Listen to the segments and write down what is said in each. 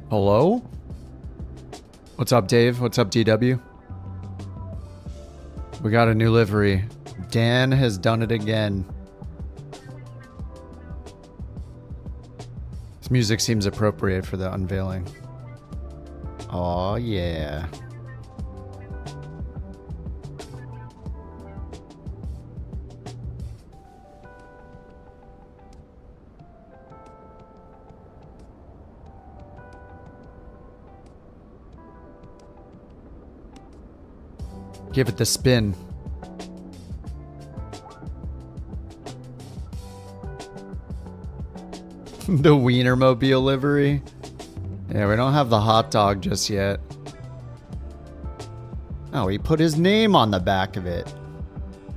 Hello? What's up, Dave? What's up, DW? We got a new livery. Dan has done it again. This music seems appropriate for the unveiling. Oh yeah. Give it the spin. The Wienermobile livery. Yeah, we don't have the hot dog just yet. Oh, he put his name on the back of it.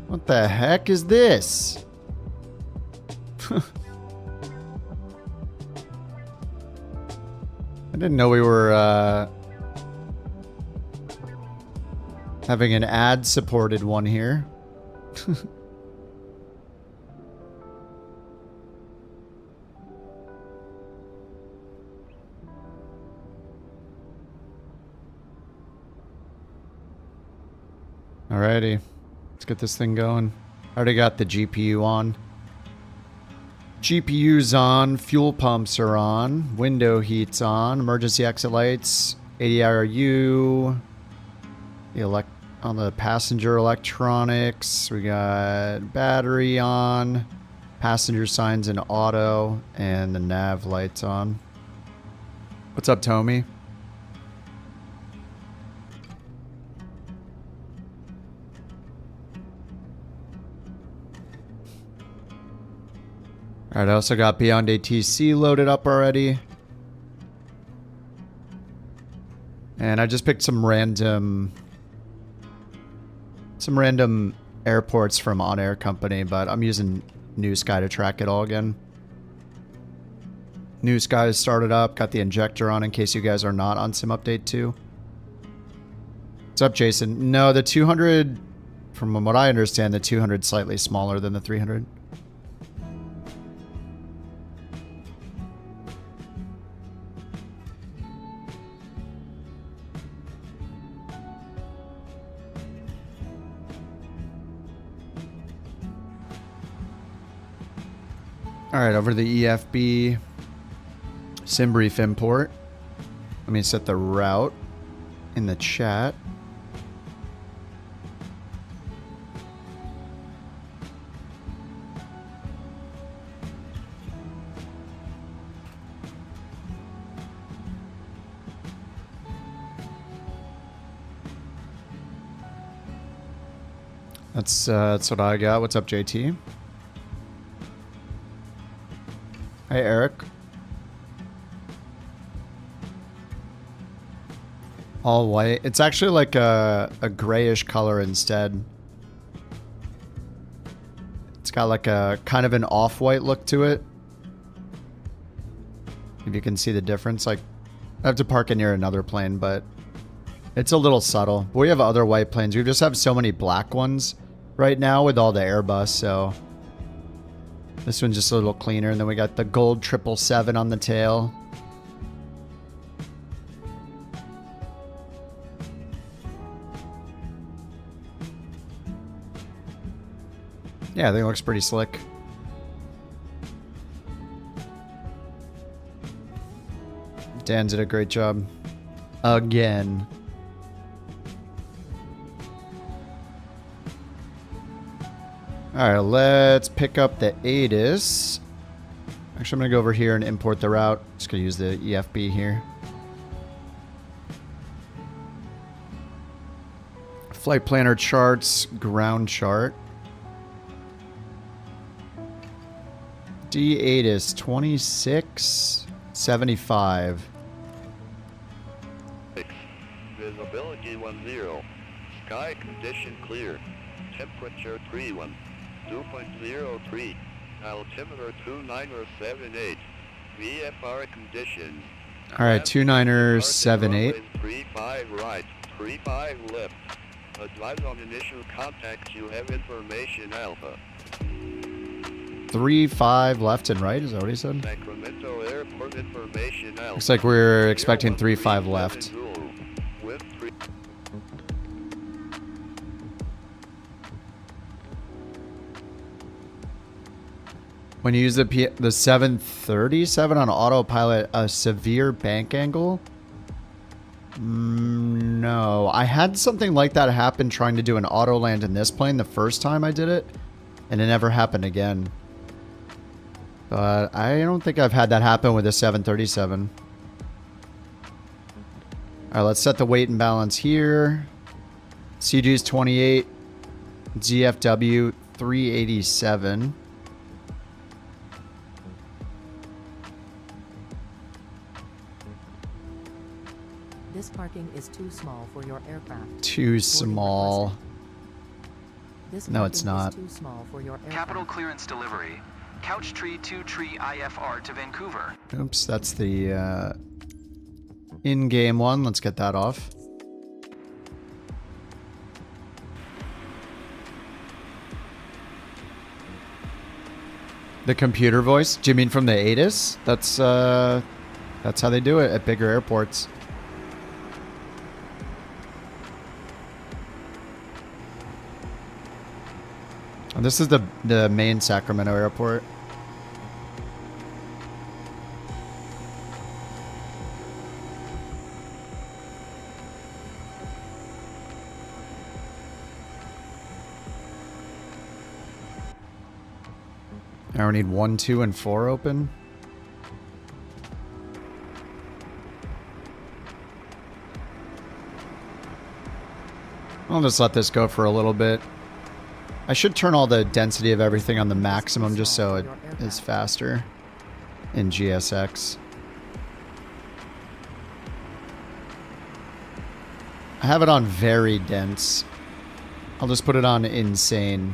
What the heck is this? I didn't know we were having an ad-supported one here. Alrighty, let's get this thing going. Already got the GPU on. GPU's on, fuel pumps are on, window heat's on, emergency exit lights, ADRU, on the passenger electronics, we got battery on, passenger signs in auto, and the nav lights on. What's up, Tommy? Alright, I also got Beyond ATC loaded up already. And I just picked some random airports from On Air Company, but I'm using New Sky to track it all again. New Sky is started up, got the injector on in case you guys are not on Sim Update 2. What's up, Jason? No, the 200, from what I understand, the 200 is slightly smaller than the 300. Alright, over to the EFB SimBrief import. Let me set the route in the chat. That's what I got. What's up, JT? Hey, Eric. All white. It's actually like a grayish color instead. It's got like a kind of an off-white look to it. If you can see the difference. Like, I have to park it near another plane, but it's a little subtle. But we have other white planes. We just have so many black ones right now with all the Airbus, so this one's just a little cleaner. And then we got the gold 777 on the tail. Yeah, I think it looks pretty slick. Dan did a great job. Again. Alright, let's pick up the ATIS. Actually, I'm going to go over here and import the route. Just going to use the EFB here. Flight planner charts, ground chart. D8 2675. Visibility 10. Sky condition clear. Temperature 31. 2.03. Altimeter 2978. VFR conditions. Alright, 2978. 35 right, 35 left. Advise on initial contact. You have information Alpha. 35 left and right, is that what he said? Sacramento Airport. Report information out. Looks like we're expecting 3-5 left. With When you use the 737 on autopilot, a severe bank angle? No. I had something like that happen trying to do an auto land in this plane the first time I did it, and it never happened again. But I don't think I've had that happen with a 737. Alright, let's set the weight and balance here. CG's 28, GFW 387. This parking is too small for your aircraft. Too small. No, it's not. Too small for your aircraft. Capital clearance delivery. Couch tree 2 tree IFR to Vancouver. Oops, that's the in-game one. Let's get that off. The computer voice? Do you mean from the ATIS? That's how they do it at bigger airports. And this is the main Sacramento airport. Now we need 1, 2, and 4 open. I'll just let this go for a little bit. I should turn all the density of everything on the maximum just so it is faster in GSX. I have it on very dense. I'll just put it on insane.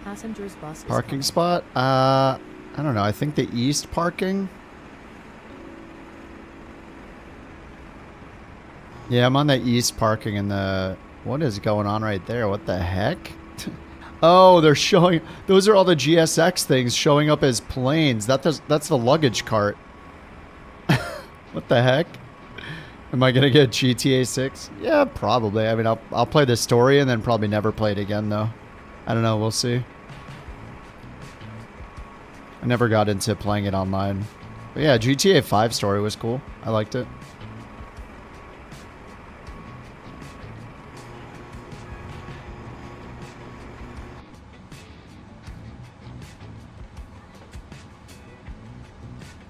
Passengers bus is Parking coming. spot? I don't know. I think the east parking. Yeah, I'm on the east parking and the... What is going on right there? What the heck? Oh, they're showing... Those are all the GSX things showing up as planes. That's the luggage cart. What the heck? Am I going to get GTA 6? Yeah, probably. I mean, I'll play the story and then probably never play it again, though. I don't know. We'll see. I never got into playing it online. But yeah, GTA 5 story was cool. I liked it.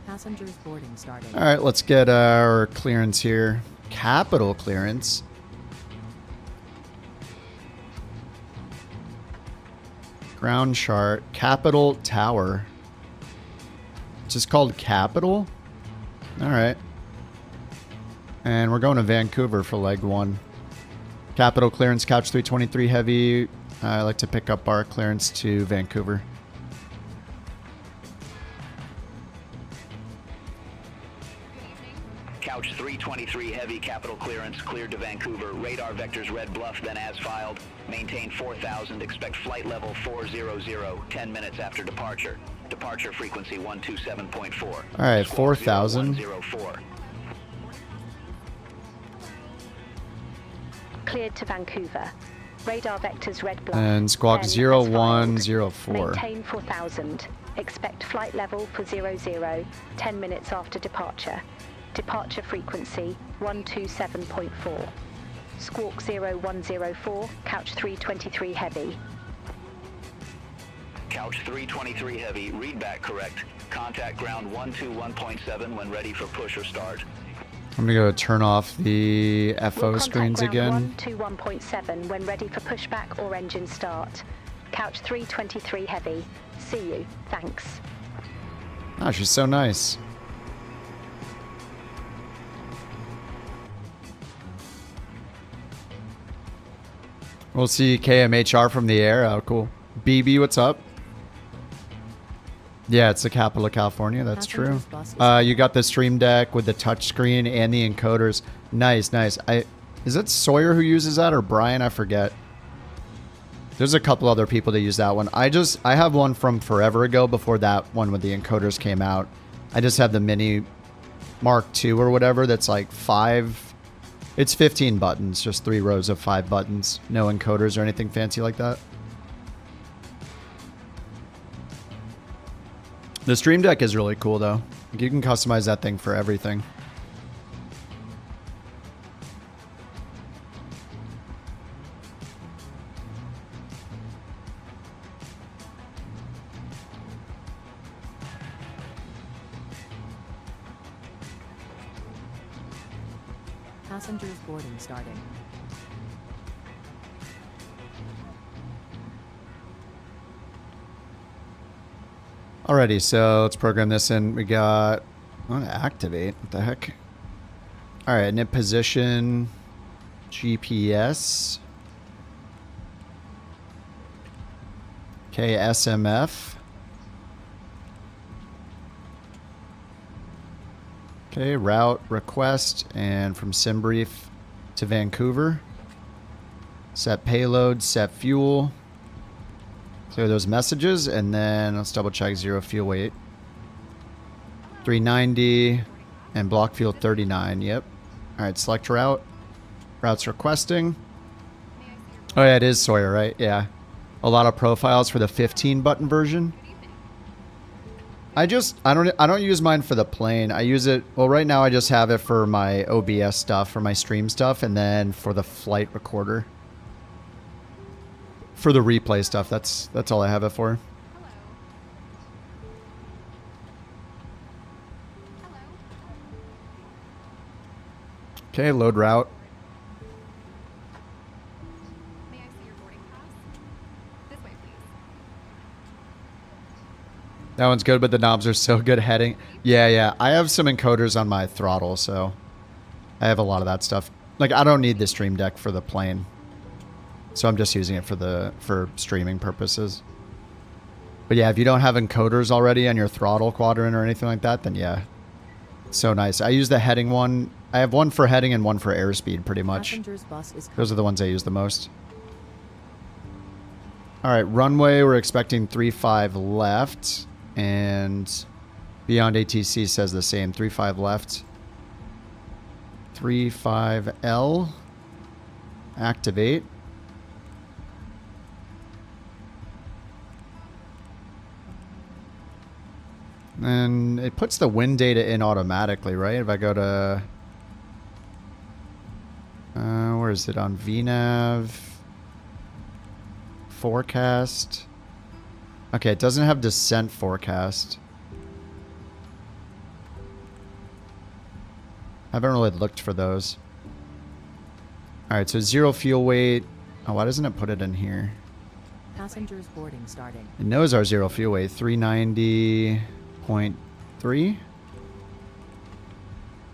Passengers boarding starting. All right, let's get our clearance here. Capital clearance. Ground chart. Capital Tower. Just called Capital? Alright. And we're going to Vancouver for leg 1. Capital clearance, couch 323 heavy. I like to pick up our clearance to Vancouver. Couch 323 heavy, capital clearance, cleared to Vancouver. Radar vectors red bluff, then as filed. Maintain 4000, expect flight level 400, 10 minutes after departure. Departure frequency 127.4. All right, 4,000. 104. Cleared to Vancouver. Radar vectors red bluff. And squawk then as 0104. filed. Maintain 4000. Expect flight level for 00, 10 minutes after departure. Departure frequency 127.4. Squawk 0104, couch 323 heavy. Couch 323 heavy, read back correct. Contact ground 121.7 when ready for push or start. I'm gonna go turn off the FO We'll screens contact again. ground 121.7 when ready for pushback or engine start. Couch 323 heavy. See you. Thanks. Oh, she's so nice. We'll see KMHR from the air. Oh, cool. BB, what's up? Yeah, it's the capital of California. That's true. Passengers bus is You got the Stream Deck with the touchscreen and the encoders. Nice, nice. Is it Sawyer who uses that or Brian? I forget. There's a couple other people that use that one. I have one from forever ago before that one with the encoders came out. I just have the Mini Mark II or whatever that's like 5. It's 15 buttons, just 3 rows of 5 buttons. No encoders or anything fancy like that. The Stream Deck is really cool though. Like, you can customize that thing for everything. Passengers boarding starting. Alrighty, so let's program this in. We got... I want to activate. What the heck? Alright, init position. GPS. KSMF. Okay, route request, and from SimBrief to Vancouver. Set payload, set fuel. Clear those messages, and then let's double check 0 fuel weight. 390 and block fuel 39. Yep. All right, select route. Route's requesting. Oh yeah, it is Sawyer, right? Yeah. A lot of profiles for the 15 button version. I don't use mine for the plane. I use it, well, right now I just have it for my OBS stuff, for my stream stuff, and then for the flight recorder. For the replay stuff, that's all I have it for. Okay, load route. May I see your boarding pass? This way, please. That one's good, but the knobs are so good heading. Yeah. I have some encoders on my throttle, so I have a lot of that stuff. Like, I don't need the Stream Deck for the plane. So I'm just using it for streaming purposes. But yeah, if you don't have encoders already on your throttle quadrant or anything like that, then yeah. So nice. I use the heading one. I have one for heading and one for airspeed, pretty much. Passengers bus is Those are the ones I use the most. All right, runway, we're expecting 35 left. And Beyond ATC says the same, 35 left. 35L. Activate. And it puts the wind data in automatically, right? If I go to... where is it? On VNav. Forecast. Okay, it doesn't have descent forecast. I haven't really looked for those. Alright, so 0 fuel weight. Oh, why doesn't it put it in here? passengers boarding starting. It knows our 0 fuel weight. 390.3.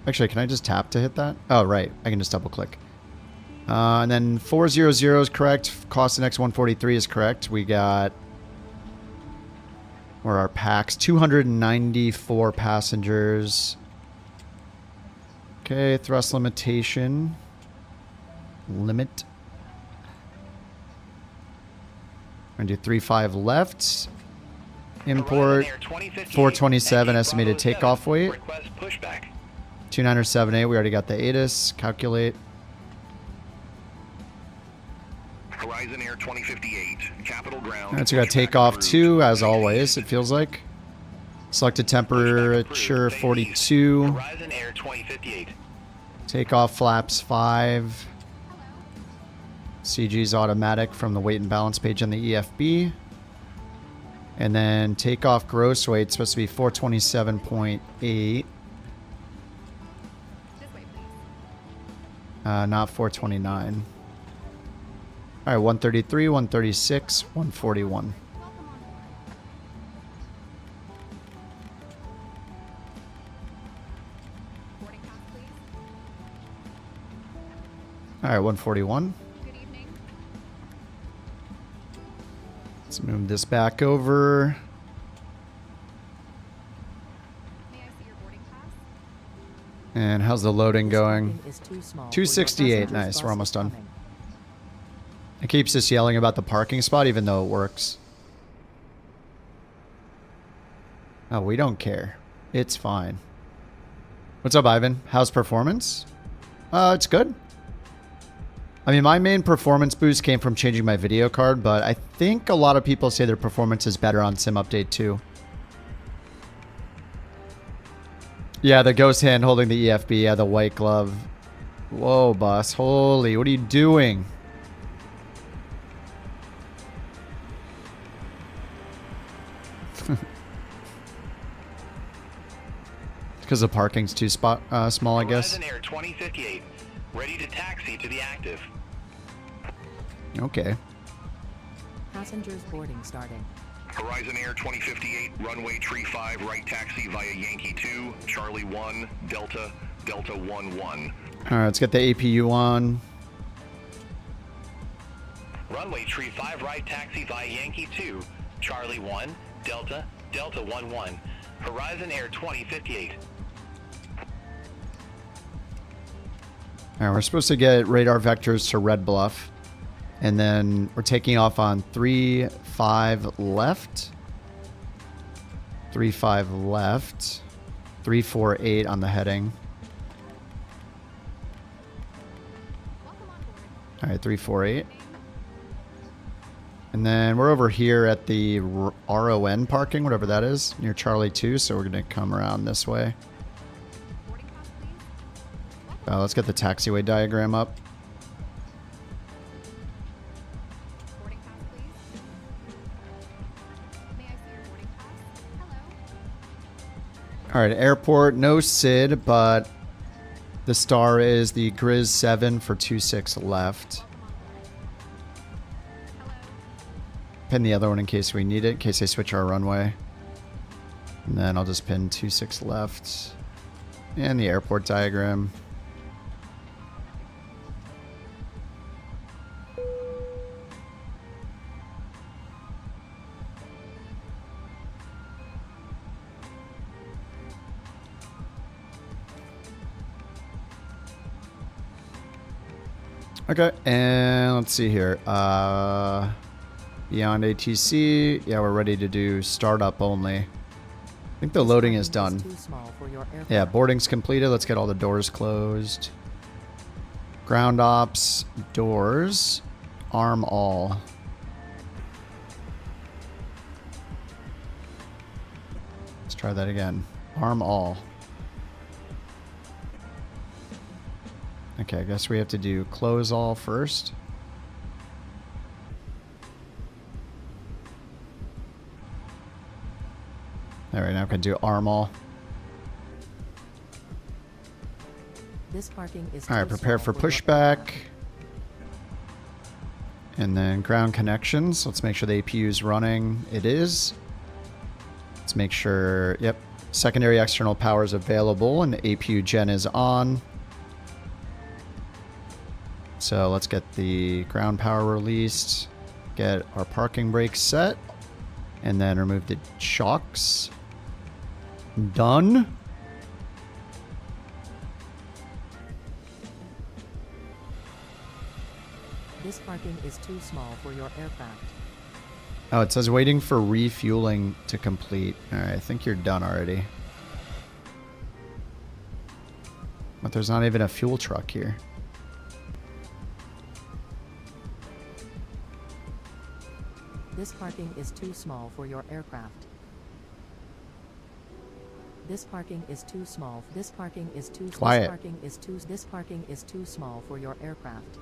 Actually, can I just tap to hit that? Oh, right. I can just double click. And then 400 is correct. Cost X 143 is correct. We got... Where are our packs? 294 passengers. Okay, thrust limitation. Limit. We're going to do 35 left. Import. 427 estimated takeoff weight. Request pushback. 2978. We already got the ATIS. Calculate. Horizon Air 2058, Capital Ground. Alright, so we got takeoff 2, as always, it feels like. Selected temperature 42. Horizon Air 2058. Takeoff flaps 5. CG's automatic from the weight and balance page on the EFB. And then takeoff gross weight supposed to be 427.8. This way, please. Not 429. All right, 133, 136, 141. Boarding pass, please. All right, 141. Good evening. Let's move this back over. And how's the loading This going? parking is too small for your 268. passengers' Nice. bus We're is almost done. coming. It keeps just yelling about the parking spot even though it works. Oh, we don't care. It's fine. What's up, Ivan? How's performance? It's good. I mean, my main performance boost came from changing my video card, but I think a lot of people say their performance is better on Sim Update 2. Yeah, the ghost hand holding the EFB. Yeah, the white glove. Whoa, boss. Holy, what are you doing? Because the parking's too small, I guess. Horizon Air 2058, ready to taxi to the active. Okay. Passengers boarding starting. Horizon Air 2058, runway tree 5, right taxi via Yankee 2, Charlie 1, Delta, Delta 11. All right, let's get the APU on. Runway tree 5, right taxi via Yankee 2, Charlie 1, Delta, Delta 11. Horizon Air 2058. All right, we're supposed to get radar vectors to Red Bluff. And then we're taking off on 3-5 left. 3-5 left. 3-4-8 on the heading. All right, 3-4-8. And then we're over here at the RON parking, whatever that is, near Charlie 2. So we're going to come around this way. Let's get the taxiway diagram up. Boarding pass, please. May I see your boarding pass? Hello. All right, airport, no SID, but the star is the Grizz 7 for 26 left. Pin the other one in case we need it, in case they switch our runway. And then I'll just pin 26 left. And the airport diagram. Okay, and let's see here. Beyond ATC, yeah, we're ready to do startup only. I think the loading is done. Too small for your aircraft. Yeah, boarding's completed. Let's get all the doors closed. Ground ops, doors, arm all. Let's try that again. Arm all. Okay, I guess we have to do close all first. All right, now we can do arm all. This parking is All right, too prepare small for your pushback. aircraft. And then ground connections. Let's make sure the APU is running. It is. Let's make sure, yep, secondary external power is available and the APU gen is on. So let's get the ground power released, get our parking brakes set, and then remove the shocks. Done. This parking is too small for your aircraft. Oh, it says waiting for refueling to complete. All right, I think you're done already. But there's not even a fuel truck here. This parking is too small for your aircraft. This parking is too small. This parking is too. Quiet. This parking is too. This parking is too small for your aircraft.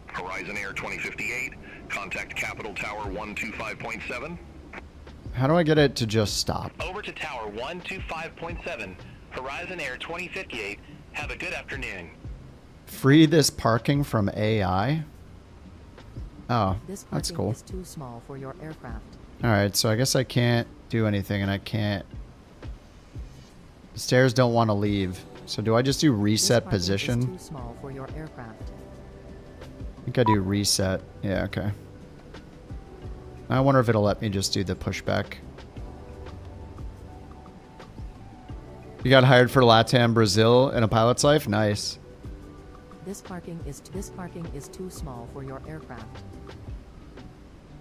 Horizon Air 2058, contact Capital Tower 125.7. How do I get it to just stop? Over to Tower 125.7, Horizon Air 2058. Have a good afternoon. Free this parking from AI? Oh, This that's parking cool. is too small for your aircraft. Alright, so I guess I can't do anything and I can't... The stairs don't want to leave. So do I just do This reset parking position? is too small for your aircraft. I think I do reset. Yeah, okay. I wonder if it'll let me just do the pushback. You got hired for LATAM Brazil in a pilot's life? Nice. This parking is too small for your aircraft.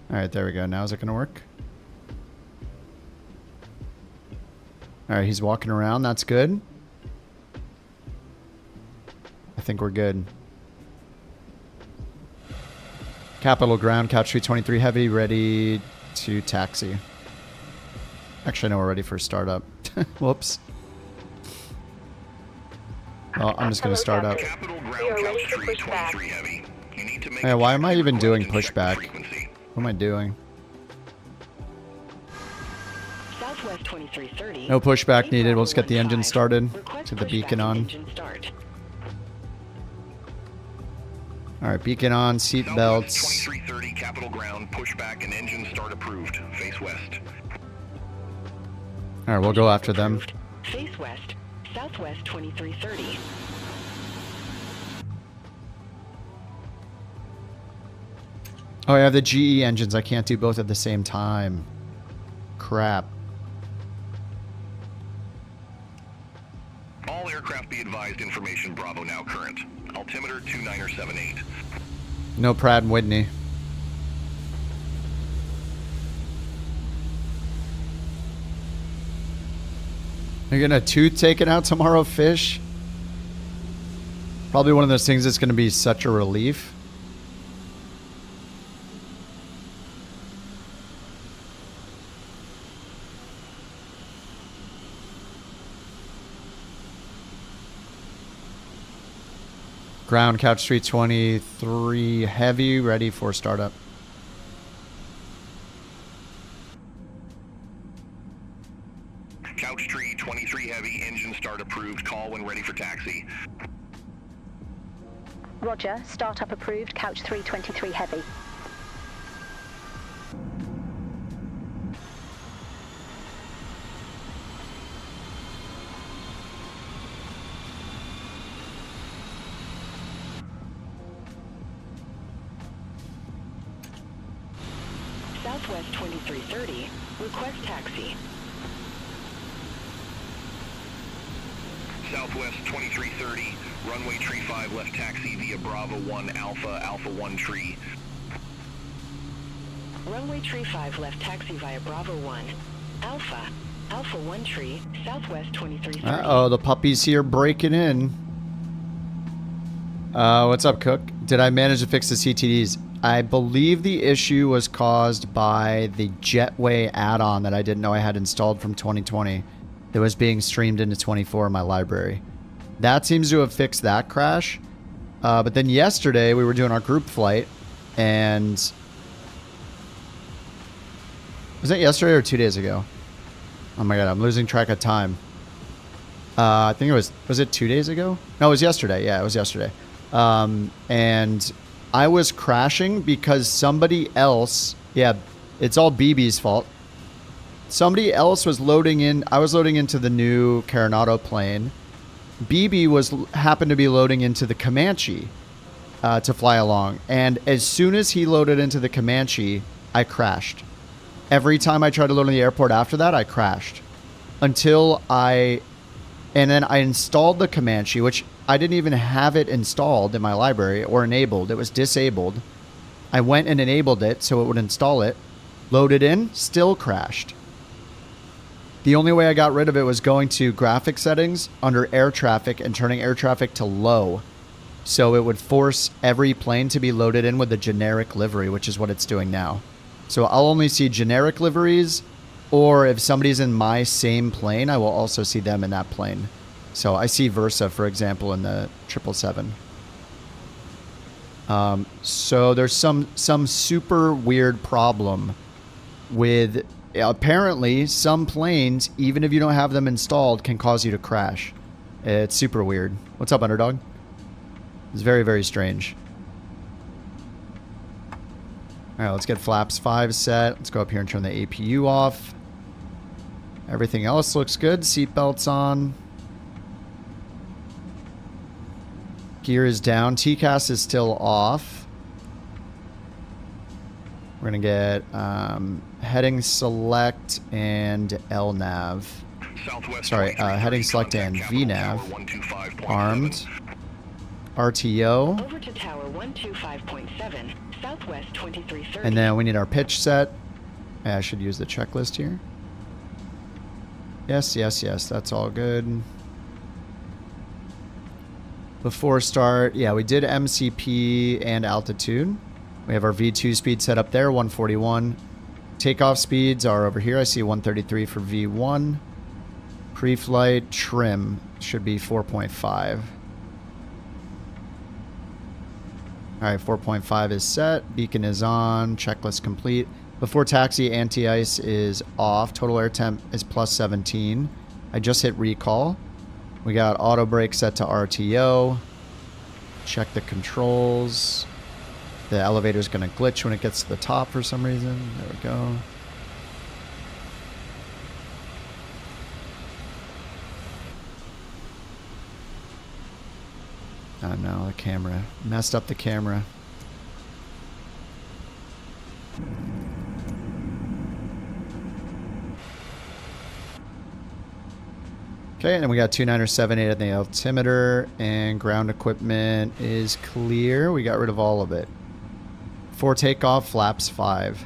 All right, there we go. Now is it going to work? All right, he's walking around. That's good. I think we're good. Capital ground, couch 323 heavy, ready to taxi. Actually, no, we're ready for startup. Whoops. Well, I'm just going to start up. Capital ground, couch 323 heavy. You need to make Hey, why am I even doing and check the pushback? frequency. What am I doing? Southwest 2330. No pushback needed. We'll just get the engine started. To the beacon on. Alright, beacon on, seat belts. Southwest 2330, capital ground, pushback and engine start approved. Face west. Alright, we'll go after them. Face west. Southwest 2330. Oh, I have the GE engines. I can't do both at the same time. Crap. All aircraft be advised, information Bravo now current. Altimeter 2978. No Pratt and Whitney. You're getting a tooth taken out tomorrow, Fish? Probably one of those things that's going to be such a relief. Ground couch 323 heavy, ready for startup. Couch tree 23 heavy, engine start approved. Call when ready for taxi. Roger, startup approved, couch 323 heavy. Southwest 2330. Request taxi. Southwest 2330, runway tree 5 left taxi via Bravo 1 Alpha, Alpha 1 tree. Runway tree 5 left taxi via Bravo 1. Alpha. Alpha 1 tree. Southwest 2330. Uh-oh, the puppy's here breaking in. What's up, Cook? Did I manage to fix the CTDs? I believe the issue was caused by the Jetway add-on that I didn't know I had installed from 2020 that was being streamed into 24 in my library. That seems to have fixed that crash. But then yesterday we were doing our group flight, and was that yesterday or 2 days ago? Oh my god, I'm losing track of time. I think it was it 2 days ago? No, it was yesterday. Yeah, it was yesterday. And I was crashing because somebody else, yeah, it's all BB's fault. Somebody else was loading in. I was loading into the new Coronado plane. BB happened to be loading into the Comanche to fly along. And as soon as he loaded into the Comanche, I crashed. Every time I tried to load in the airport after that, I crashed. And then I installed the Comanche, which I didn't even have it installed in my library or enabled. It was disabled. I went and enabled it so it would install it. Loaded in, still crashed. The only way I got rid of it was going to graphic settings under air traffic and turning air traffic to low. So it would force every plane to be loaded in with a generic livery, which is what it's doing now. So I'll only see generic liveries, or if somebody's in my same plane, I will also see them in that plane. So I see Versa, for example, in the 777. So there's some super weird problem with, apparently some planes, even if you don't have them installed, can cause you to crash. It's super weird. What's up, Underdog? It's very, very strange. All right, let's get flaps 5 set. Let's go up here and turn the APU off. Everything else looks good. Seatbelts on. Gear is down. TCAS is still off. We're going to get heading select and LNAV. Southwest Sorry, 2330, heading select contact and Capital VNAV. Tower 125.7. Armed. RTO. Over to tower 125.7, Southwest 2330. And then we need our pitch set. Yeah, I should use the checklist here. Yes, yes, yes. That's all good. Before start, yeah, we did MCP and altitude. We have our V2 speed set up there, 141. Takeoff speeds are over here. I see 133 for V1. Pre-flight trim should be 4.5. All right, 4.5 is set. Beacon is on. Checklist complete. Before taxi, anti-ice is off. Total air temp is plus 17. I just hit recall. We got auto brake set to RTO. Check the controls. The elevator is going to glitch when it gets to the top for some reason. There we go. Oh no, the camera. Messed up the camera. Okay, and then we got 2978 at the altimeter, and ground equipment is clear. We got rid of all of it. For takeoff, flaps 5.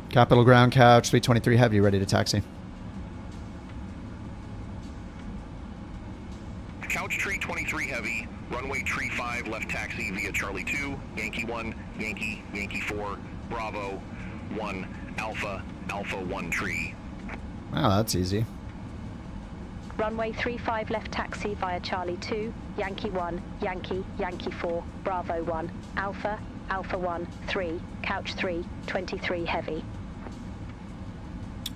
Capital ground couch, 323 heavy, ready to taxi. Couch tree 23 heavy, runway tree 5 left taxi via Charlie 2, Yankee 1, Yankee, Yankee 4, Bravo 1, Alpha, Alpha 1 tree. Wow, that's easy. Runway 35 left taxi via Charlie 2, Yankee 1, Yankee, Yankee 4, Bravo 1, Alpha, Alpha 1, 3, Couch 3, 23 heavy.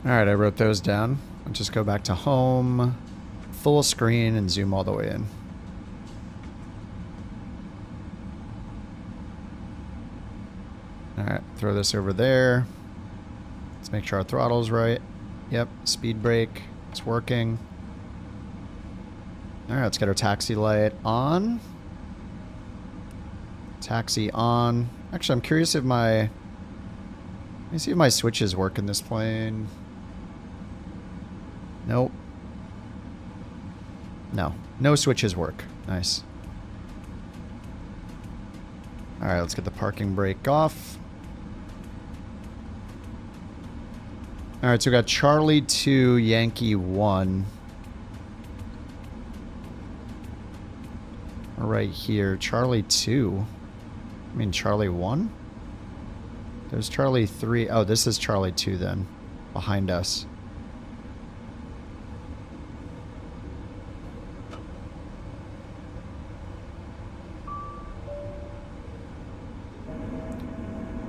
Alright, I wrote those down. I'll just go back to home, full screen, and zoom all the way in. Alright, throw this over there. Let's make sure our throttle's right. Yep, speed brake. It's working. Alright, let's get our taxi light on. Taxi on. Actually, I'm curious if my... Let me see if my switches work in this plane. Nope. No. No switches work. Nice. Alright, let's get the parking brake off. Alright, so we got Charlie 2, Yankee 1. Right here. Charlie 2. I mean Charlie 1? There's Charlie 3. Oh, this is Charlie 2 then. Behind us.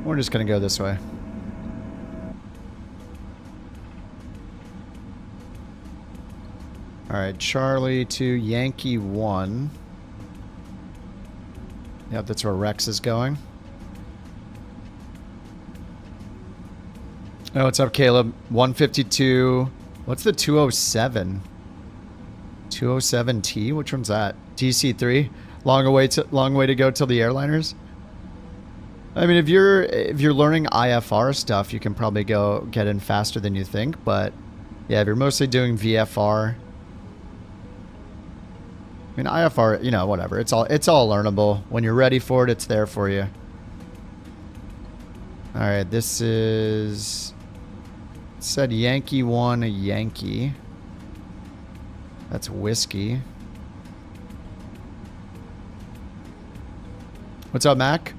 We're just going to go this way. Alright, Charlie 2, Yankee 1. Yep, that's where Rex is going. Oh, what's up, Caleb? 152. What's the 207? 207T? Which one's that? TC3? Long way to go till the airliners? I mean, if you're learning IFR stuff, you can probably go get in faster than you think, but yeah, if you're mostly doing VFR, I mean, IFR, you know, whatever. It's all learnable. When you're ready for it, it's there for you. All right, this is... It said Yankee 1, a Yankee. That's whiskey. What's up, Mac?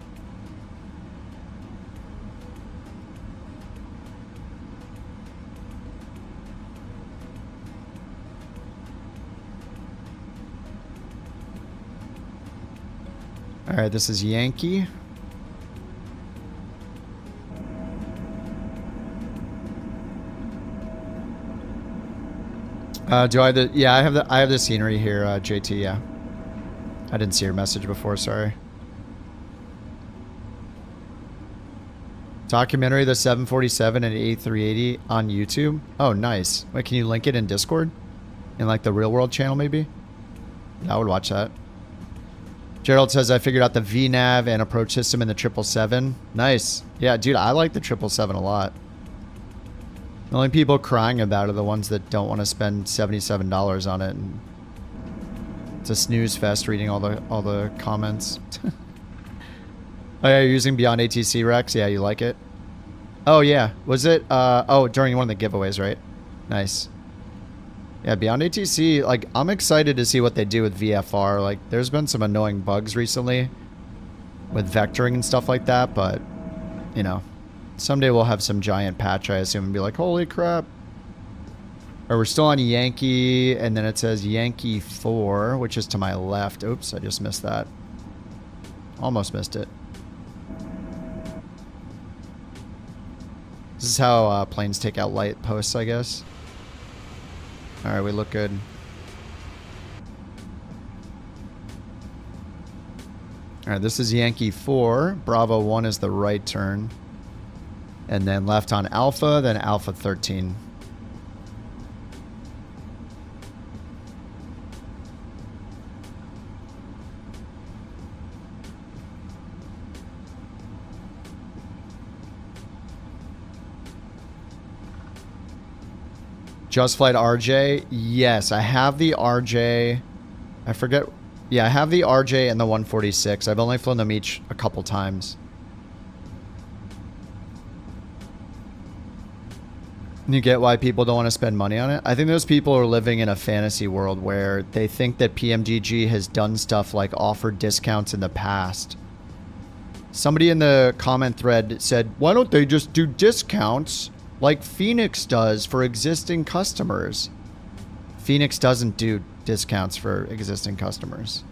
All right, this is Yankee. Do I the? Yeah, I have the scenery here, JT. Yeah, I didn't see your message before. Sorry. Documentary the 747 and A380 on YouTube. Oh, nice. Wait, can you link it in Discord? In like the Real World channel, maybe? I would watch that. Gerald says, I figured out the VNAV and approach system in the 777. Nice. Yeah, dude, I like the 777 a lot. The only people crying about it are the ones that don't want to spend $77 on it. And it's a snooze fest reading all the comments. Oh yeah, you're using Beyond ATC Rex? Yeah, you like it? Oh yeah, was it? Oh, during one of the giveaways, right? Nice. Yeah, Beyond ATC, like, I'm excited to see what they do with VFR. Like, there's been some annoying bugs recently with vectoring and stuff like that, but, you know, someday we'll have some giant patch, I assume, and be like, holy crap. Or we're still on Yankee, and then it says Yankee 4, which is to my left. Oops, I just missed that. Almost missed it. This is how planes take out light posts, I guess. Alright, we look good. Alright, this is Yankee 4. Bravo 1 is the right turn. And then left on Alpha, then Alpha 13. Just Flight RJ? Yes, I have the RJ. I forget. Yeah, I have the RJ and the 146. I've only flown them each a couple times. You get why people don't want to spend money on it? I think those people are living in a fantasy world where they think that PMDG has done stuff like offered discounts in the past. Somebody in the comment thread said, why don't they just do discounts like Phoenix does for existing customers? Phoenix doesn't do discounts for existing customers.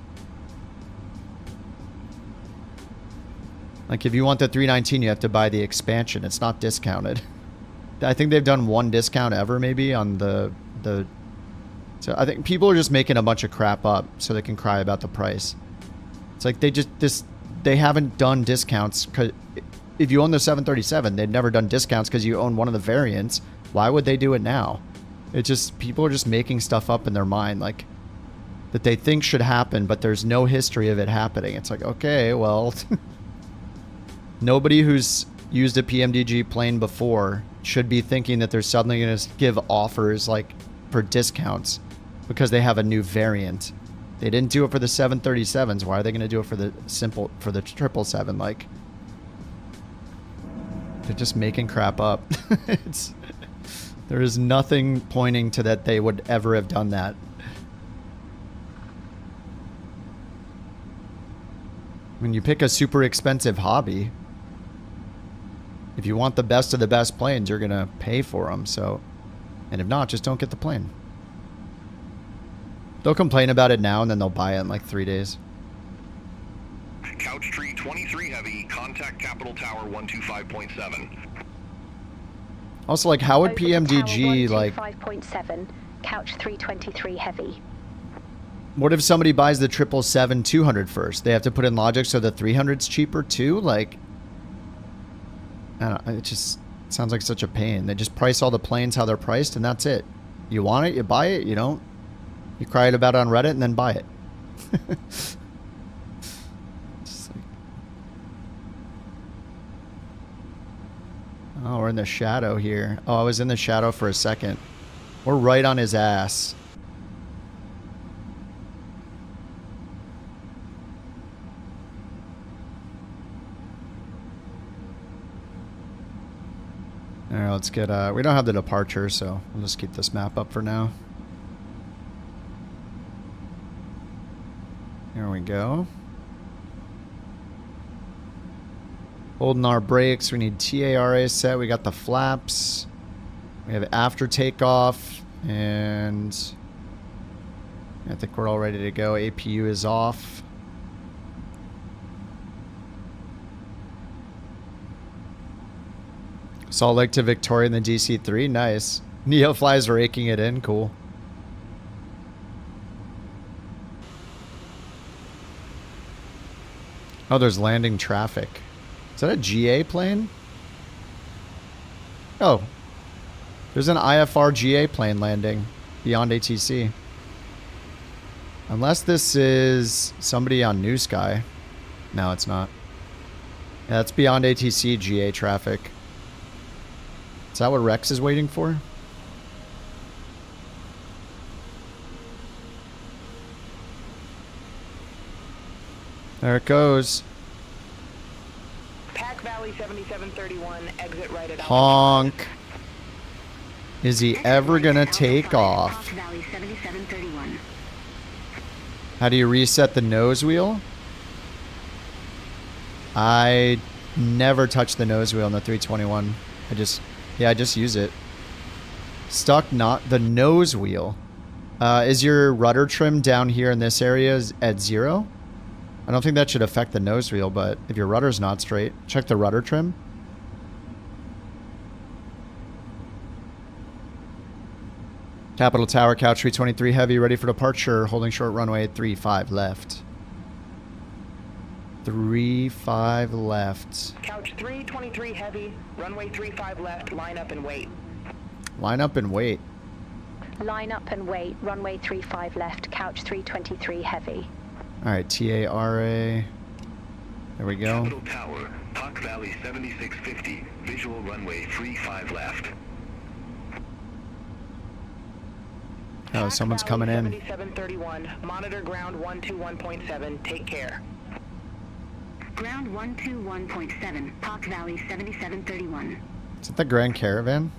Like, if you want the 319, you have to buy the expansion. It's not discounted. I think they've done one discount ever, maybe, on the... So I think people are just making a bunch of crap up so they can cry about the price. It's like they haven't done discounts, because if you own the 737, they've never done discounts because you own one of the variants. Why would they do it now? It's just, people are just making stuff up in their mind, like, that they think should happen, but there's no history of it happening. It's like, okay, well, nobody who's used a PMDG plane before should be thinking that they're suddenly going to give offers, like, for discounts because they have a new variant. They didn't do it for the 737s. Why are they going to do it for the 777? Like, they're just making crap up. There is nothing pointing to that they would ever have done that. When you pick a super expensive hobby, if you want the best of the best planes, you're going to pay for them. So, and if not, just don't get the plane. They'll complain about it now and then they'll buy it in like 3 days. Couch tree 23 heavy, contact Capital Tower 125.7. Also, like, how would Over PMDG, like... 5.7, couch 323 heavy. What if somebody buys the 777-200 first? They have to put in logic so the 300's cheaper too? Like, I don't know, it just sounds like such a pain. They just price all the planes how they're priced and that's it. You want it, you buy it. You don't, you cry about it on Reddit and then buy it. Oh, we're in the shadow here. Oh, I was in the shadow for a second. We're right on his ass. Alright, let's get, we don't have the departure, so we'll just keep this map up for now. Here we go. Holding our brakes. We need TARA set. We got the flaps. We have after takeoff. And I think we're all ready to go. APU is off. Salt Lake to Victoria in the DC-3. Nice. Neofly's raking it in. Cool. Oh, there's landing traffic. Is that a GA plane? Oh. There's an IFR GA plane landing beyond ATC. Unless this is somebody on New Sky. No, it's not. Yeah, it's beyond ATC GA traffic. Is that what Rex is waiting for? There it goes. Pack Valley 7731, exit right at Honk. Is he ever gonna take off? Valley 7731. How do you reset the nose wheel? I never touch the nose wheel in the 321. I just use it. Stuck not the nose wheel. Is your rudder trim down here in this area at 0? I don't think that should affect the nose wheel, but if your rudder's not straight, check the rudder trim. Capital Tower, Couch 323 heavy, ready for departure, holding short runway 35 left. 35 left. Couch 323 heavy, runway 35 left, line up and wait. Line up and wait. Line up and wait, runway 35 left, couch 323 heavy. Alright, TARA. There we go. Capital Tower, Hawk Valley 7650, visual runway 35 left. Oh, someone's coming in. 7731, monitor ground 121.7, take care. Ground 121.7, Hawk Valley 7731. Is it the Grand Caravan?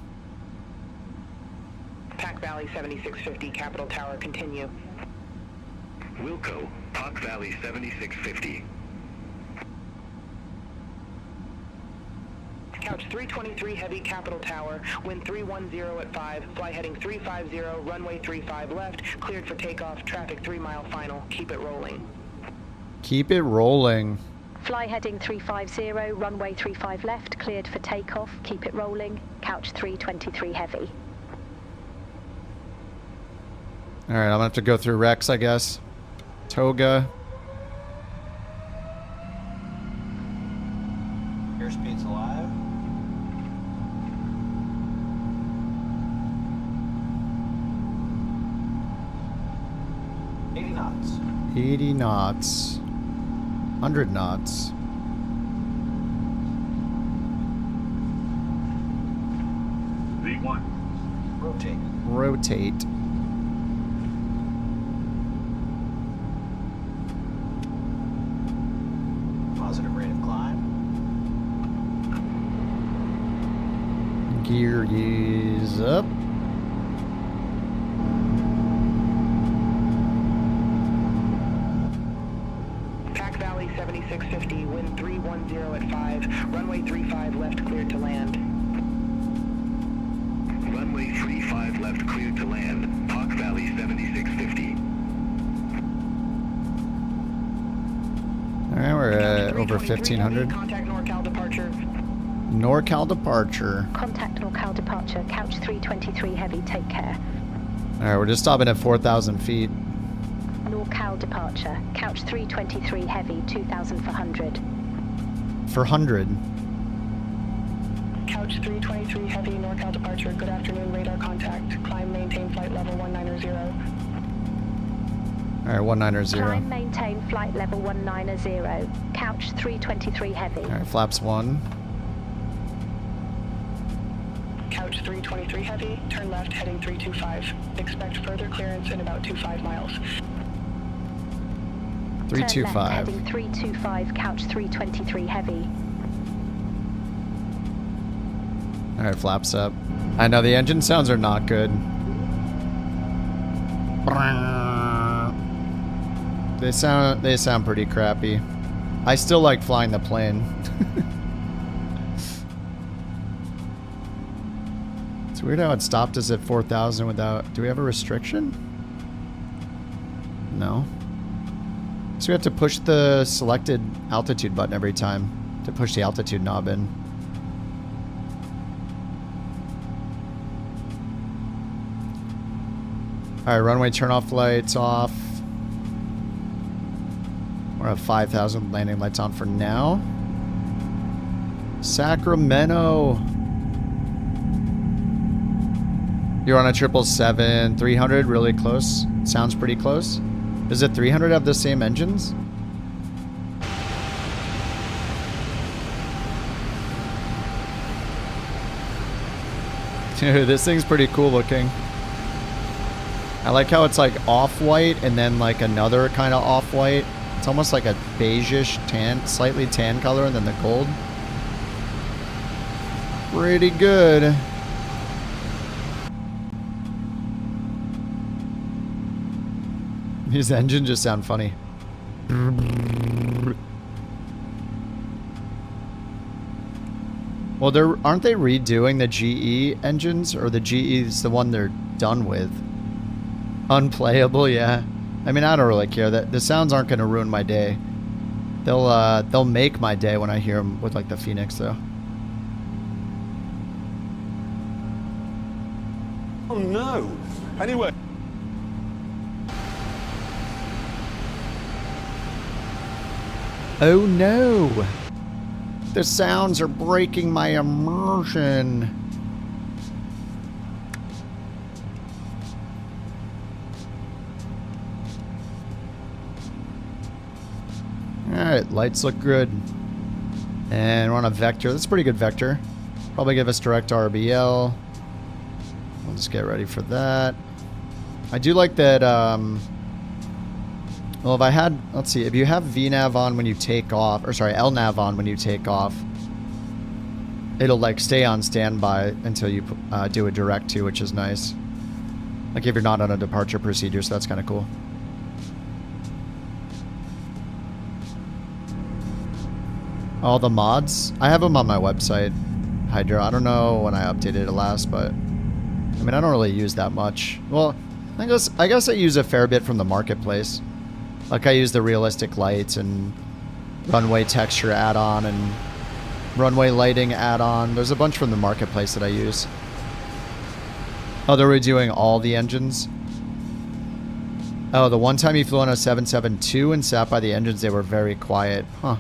Pack Valley 7650, Capital Tower, continue. Wilco, Hawk Valley 7650. Couch 323 heavy, Capital Tower, wind 310 at 5, fly heading 350, runway 35 left, cleared for takeoff, traffic 3 mile final, keep it rolling. Keep it rolling. Fly heading 350, runway 35 left, cleared for takeoff, keep it rolling, couch 323 heavy. Alright, I'm gonna have to go through Rex, I guess. Toga. Airspeed's alive. knots. 80 knots. 100 knots. V1. Rotate. Rotate. Positive rate of climb. Gear is up. Pack Valley 7650, wind 310 at 5, runway 35 left cleared to land. Runway 35 left cleared to land, Hawk Valley 7650. Alright, we're at over 1500. Contact NorCal departure. NorCal departure. Contact NorCal departure, couch 323 heavy, take care. Alright, we're just stopping at 4,000 feet. NorCal departure, couch 323 heavy, 2,000 for 100. For 100. Couch 323 heavy, NorCal departure, good afternoon, radar contact. Climb, maintain flight level 190. Alright, 190. Climb, maintain flight level 190, couch 323 heavy. Alright, flaps 1. Couch 323 heavy, turn left heading 325. Expect further clearance in about 25 miles. 325. Turn left heading 325, couch 323 heavy. Alright, flaps up. I know the engine sounds are not good. They sound pretty crappy. I still like flying the plane. It's weird how it stopped us at 4,000 without... Do we have a restriction? No. So we have to push the selected altitude button every time to push the altitude knob in. Alright, runway turn-off lights off. We're at 5,000 landing lights on for now. Sacramento. You're on a 777, 300, really close. Sounds pretty close. Does the 300 have the same engines? Dude, this thing's pretty cool looking. I like how it's like off-white and then like another kind of off-white. It's almost like a beige-ish tan, slightly tan color, and then the gold. Pretty good. These engines just sound funny. Well, aren't they redoing the GE engines, or the GE is the one they're done with? Unplayable, yeah. I mean, I don't really care. That the sounds aren't going to ruin my day. They'll make my day when I hear them with like the Phoenix, though. Oh no! Anyway. Oh no! The sounds are breaking my immersion. Alright, lights look good. And we're on a vector. That's a pretty good vector. Probably give us direct RBL. We'll just get ready for that. I do like that, well, if I had, let's see, if you have VNav on when you take off, or sorry, LNav on when you take off, it'll like stay on standby until you do a direct to, which is nice. Like if you're not on a departure procedure, so that's kind of cool. All the mods, I have them on my website, Hydra. I don't know when I updated it last, but I mean, I don't really use that much. Well, I guess I use a fair bit from the marketplace. Like I use the realistic lights and runway texture add-on and runway lighting add-on. There's a bunch from the marketplace that I use. Oh, they're redoing all the engines? Oh, the one time you flew on a 772 and sat by the engines, they were very quiet. Huh.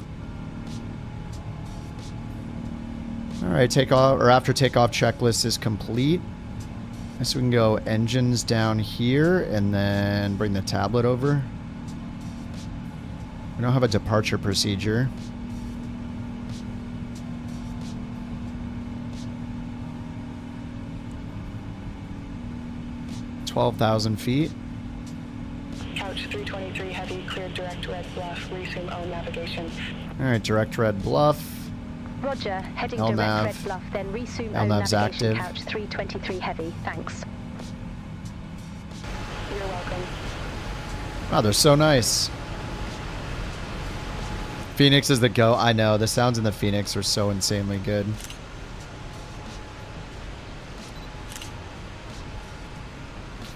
Alright, takeoff, or after takeoff checklist is complete. I guess we can go engines down here and then bring the tablet over. We don't have a departure procedure. $12,000 feet. Couch 323 heavy, cleared direct red bluff, resume own navigation. Alright, direct red bluff. Roger, heading LNav. direct red bluff, then resume own LNav's navigation. active. Couch 323 heavy, thanks. You're welcome. Wow, they're so nice. Phoenix is the go. I know, the sounds in the Phoenix are so insanely good.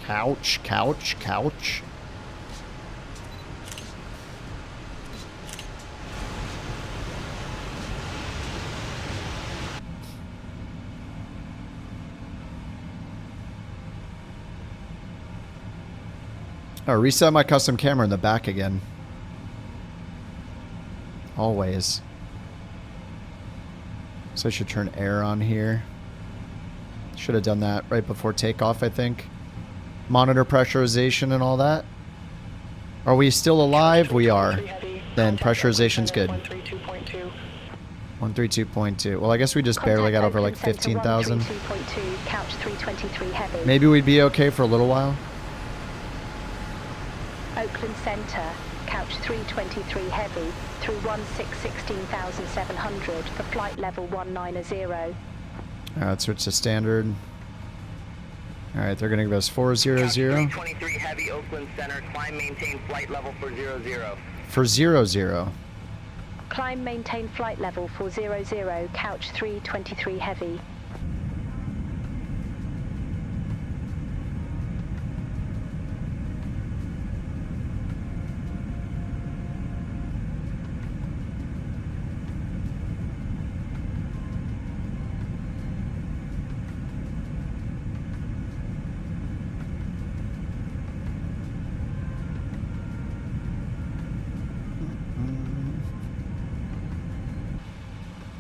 Couch, couch, couch. Oh, reset my custom camera in the back again. Always. So I should turn air on here. Should have done that right before takeoff, I think. Monitor pressurization and all that. Are we still alive? We are. Then pressurization's good. 132.2. Well, I guess we just barely got over like 15,000. Couch 323 heavy. Maybe we'd be okay for a little while. Oakland Center, couch 323 heavy, through 16,700 for flight level 190. Alright, let's switch to standard. Alright, they're gonna give us 400. 323 heavy, Oakland Center, climb, maintain flight level for 00. For 00. Climb, maintain flight level for 00, couch 323 heavy.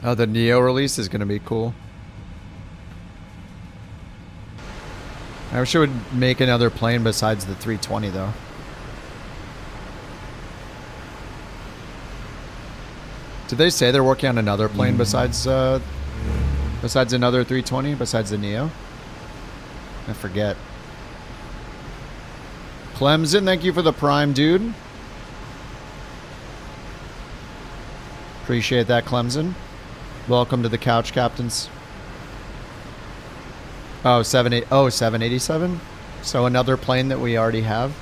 Oh, the Neo release is going to be cool. I wish it would make another plane besides the 320, though. Did they say they're working on another plane besides another 320, besides the Neo? I forget. Clemson, thank you for the prime, dude. Appreciate that, Clemson. Welcome to the Couch Captains. Oh, 787? So another plane that we already have.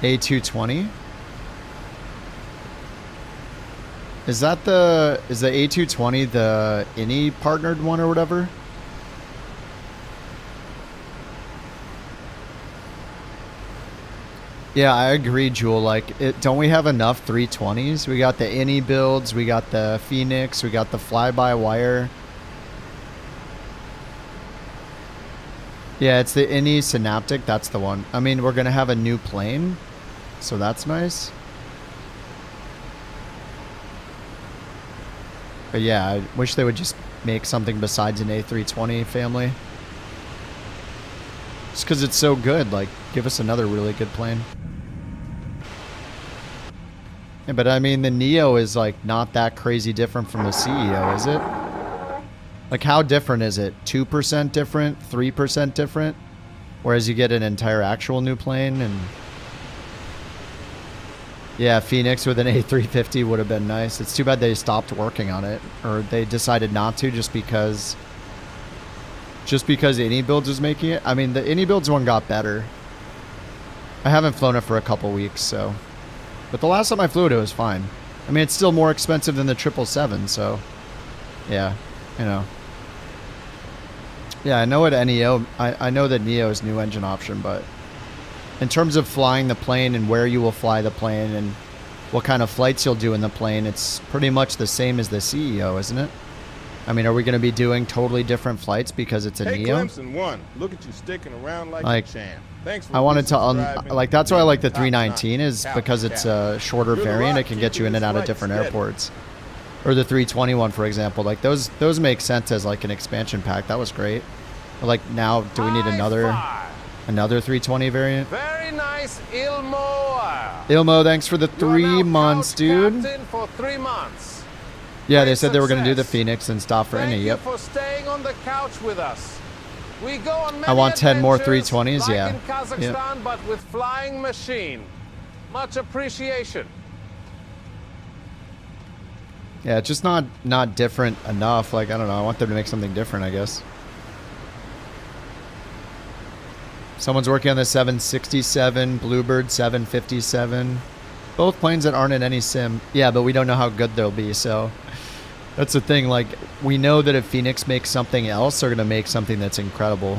A220. Is the A220 the INI partnered one or whatever? Yeah, I agree, Jewel. Like, don't we have enough 320s? We got the INI builds, we got the Phoenix, we got the fly-by-wire. Yeah, it's the INI Synaptic. That's the one. I mean, we're going to have a new plane, so that's nice. But yeah, I wish they would just make something besides an A320 family. Just because it's so good. Like, give us another really good plane. Yeah, but I mean, the Neo is like not that crazy different from the CEO, is it? Like, how different is it? 2% different? 3% different? Whereas you get an entire actual new plane and... Yeah, Phoenix with an A350 would have been nice. It's too bad they stopped working on it. Or they decided not to just because INI Builds is making it. I mean, the INI Builds one got better. I haven't flown it for a couple weeks, so... But the last time I flew it, it was fine. I mean, it's still more expensive than the 777, so... Yeah, you know. Yeah, I know what NEO... I know that NEO is new engine option, but... In terms of flying the plane and where you will fly the plane and what kind of flights you'll do in the plane, it's pretty much the same as the CEO, isn't it? I mean, are we going to be doing totally different flights because it's a Neo? Clemson won. Look at you sticking around like a champ. Thanks for I wanted to like that's why I like the 319 is because it's a shorter variant. It can get you in and out of different airports. Or the 321, for example. Like those make sense as like an expansion pack. That was great. But like now, do we need another 320 variant? Very nice, Ilmo. Ilmo, thanks for the 3 months, dude. For 3 months. Yeah, they said they were going to do the Phoenix and stop for any. Yep. For staying on the couch with us. We go on many I want 10 more adventures, 320s. like Yeah. in Kazakhstan, Yep. but with flying machine. Much appreciation. Yeah, it's just not different enough. Like, I don't know. I want them to make something different, I guess. Someone's working on the 767, Bluebird 757. Both planes that aren't in any sim. Yeah, but we don't know how good they'll be, so... That's the thing, like, we know that if Phoenix makes something else, they're going to make something that's incredible.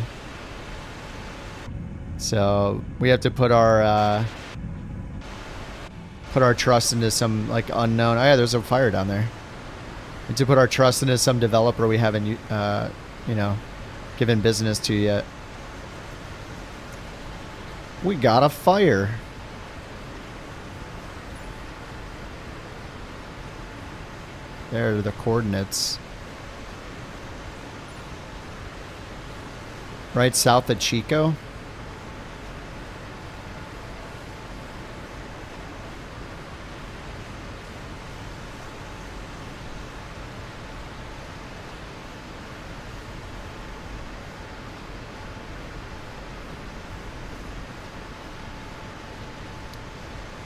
So, we have to put our trust into some, like, unknown... Oh, yeah, there's a fire down there. We have to put our trust into some developer we haven't, you know, given business to yet. We got a fire. There are the coordinates. Right south of Chico.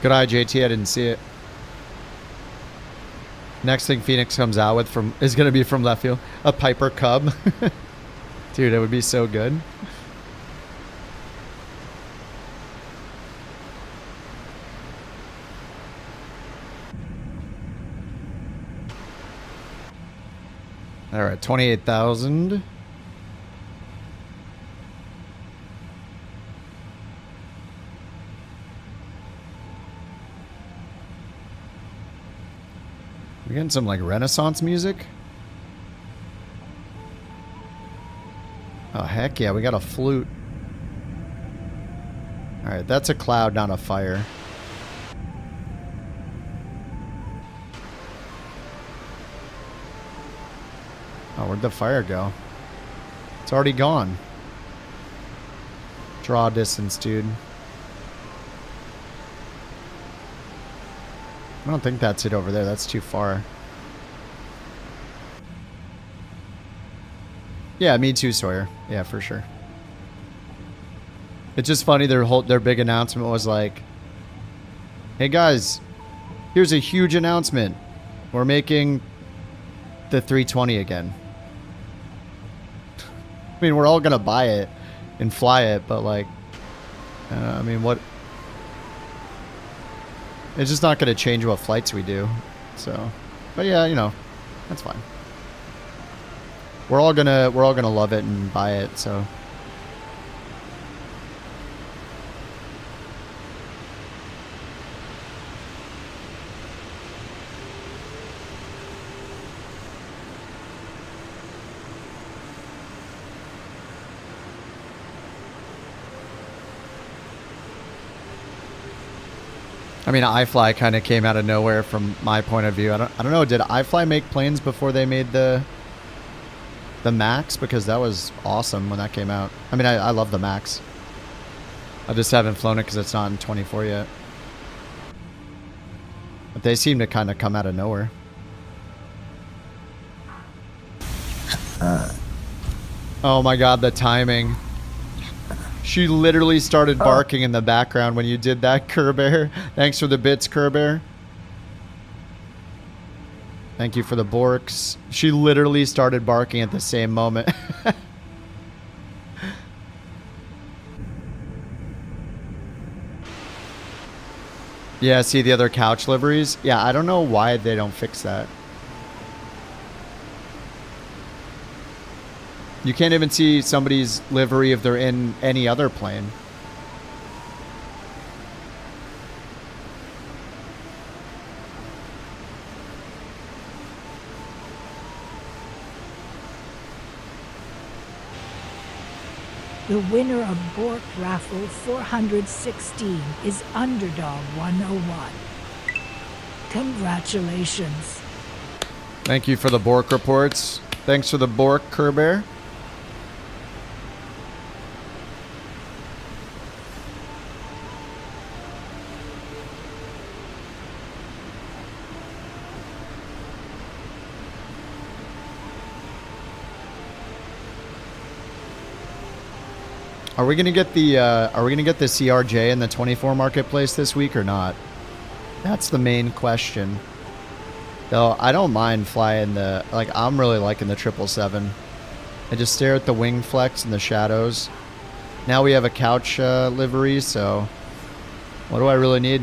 Good eye, JT. I didn't see it. Next thing Phoenix comes out with is going to be from left field. A Piper Cub. Dude, it would be so good. All right, 28,000. We're getting some like Renaissance music. Oh heck yeah, we got a flute. Alright, that's a cloud, not a fire. Oh, where'd the fire go? It's already gone. Draw distance, dude. I don't think that's it over there. That's too far. Yeah, me too, Sawyer. Yeah, for sure. It's just funny. Their big announcement was like, "Hey guys, here's a huge announcement. We're making the 320 again." I mean, we're all gonna buy it and fly it, but like, I mean, what? It's just not gonna change what flights we do. So, but yeah, you know, that's fine. We're all gonna love it and buy it. So. I mean, iFly kind of came out of nowhere from my point of view. I don't know. Did iFly make planes before they made the Max? Because that was awesome when that came out. I mean, I love the Max. I just haven't flown it because it's not in 24 yet. But they seem to kind of come out of nowhere. Oh my god, the timing. She literally started barking in the background when you did that, Kerbear. Thanks for the bits, Kerbear. Thank you for the Borks. She literally started barking at the same moment. Yeah, see the other couch liveries? Yeah, I don't know why they don't fix that. You can't even see somebody's livery if they're in any other plane. The winner of Bork Raffle 416 is Underdog 101. Congratulations. Thank you for the Bork reports. Thanks for the Bork, Kerbear. Are we gonna get the CRJ in the 24 marketplace this week or not? That's the main question. Though I don't mind flying the, like, I'm really liking the 777. I just stare at the wing flex and the shadows. Now we have a couch livery, so what do I really need?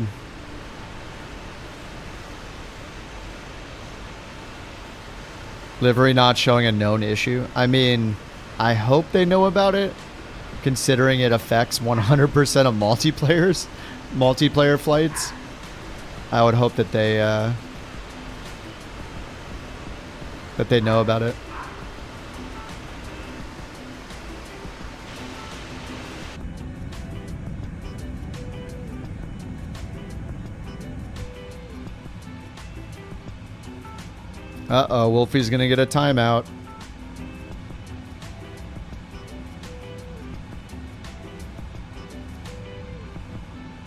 Livery not showing a known issue. I mean, I hope they know about it, considering it affects 100% of multiplayer flights. I would hope that they know about it. Uh-oh, Wolfie's gonna get a timeout.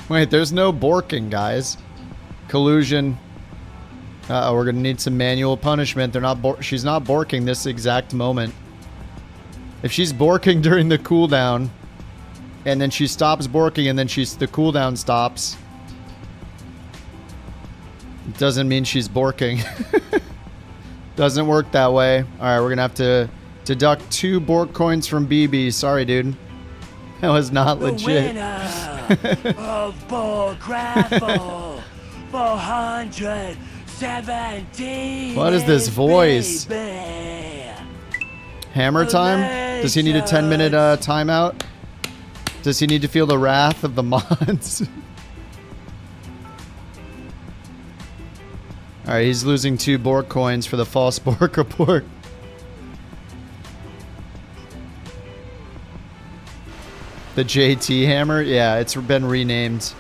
Wait, there's no borking, guys. Collusion. Uh-oh, we're gonna need some manual punishment. They're not. She's not borking this exact moment. If she's borking during the cooldown, and then she stops borking, and then the cooldown stops, it doesn't mean she's borking. Doesn't work that way. All right, we're gonna have to deduct 2 Bork coins from BB. Sorry, dude. That was not legit. Of Bork Raffle 417. What is this voice? Hammer time? Does he need a 10-minute timeout? Does he need to feel the wrath of the mods? Alright, he's losing 2 Bork coins for the false Bork report. The JT hammer? Yeah, it's been renamed.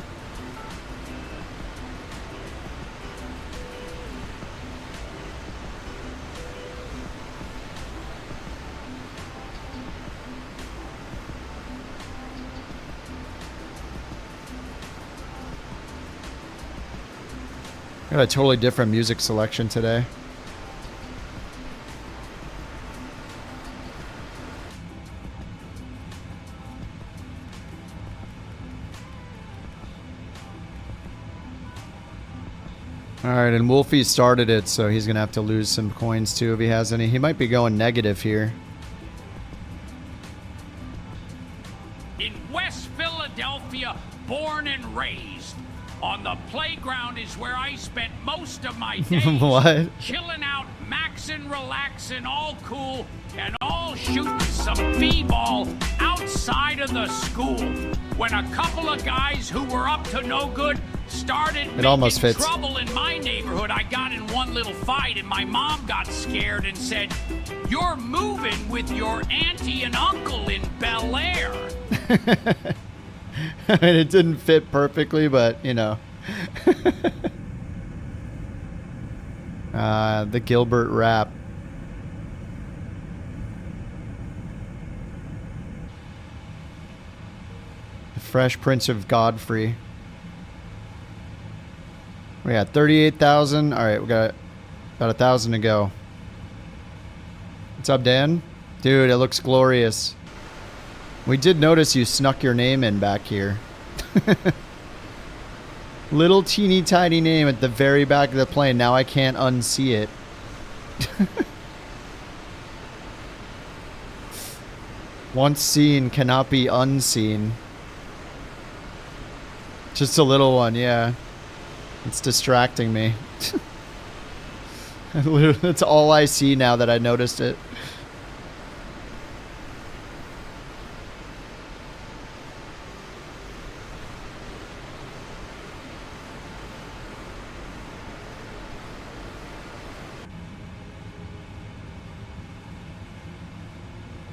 I got a totally different music selection today. Alright, and Wolfie started it, so he's going to have to lose some coins too if he has any. He might be going negative here. In West Philadelphia, born and raised. On the playground is where I spent most of my days. What? Chilling out, maxing, relaxing, all cool, and all shooting some b-ball outside of the school. When a couple of guys who were up to no good started making trouble in my neighborhood. I got in one little fight, and my mom got scared and said, "You're moving with your auntie and uncle in Bel Air." I mean, it didn't fit perfectly, but, you know. The Gilbert rap. The Fresh Prince of Godfrey. We got 38,000. All right, we got about 1,000 to go. What's up, Dan? Dude, it looks glorious. We did notice you snuck your name in back here. Little teeny tiny name at the very back of the plane. Now I can't unsee it. Once seen cannot be unseen. Just a little one, yeah. It's distracting me. That's all I see now that I noticed it.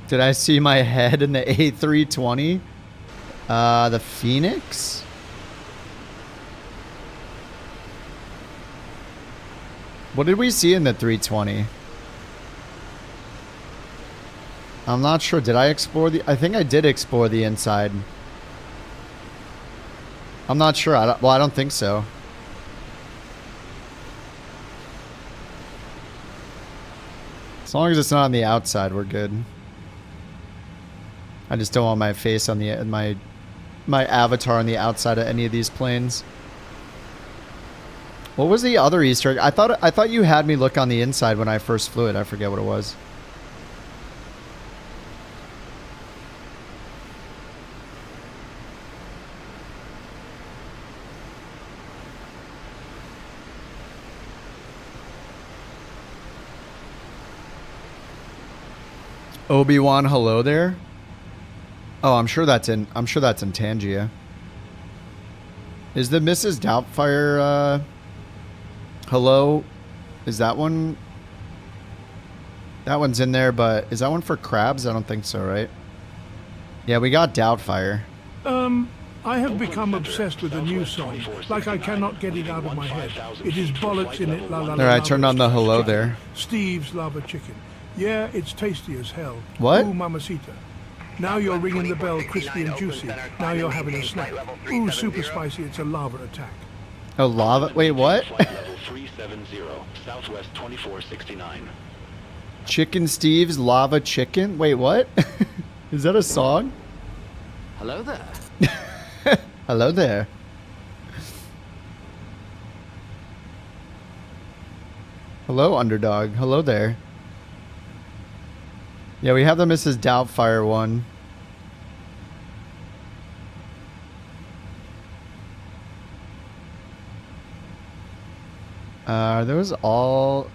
Did I see my head in the A320? The Phoenix? What did we see in the 320? I'm not sure. Did I explore the... I think I did explore the inside. I'm not sure. Well, I don't think so. As long as it's not on the outside, we're good. I just don't want my face on the... My avatar on the outside of any of these planes. What was the other Easter egg? I thought you had me look on the inside when I first flew it. I forget what it was. Obi-Wan, hello there. Oh, I'm sure that's in Tangia. Is the Mrs. Doubtfire hello? Is that one? That one's in there, but is that one for crabs? I don't think so, right? Yeah, we got Doubtfire. I have become obsessed with a new song, like I cannot get it out of my head. It is bollocks in it, la la la. There, I turned on the hello there. Steve's Lava Chicken. Yeah, it's tasty as hell. What? Ooh, mamacita. Now you're ringing the bell, crispy and juicy. Now you're having a snack. Ooh, super spicy, it's a lava attack. A lava? Wait, what? Flight level 370, Southwest 2469. Chicken Steve's Lava Chicken? Wait, what? Is that a song? Hello there. Hello there. Hello, underdog. Hello there. Yeah, we have the Mrs. Doubtfire one. Are those all...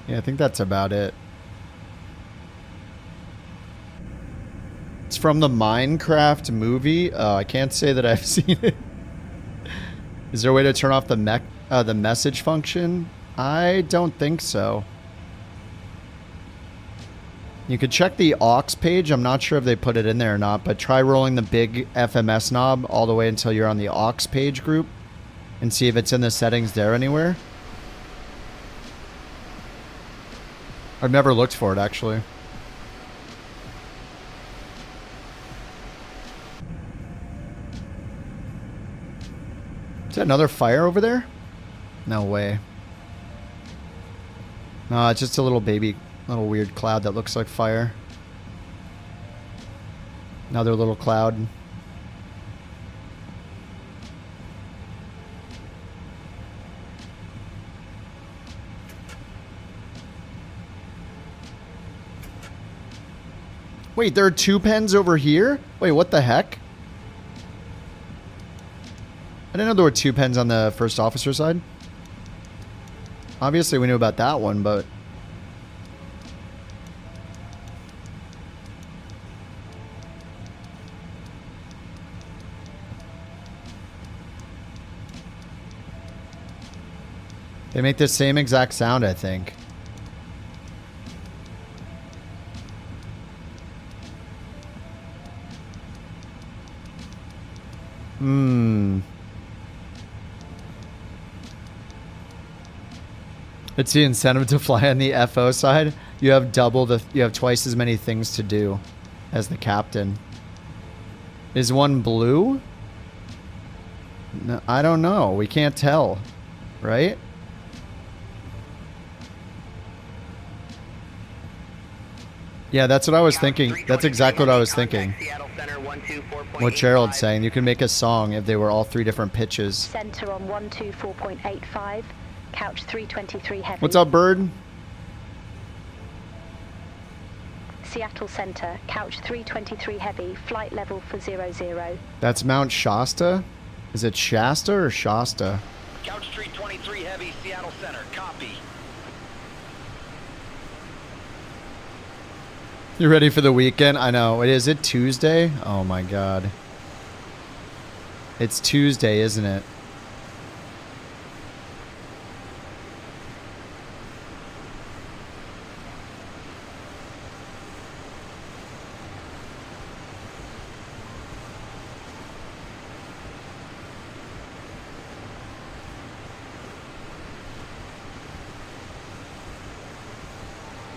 Yeah, I think that's about it. It's from the Minecraft movie. I can't say that I've seen it. Is there a way to turn off the message function? I don't think so. You could check the aux page. I'm not sure if they put it in there or not, but try rolling the big FMS knob all the way until you're on the aux page group and see if it's in the settings there anywhere. I've never looked for it, actually. Is that another fire over there? No way. No, it's just a little baby... Little weird cloud that looks like fire. Another little cloud. Wait, there are 2 pens over here? Wait, what the heck? I didn't know there were 2 pens on the first officer side. Obviously, we knew about that one, but... They make the same exact sound, I think. It's the incentive to fly on the FO side. You have twice as many things to do as the captain. Is one blue? No, I don't know. We can't tell, right? Yeah, that's what I was thinking. That's exactly what I was thinking. What Gerald's saying. You can make a song if they were all 3 different pitches. Center on 124.85. Couch 323 heavy. What's up, Bird? Seattle Center, couch 323 heavy, flight level for 00. That's Mount Shasta? Is it Shasta or Shasta? Couch 323 heavy, Seattle Center, copy. You ready for the weekend? I know. Is it Tuesday? Oh my god. It's Tuesday, isn't it?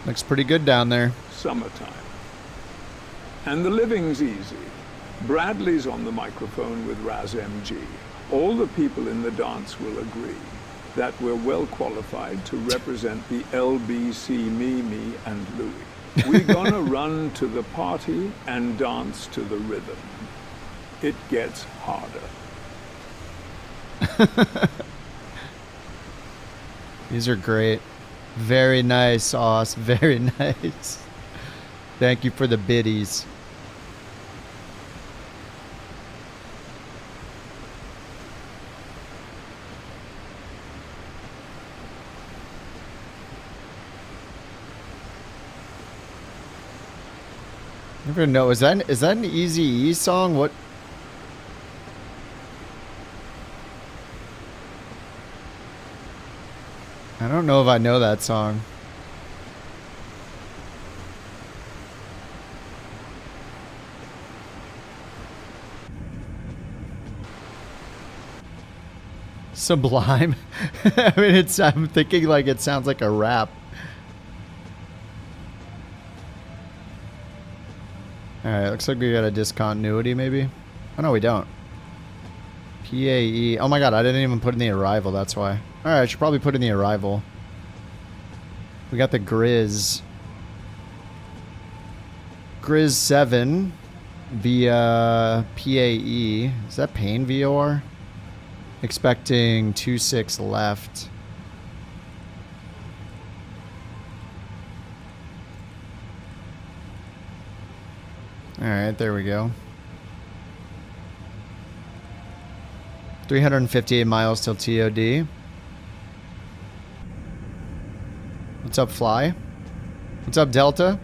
Looks pretty good down there. Summertime. And the living's easy. Bradley's on the microphone with Raz MG. All the people in the dance will agree that we're well qualified to represent the LBC Mimi and Louie. We're gonna run to the party and dance to the rhythm. It gets harder. These are great. Very nice, Oz. Very nice. Thank you for the biddies. Never know. Is that an Eazy-E song? What? I don't know if I know that song. Sublime. I mean, I'm thinking like it sounds like a rap. Alright, looks like we got a discontinuity maybe. Oh no, we don't. PAE. Oh my god, I didn't even put in the arrival, that's why. Alright, I should probably put in the arrival. We got the Grizz. Grizz 7 via PAE. Is that Pain VOR? Expecting 26 left. Alright, there we go. 358 miles till TOD. What's up, Fly? What's up, Delta?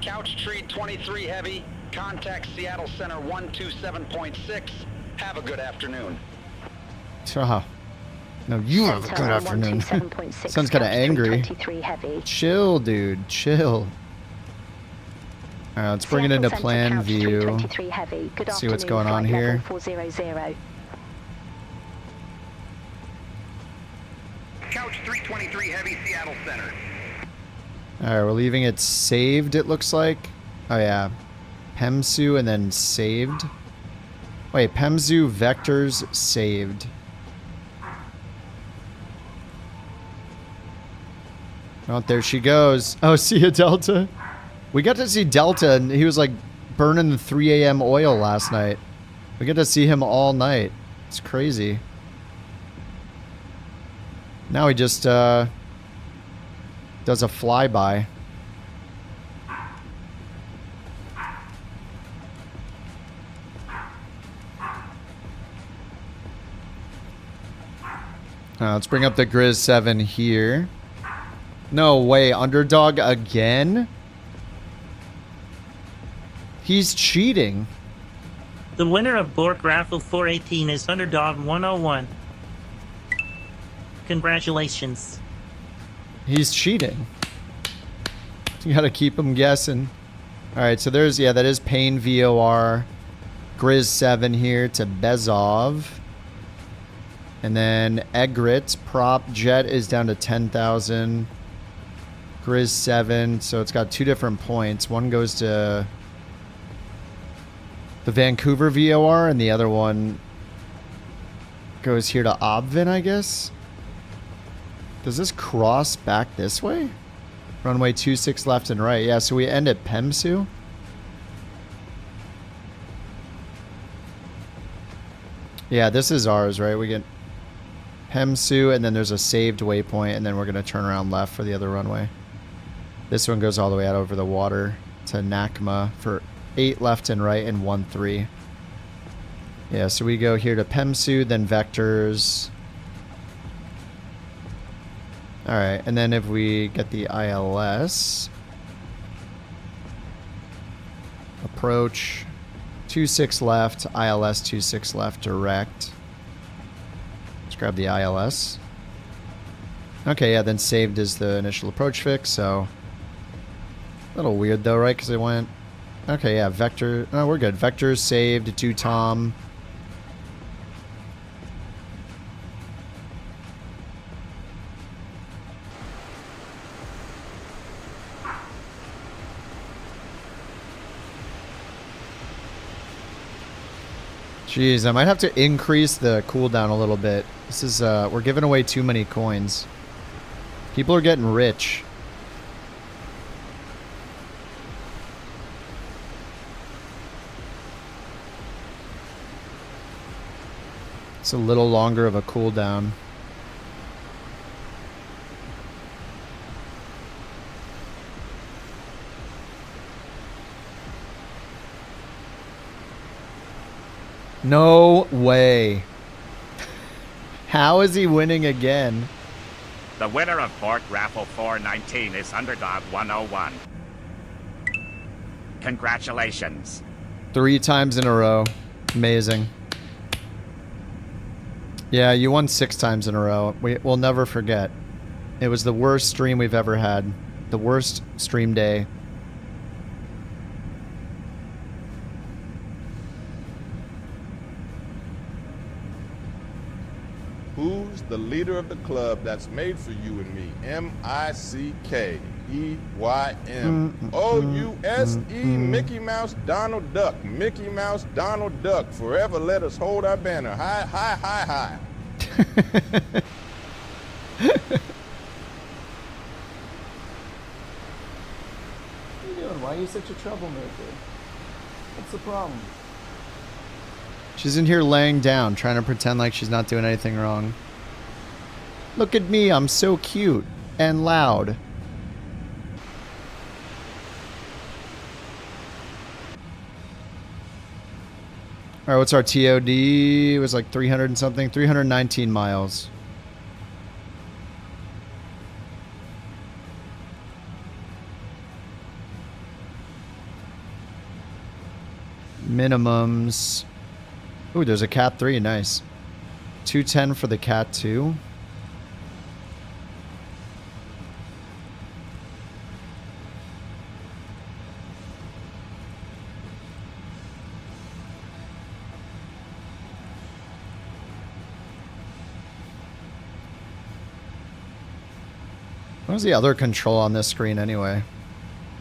Couch Tree 23 heavy. Contact Seattle Center 127.6. Have a good afternoon. No, you have a good afternoon. Sounds kind of angry. Chill, dude. Chill. Alright, let's bring it into plan view. See what's going on here. Couch 323 heavy, Seattle Center. Alright, we're leaving it saved, it looks like. Oh yeah. PEMSU and then saved. Wait, PEMSU vectors saved. Oh, there she goes. Oh, see ya, Delta. We got to see Delta, and he was like burning the 3 a.m. oil last night. We get to see him all night. It's crazy. Now he just does a flyby. Let's bring up the Grizz 7 here. No way, underdog again? He's cheating. The winner of Bork Raffle 418 is Underdog 101. Congratulations. He's cheating. You gotta keep him guessing. Alright, so there's, yeah, that is Pain VOR. Grizz 7 here to Bezov. And then Egret, Prop Jet is down to 10,000. Grizz 7, so it's got two different points. One goes to the Vancouver VOR, and the other one goes here to Obvin, I guess. Does this cross back this way? Runway 26 left and right. Yeah, so we end at Pemsu. Yeah, this is ours, right? We get Pemsu, and then there's a saved waypoint, and then we're going to turn around left for the other runway. This one goes all the way out over the water to Nakma for 8 left and right and 1-3. Yeah, so we go here to Pemsu, then Vectors. Alright, and then if we get the ILS, approach 26 left, ILS 26 left, direct. Let's grab the ILS. Okay, yeah, then saved is the initial approach fix, so a little weird though, right? Because it went, okay, yeah, Vector, no, we're good. Vectors saved to Tom. Jeez, I might have to increase the cooldown a little bit. This is, we're giving away too many coins. People are getting rich. It's a little longer of a cooldown. No way. How is he winning again? The winner of Bork Raffle 419 is Underdog 101. Congratulations. 3 times in a row. Amazing. Yeah, you won 6 times in a row. We'll never forget. It was the worst stream we've ever had. The worst stream day. Who's the leader of the club that's made for you and me? M-I-C-K-E-Y-M-O-U-S-E, Mickey Mouse, Donald Duck. Mickey Mouse, Donald Duck. Forever let us hold our banner. High, high, high, high. What are you doing? Why are you such a troublemaker? What's the problem? She's in here laying down, trying to pretend like she's not doing anything wrong. Look at me, I'm so cute and loud. Alright, what's our TOD? It was like 300 and something, 319 miles. Minimums. Ooh, there's a Cat 3, nice. 210 for the Cat 2. What was the other control on this screen anyway?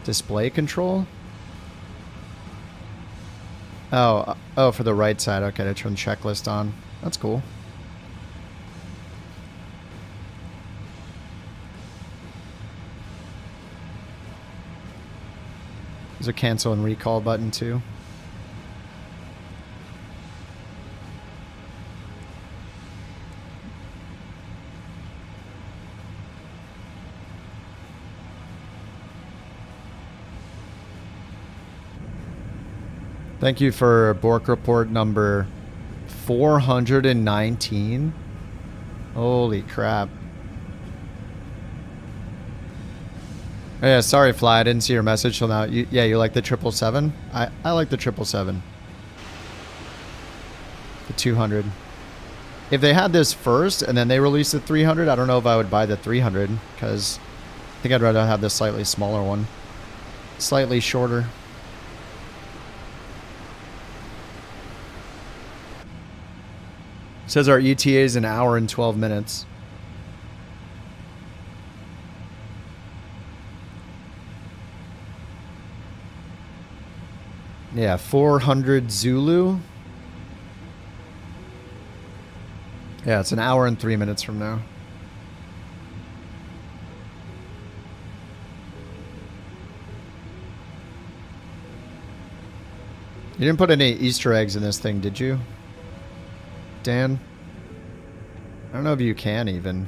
Display control? Oh, for the right side. Okay, to turn checklist on. That's cool. There's a cancel and recall button too. Thank you for Bork report number 419. Holy crap. Oh, yeah, sorry, Fly. I didn't see your message till now. Yeah, you like the 777? I like the 777. The 200. If they had this first and then they released the 300, I don't know if I would buy the 300 because I think I'd rather have the slightly smaller one. Slightly shorter. Says our ETA is an hour and 12 minutes. Yeah, 400 Zulu. Yeah, it's an hour and 3 minutes from now. You didn't put any Easter eggs in this thing, did you, Dan? I don't know if you can even.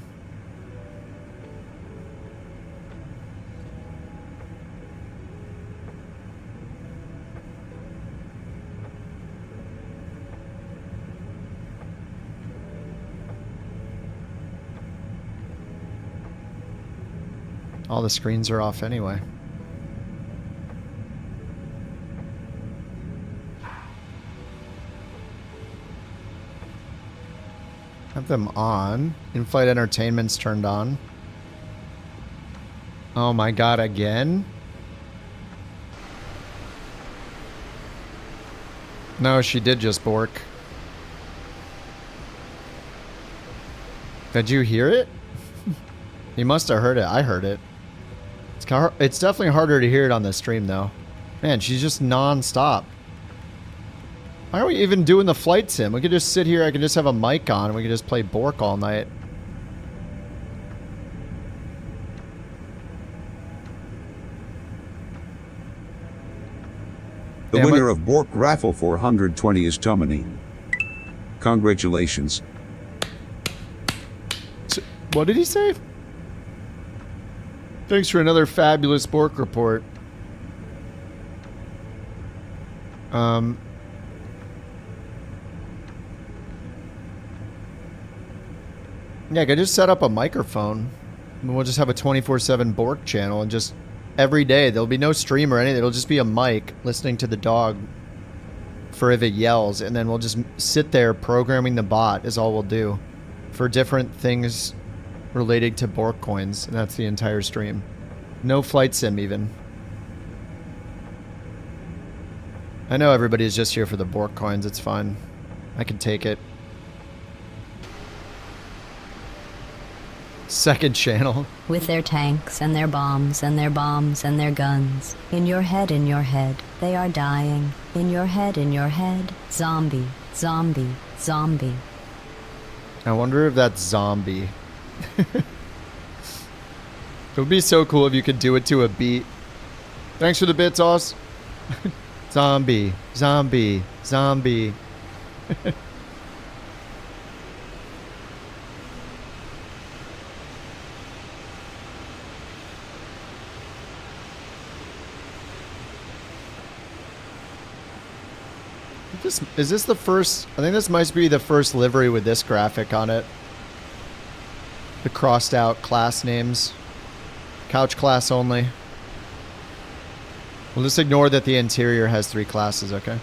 All the screens are off anyway. Have them on. In-flight entertainment's turned on. Oh my god, again? No, she did just bork. Did you hear it? You must have heard it. I heard it. It's definitely harder to hear it on the stream, though. Man, she's just non-stop. Why are we even doing the flight sim? We could just sit here, I could just have a mic on, and we could just play Bork all night. The winner of Bork Raffle 420 is Tomini. Congratulations. What did he say? Thanks for another fabulous Bork report. Yeah, I could just set up a microphone. And we'll just have a 24/7 Bork channel and just every day there'll be no stream or anything. It'll just be a mic listening to the dog for if it yells, and then we'll just sit there programming the bot is all we'll do for different things related to Bork coins, and that's the entire stream. No flight sim even. I know everybody's just here for the Bork coins, it's fine. I can take it. Second channel. With their tanks and their bombs and their bombs and their guns. In your head, they are dying. In your head, zombie, zombie, zombie. I wonder if that's zombie. It would be so cool if you could do it to a beat. Thanks for the bits, Oz. Zombie, zombie, zombie. Is this the first? I think this might be the first livery with this graphic on it. The crossed out class names. Couch class only. We'll just ignore that the interior has 3 classes, okay?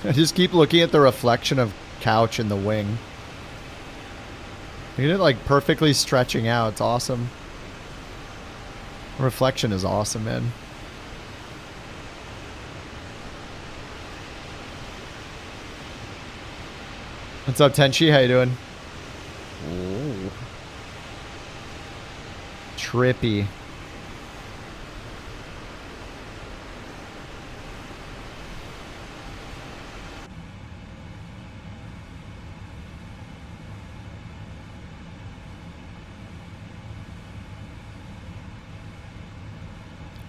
I just keep looking at the reflection of couch in the wing. Look at it like perfectly stretching out. It's awesome. Reflection is awesome, man. What's up, Tenchi? How you doing? Ooh. Trippy.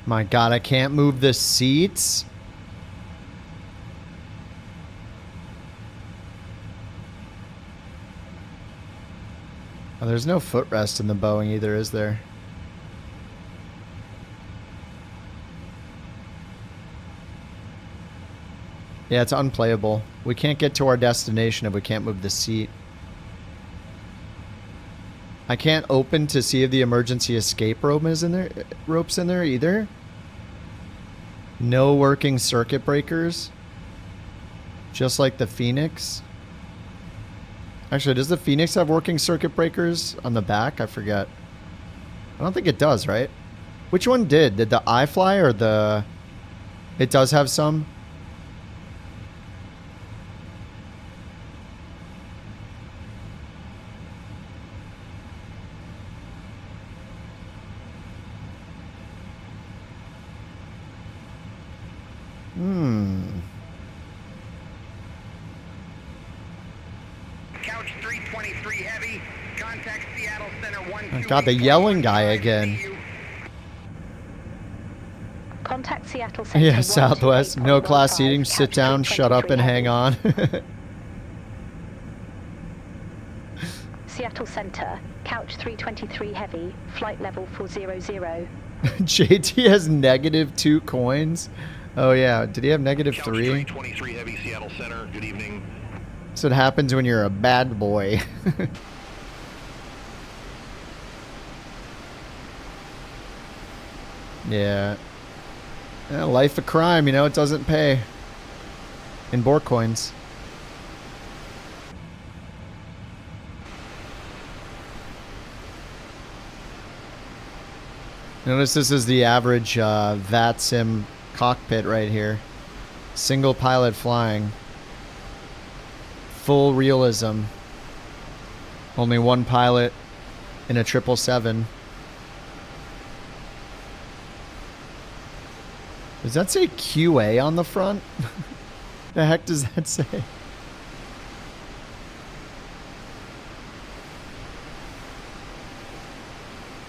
My god, I can't move the seats. Oh, there's no footrest in the Boeing either, is there? Yeah, it's unplayable. We can't get to our destination if we can't move the seat. I can't open to see if the emergency escape rope is in there, ropes in there either. No working circuit breakers. Just like the Phoenix. Actually, does the Phoenix have working circuit breakers on the back? I forget. I don't think it does, right? Which one did? Did the iFly or the... It does have some. Couch 323 heavy. Contact Seattle Center 1. Oh God, the yelling guy again. Contact Seattle Center. Yeah, Southwest. No class seating. Sit down, shut up, and hang on. Seattle Center. Couch 323 heavy. Flight level 400. JT has -2 coins. Oh yeah, did he have -3? 323 heavy, Seattle Center. Good evening. So it happens when you're a bad boy. Yeah. Life of crime, you know, it doesn't pay. In Bork coins. Notice this is the average VATSIM cockpit right here. Single pilot flying. Full realism. Only one pilot in a 777. Does that say QA on the front? The heck does that say?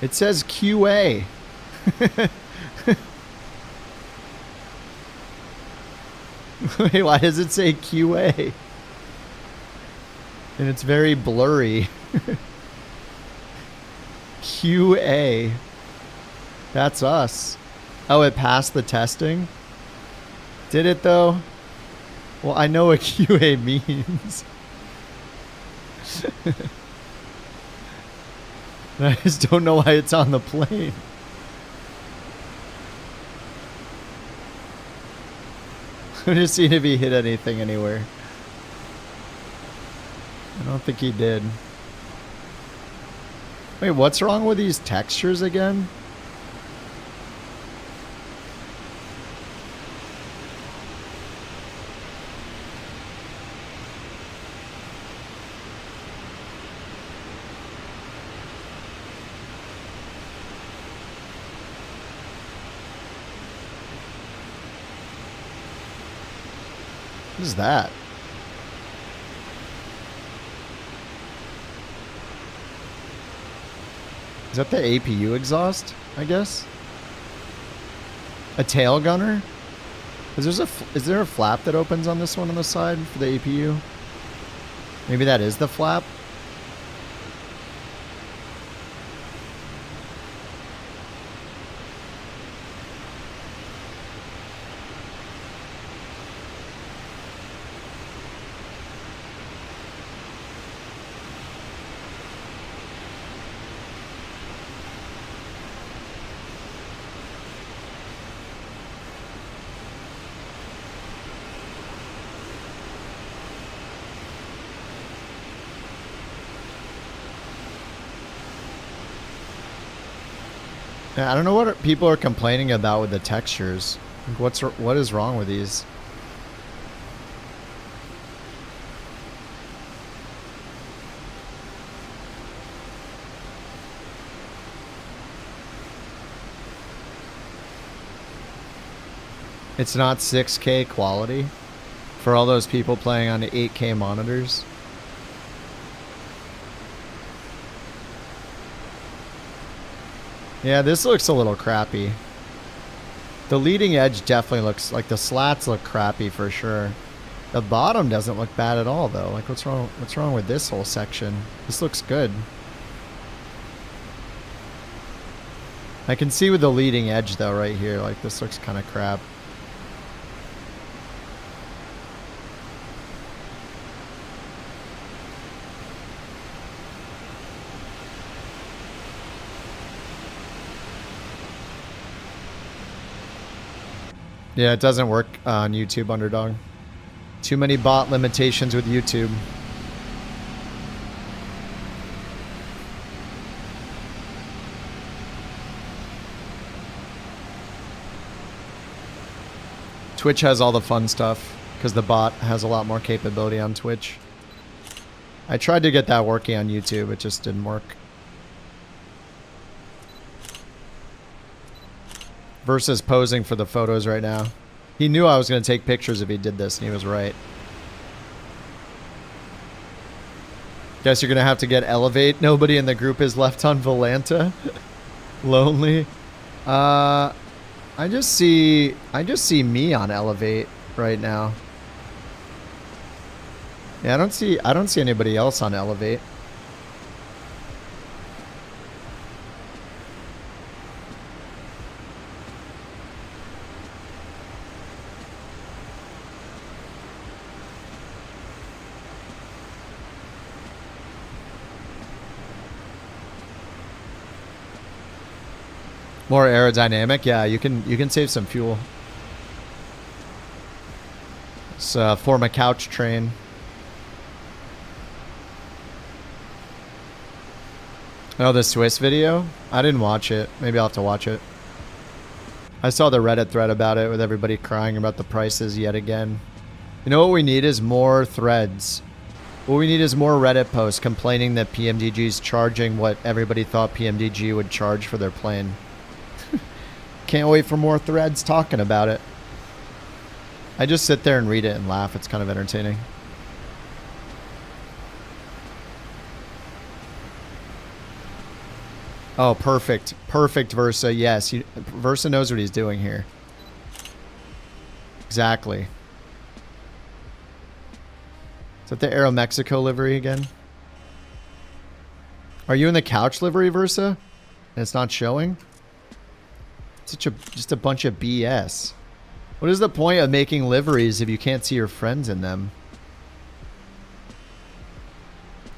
It says QA. Wait, why does it say QA? And it's very blurry. QA. That's us. Oh, it passed the testing? Did it though? Well, I know what QA means. I just don't know why it's on the plane. I'm just seeing if he hit anything anywhere. I don't think he did. Wait, what's wrong with these textures again? What is that? Is that the APU exhaust, I guess? A tail gunner? Is there a flap that opens on this one on the side for the APU? Maybe that is the flap? Yeah, I don't know what people are complaining about with the textures. Like, what is wrong with these? It's not 6K quality for all those people playing on 8K monitors. Yeah, this looks a little crappy. The leading edge definitely looks like the slats look crappy for sure. The bottom doesn't look bad at all though. Like what's wrong with this whole section? This looks good. I can see with the leading edge though right here, like this looks kind of crap. Yeah, it doesn't work on YouTube, Underdog. Too many bot limitations with YouTube. Twitch has all the fun stuff because the bot has a lot more capability on Twitch. I tried to get that working on YouTube, it just didn't work. Versus posing for the photos right now. He knew I was going to take pictures if he did this, and he was right. Guess you're going to have to get Elevate. Nobody in the group is left on Volanta. Lonely. I just see me on Elevate right now. Yeah, I don't see anybody else on Elevate. More aerodynamic, yeah. You can save some fuel. It's form a couch train. Oh, the Swiss video? I didn't watch it. Maybe I'll have to watch it. I saw the Reddit thread about it with everybody crying about the prices yet again. You know what we need is more threads. What we need is more Reddit posts complaining that PMDG is charging what everybody thought PMDG would charge for their plane. Can't wait for more threads talking about it. I just sit there and read it and laugh. It's kind of entertaining. Oh, perfect. Perfect, Versa. Yes, Versa knows what he's doing here. Exactly. Is that the Aeromexico livery again? Are you in the couch livery, Versa? And it's not showing? Just a bunch of BS. What is the point of making liveries if you can't see your friends in them?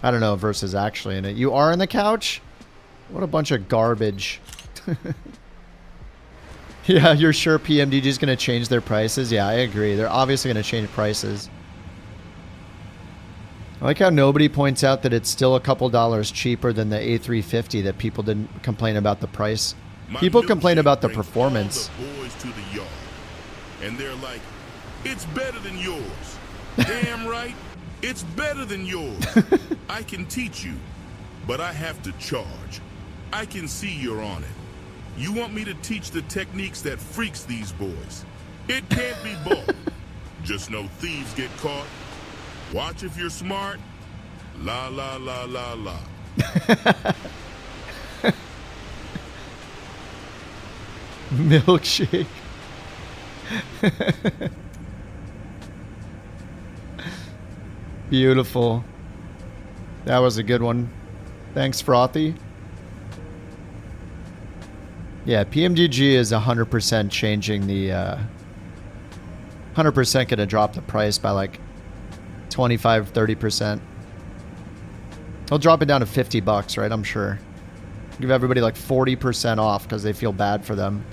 I don't know if Versa's actually in it. You are in the couch? What a bunch of garbage. Yeah, you're sure PMDG is going to change their prices? Yeah, I agree. They're obviously going to change prices. I like how nobody points out that it's still a couple dollars cheaper than the A350 that people didn't complain about the price. People complain about the performance. The boys to the yard, and they're like, it's better than yours. Damn right, it's better than yours. I can teach you, but I have to charge. I can see you're on it. You want me to teach the techniques that freaks these boys. It can't be bought. Just know thieves get caught. Watch if you're smart. La la la la la. Milkshake. Beautiful. That was a good one. Thanks, Frothy. Yeah, PMDG is 100% changing the 100% gonna drop the price by like 25-30%. They'll drop it down to $50, right? I'm sure. Give everybody like 40% off because they feel bad for them.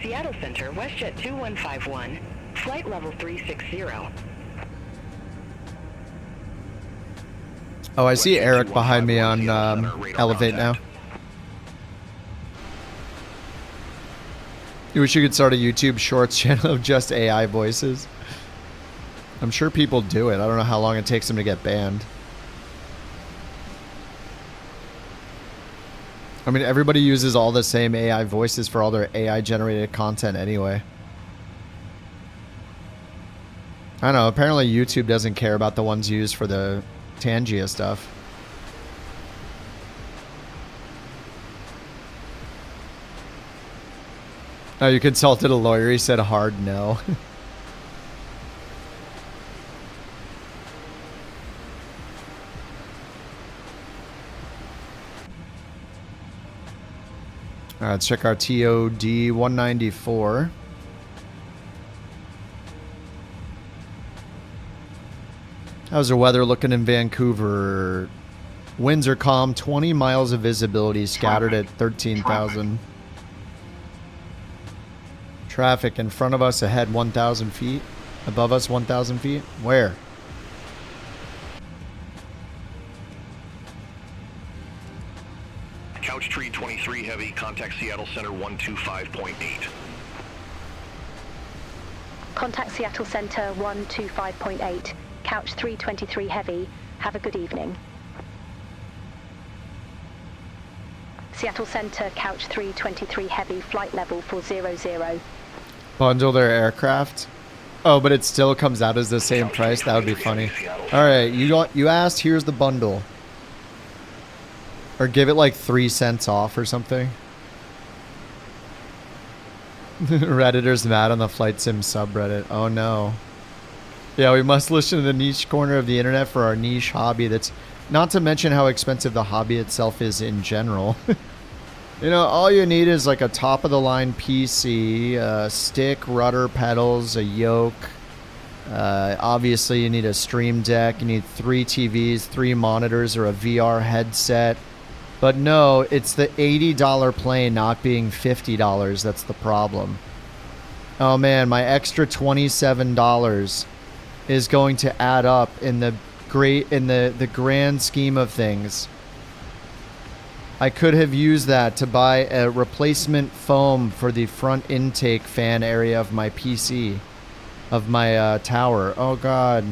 Seattle Center, WestJet 2151, flight level 360. Oh, I see Eric behind me on Elevate now. You wish you could start a YouTube Shorts channel of just AI voices. I'm sure people do it. I don't know how long it takes them to get banned. I mean, everybody uses all the same AI voices for all their AI-generated content anyway. I don't know. Apparently YouTube doesn't care about the ones used for the Tangia stuff. Oh, you consulted a lawyer. He said hard no. All right, let's check our TOD 194. How's the weather looking in Vancouver? Winds are calm, 20 miles of visibility, scattered at 13,000. Traffic in front of us, ahead 1,000 feet. Above us 1,000 feet. Where? Couch tree 23 heavy, contact Seattle Center 125.8. Contact Seattle Center 125.8. Couch 323 heavy. Have a good evening. Seattle Center, Couch 323 heavy, flight level 400. Bundle their aircraft? Oh, but it still comes out as the same price? That would be funny. Alright, you asked, here's the bundle. Or give it like 3 cents off or something. Redditor's mad on the Flight Sim subreddit. Oh no. Yeah, we must listen to the niche corner of the internet for our niche hobby. That's not to mention how expensive the hobby itself is in general. You know, all you need is like a top-of-the-line PC, a stick, rudder, pedals, a yoke. Obviously, you need a stream deck. You need 3 TVs, 3 monitors, or a VR headset. But no, it's the $80 plane not being $50 that's the problem. Oh man, my extra $27 is going to add up in the grand scheme of things. I could have used that to buy a replacement foam for the front intake fan area of my PC, of my tower. Oh god.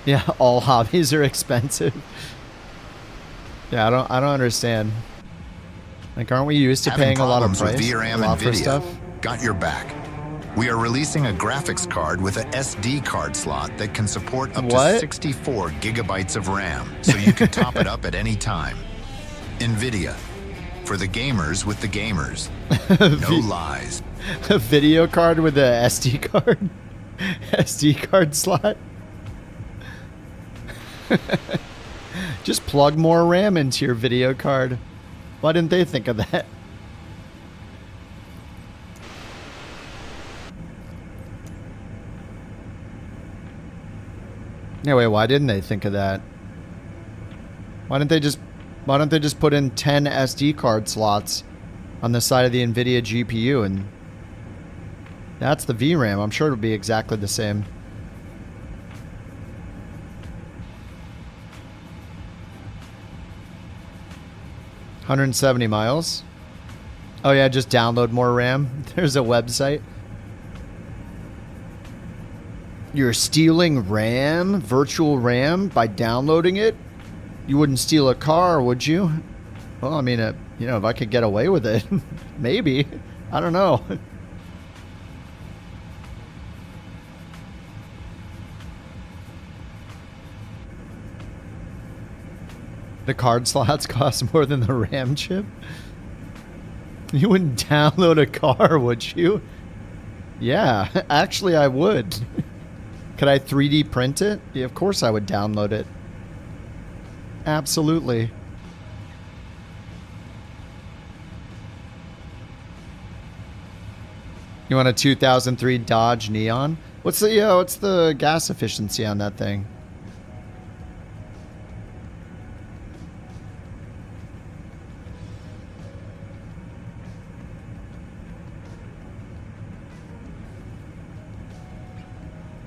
Yeah, all hobbies are expensive. Yeah, I don't understand. Like, aren't we used to paying a lot of price? With VRAM and video, got your back. We are releasing a graphics card with a SD card slot that can support up to 64 gigabytes of RAM, so you can top it up at any time. NVIDIA, for the gamers with the gamers. No lies. A video card with a SD card? SD card slot? Just plug more RAM into your video card. Why didn't they think of that? Yeah, wait, why didn't they think of that? Why don't they just put in 10 SD card slots on the side of the NVIDIA GPU, and that's the VRAM. I'm sure it'll be exactly the same. $170 miles. Oh yeah, just download more RAM. There's a website. You're stealing RAM, virtual RAM, by downloading it? You wouldn't steal a car, would you? Well, I mean, you know, if I could get away with it, maybe. I don't know. The card slots cost more than the RAM chip? You wouldn't download a car, would you? Yeah, actually I would. Could I 3D print it? Yeah, of course I would download it. Absolutely. You want a 2003 Dodge Neon? What's the gas efficiency on that thing?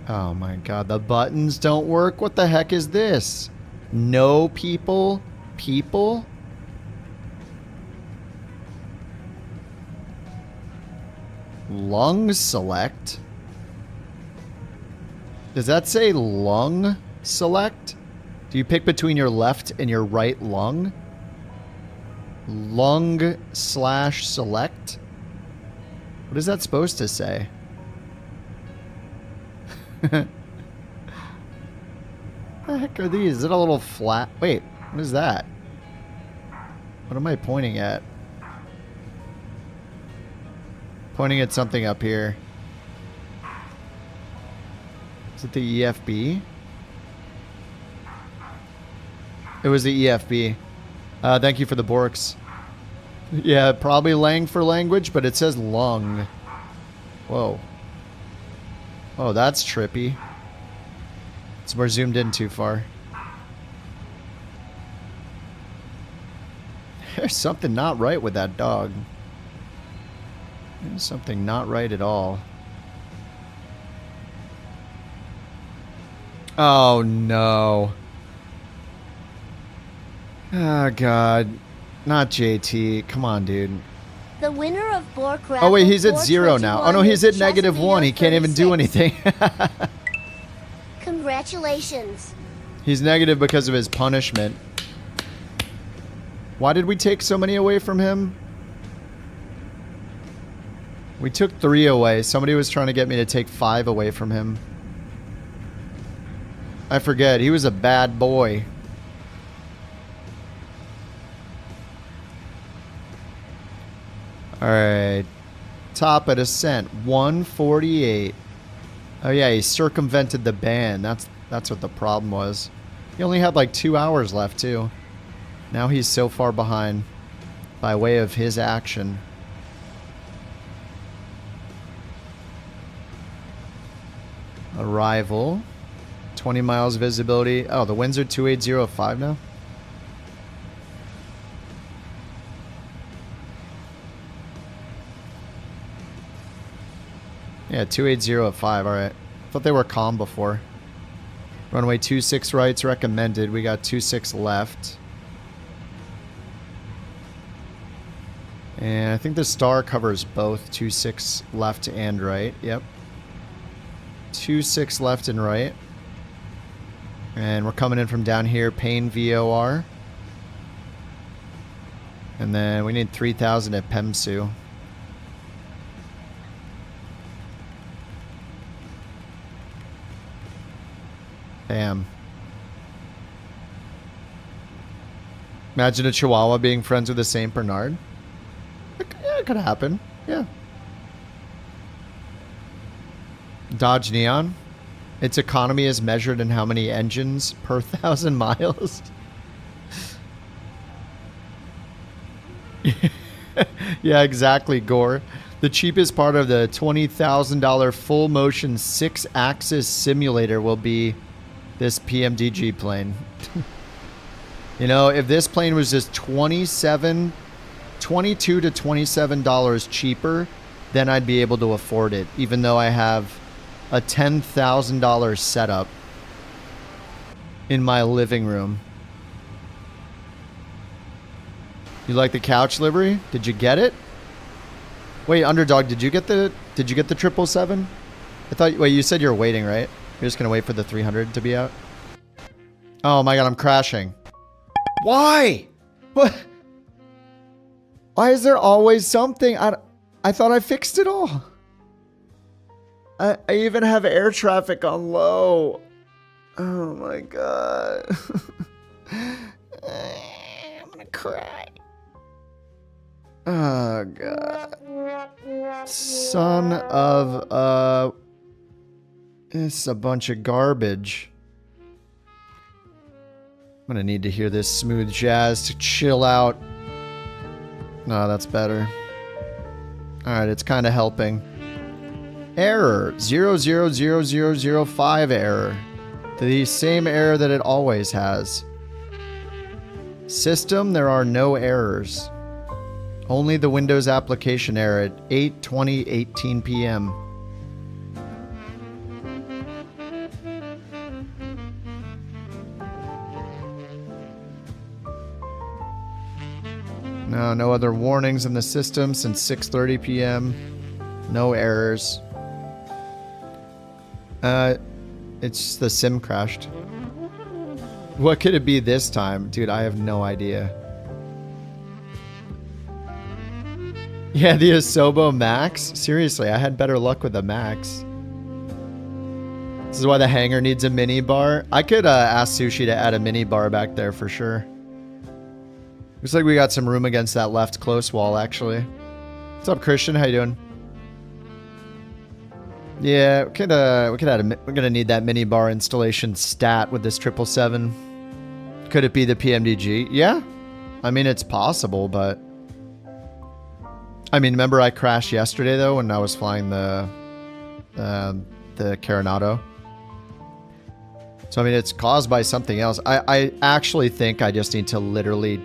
Oh my god, the buttons don't work? What the heck is this? No people? People? Lung select? Does that say lung select? Do you pick between your left and your right lung? Lung slash select? What is that supposed to say? What the heck are these? Is it a little flat? Wait, what is that? What am I pointing at? Pointing at something up here. Is it the EFB? It was the EFB. Thank you for the Borks. Yeah, probably lang for language, but it says lung. Whoa. Oh, that's trippy. So we're zoomed in too far. There's something not right with that dog. There's something not right at all. Oh, no. Oh, God. Not JT. Come on, dude. The winner of Bork Raffle. Oh, wait, he's at 0 now. Oh, no, he's at -1. He can't even do anything. Congratulations. He's negative because of his punishment. Why did we take so many away from him? We took 3 away. Somebody was trying to get me to take 5 away from him. I forget. He was a bad boy. Alright. Top of descent. 148. Oh yeah, he circumvented the ban. That's what the problem was. He only had like 2 hours left too. Now he's so far behind by way of his action. Arrival. 20 miles visibility. Oh, the winds are 2805 now? Yeah, 280 alright. Thought they were calm before. Runway 26 right's recommended. We got 26 left. And I think the star covers both 26 left and right. Yep. 26 left and right. And we're coming in from down here, Payne VOR. And then we need 3,000 at Pemsu. Damn. Imagine a Chihuahua being friends with a St. Bernard. Yeah, it could happen. Yeah. Dodge Neon. Its economy is measured in how many engines per 1,000 miles. Yeah, exactly, Gore. The cheapest part of the $20,000 full motion 6-axis simulator will be this PMDG plane. You know, if this plane was just $22 to $27 cheaper, then I'd be able to afford it, even though I have a $10,000 setup in my living room. You like the couch livery? Did you get it? Wait, Underdog, did you get the 777? I thought, wait, you said you were waiting, right? You're just gonna wait for the 300 to be out? Oh my god, I'm crashing. Why? What? Why is there always something? I thought I fixed it all. I even have air traffic on low. Oh my god. I'm gonna cry. Oh god. Son of it's a bunch of garbage. I'm gonna need to hear this smooth jazz to chill out. No, that's better. Alright, it's kind of helping. Error. 000005 error. The same error that it always has. System, there are no errors. Only the Windows application error at 8:20:18 p.m. No other warnings in the system since 6:30 p.m. No errors. It's just the sim crashed. What could it be this time? Dude, I have no idea. Yeah, the Asobo Max? Seriously, I had better luck with the Max. This is why the hangar needs a mini bar. I could ask Sushi to add a mini bar back there for sure. Looks like we got some room against that left close wall, actually. What's up, Christian? How you doing? Yeah, we're gonna need that mini bar installation stat with this 777. Could it be the PMDG? Yeah. I mean, it's possible, but I mean, remember I crashed yesterday though when I was flying the Coronado. So I mean, it's caused by something else. I actually think I just need to literally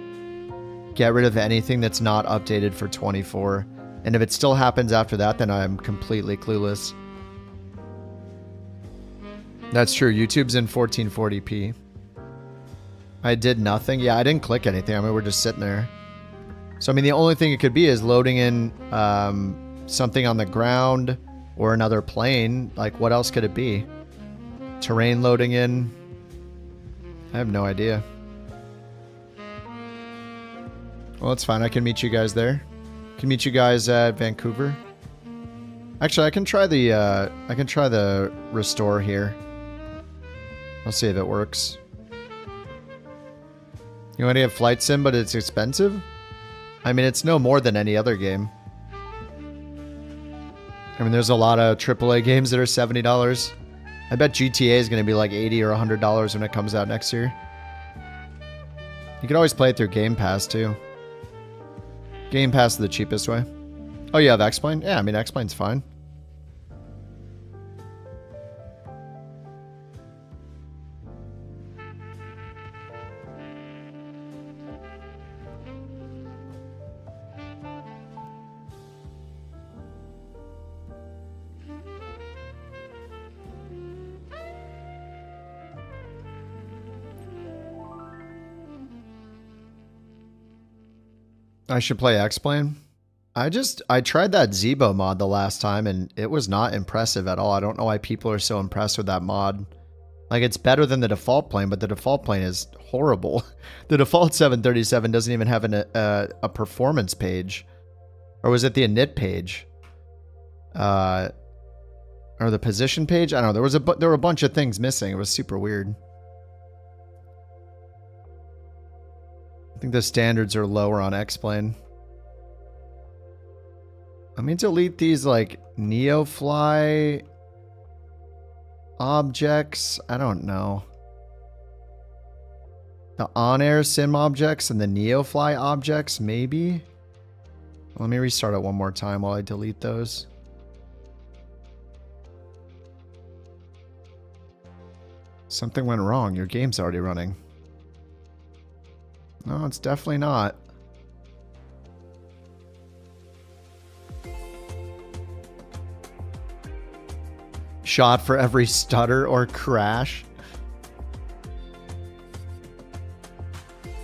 get rid of anything that's not updated for 24. And if it still happens after that, then I'm completely clueless. That's true. YouTube's in 1440p. I did nothing. Yeah, I didn't click anything. I mean, we're just sitting there. So, I mean, the only thing it could be is loading in something on the ground or another plane. Like, what else could it be? Terrain loading in? I have no idea. Well, it's fine. I can meet you guys there. I can meet you guys at Vancouver. Actually, I can try the restore here. I'll see if it works. You want to have flight sim, but it's expensive? I mean, it's no more than any other game. I mean, there's a lot of AAA games that are $70. I bet GTA is going to be like $80 or $100 when it comes out next year. You can always play it through Game Pass, too. Game Pass is the cheapest way. Oh, you have X-Plane? Yeah, I mean, X-Plane's fine. I should play X-Plane. I tried that Zebo mod the last time and it was not impressive at all. I don't know why people are so impressed with that mod. Like, it's better than the default plane, but the default plane is horrible. The default 737 doesn't even have a performance page. Or was it the init page? Or the position page? I don't know. There were a bunch of things missing. It was super weird. I think the standards are lower on X-Plane. Let me delete these, like, Neofly objects. I don't know. The on-air sim objects and the Neofly objects, maybe? Let me restart it one more time while I delete those. Something went wrong. Your game's already running. No, it's definitely not. Shot for every stutter or crash.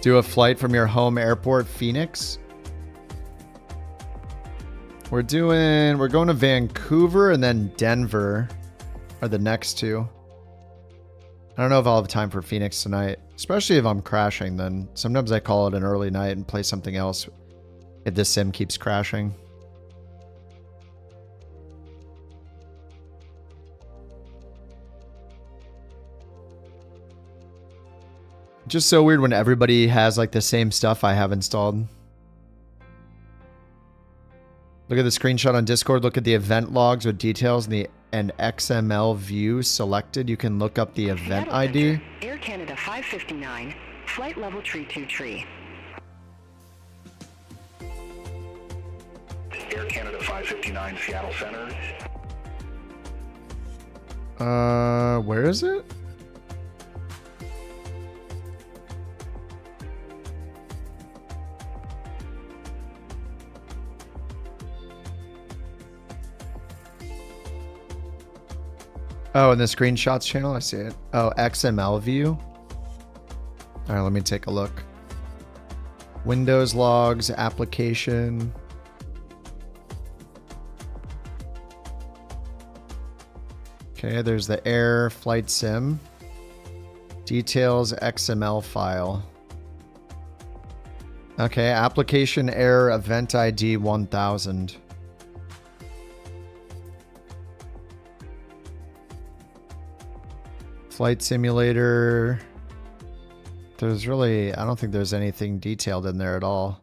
Do a flight from your home airport, Phoenix. We're going to Vancouver and then Denver are the next two. I don't know if I'll have time for Phoenix tonight, especially if I'm crashing. Then sometimes I call it an early night and play something else if the sim keeps crashing. Just so weird when everybody has like the same stuff I have installed. Look at the screenshot on Discord. Look at the event logs with details and XML view selected. You can look up the event ID. Air Canada 559, flight level tree 2 tree. Air Canada 559, Seattle Center. Where is it? Oh, in the screenshots channel, I see it. Oh, XML view. All right, let me take a look. Windows logs, application. Okay, there's the air flight sim. Details XML file. Okay, application error event ID 1000. Flight simulator. There's really, I don't think there's anything detailed in there at all.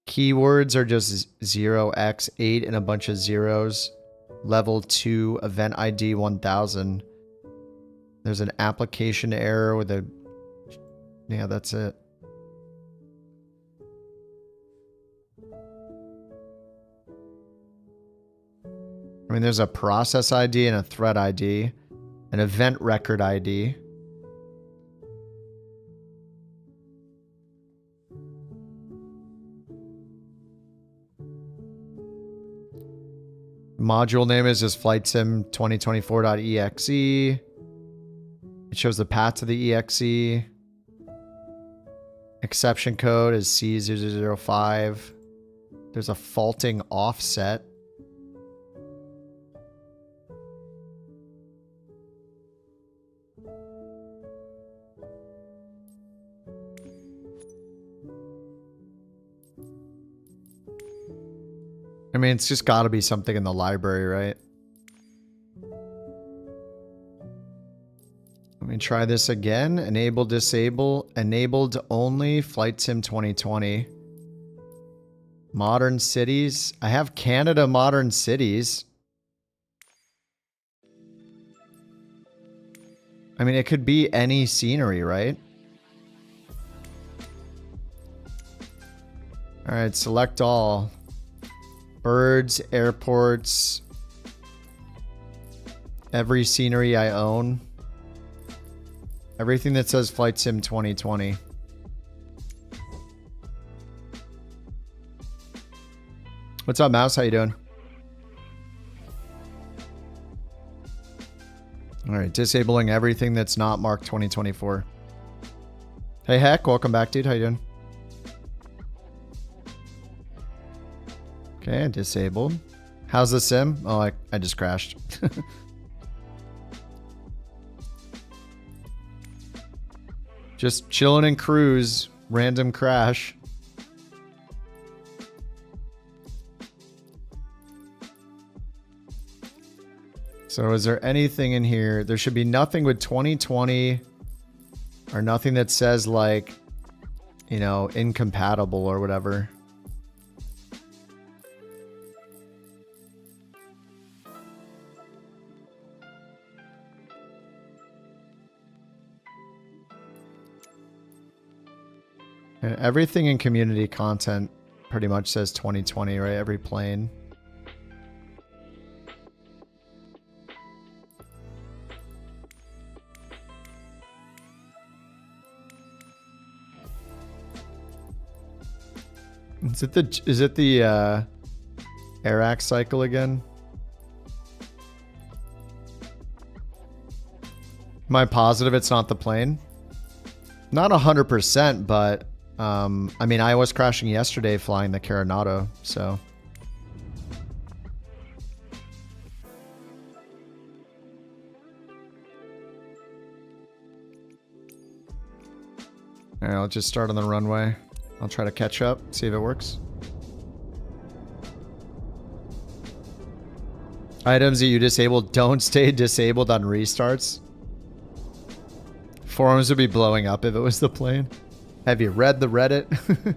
Keywords are just 0x8 and a bunch of zeros. Level 2 event ID 1000. There's an application error with a... Yeah, that's it. I mean, there's a process ID and a thread ID, an event record ID. Module name is just flightsim2024.exe. It shows the path to the exe. Exception code is C0005. There's a faulting offset. I mean, it's just got to be something in the library, right? Let me try this again. Enable, disable, enabled only, Flight Sim 2020. Modern cities. I have Canada modern cities. I mean, it could be any scenery, right? All right, select all. Birds, airports, every scenery I own. Everything that says Flight Sim 2020. What's up, Mouse? How you doing? All right, disabling everything that's not marked 2024. Hey, Heck, welcome back, dude. How you doing? Okay, disabled. How's the sim? Oh, I just crashed. Just chilling in cruise. Random crash. So is there anything in here? There should be nothing with 2020 or nothing that says like, you know, incompatible or whatever. Everything in community content pretty much says 2020, right? Every plane. Is it the Airac cycle again? Am I positive it's not the plane? Not 100%, but I mean, I was crashing yesterday flying the Coronado, so. All right, I'll just start on the runway. I'll try to catch up, see if it works. Items that you disabled don't stay disabled on restarts. Forums would be blowing up if it was the plane. Have you read the Reddit?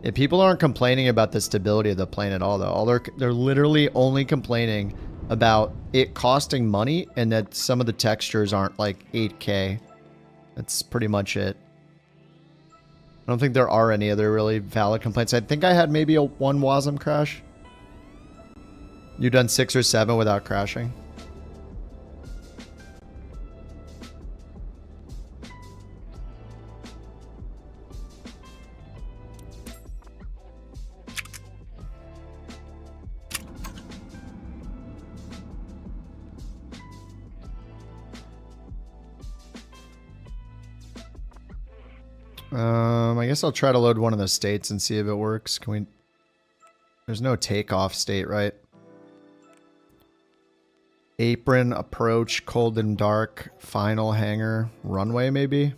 Yeah, people aren't complaining about the stability of the plane at all, though. They're literally only complaining about it costing money and that some of the textures aren't like 8K. That's pretty much it. I don't think there are any other really valid complaints. I think I had maybe one WASM crash. You've done 6 or 7 without crashing. I guess I'll try to load one of the states and see if it works. Can we... There's no takeoff state, right? Apron, approach, cold and dark, final hangar, runway maybe?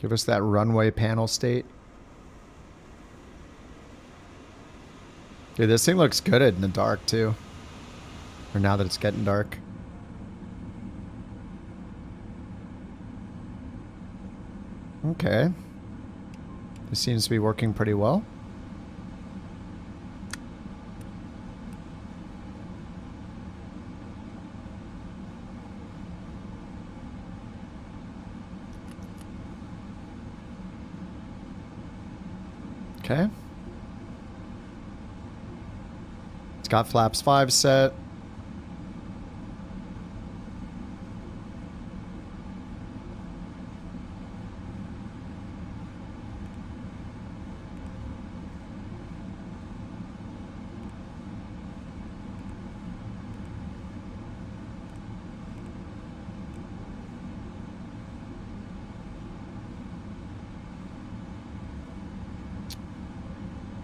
Give us that runway panel state. Dude, this thing looks good in the dark, too. Or now that it's getting dark. Okay. This seems to be working pretty well. Okay. It's got flaps 5 set.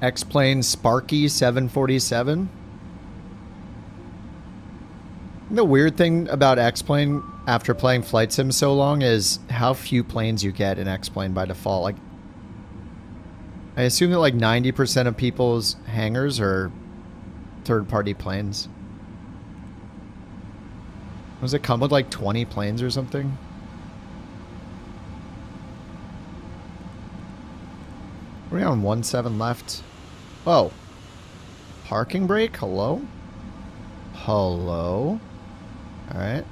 X-Plane Sparky 747. The weird thing about X-Plane after playing Flight Sim so long is how few planes you get in X-Plane by default. Like, I assume that like 90% of people's hangars are third-party planes. Does it come with like 20 planes or something? We're on 1-7 left. Oh. Parking brake? Hello? Hello? Alright.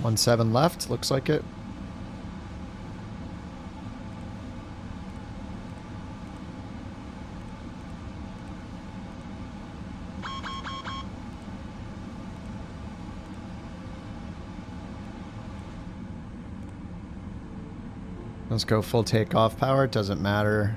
1-7 left, looks like it. Let's go full takeoff power, it doesn't matter.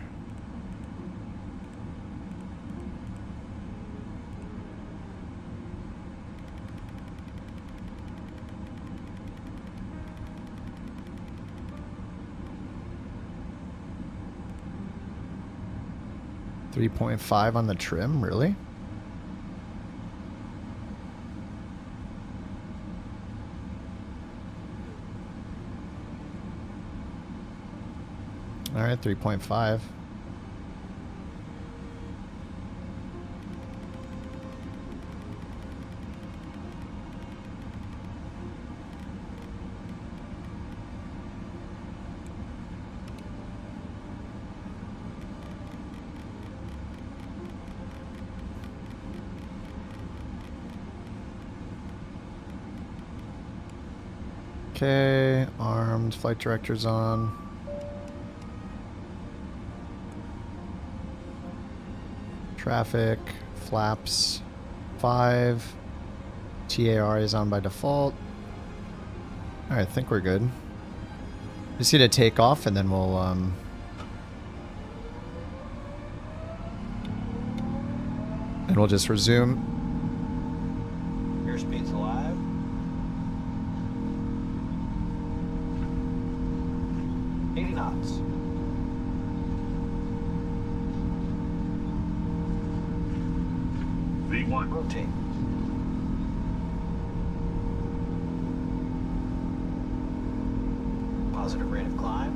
.5 on the trim, really? All right, 3.5. Okay, armed, flight director's on. Traffic, flaps, 5. TAR is on by default. Alright, I think we're good. Just need to take off and then we'll, and we'll just resume. Airspeed's alive. Knots. V1. Rotate. Positive rate of climb.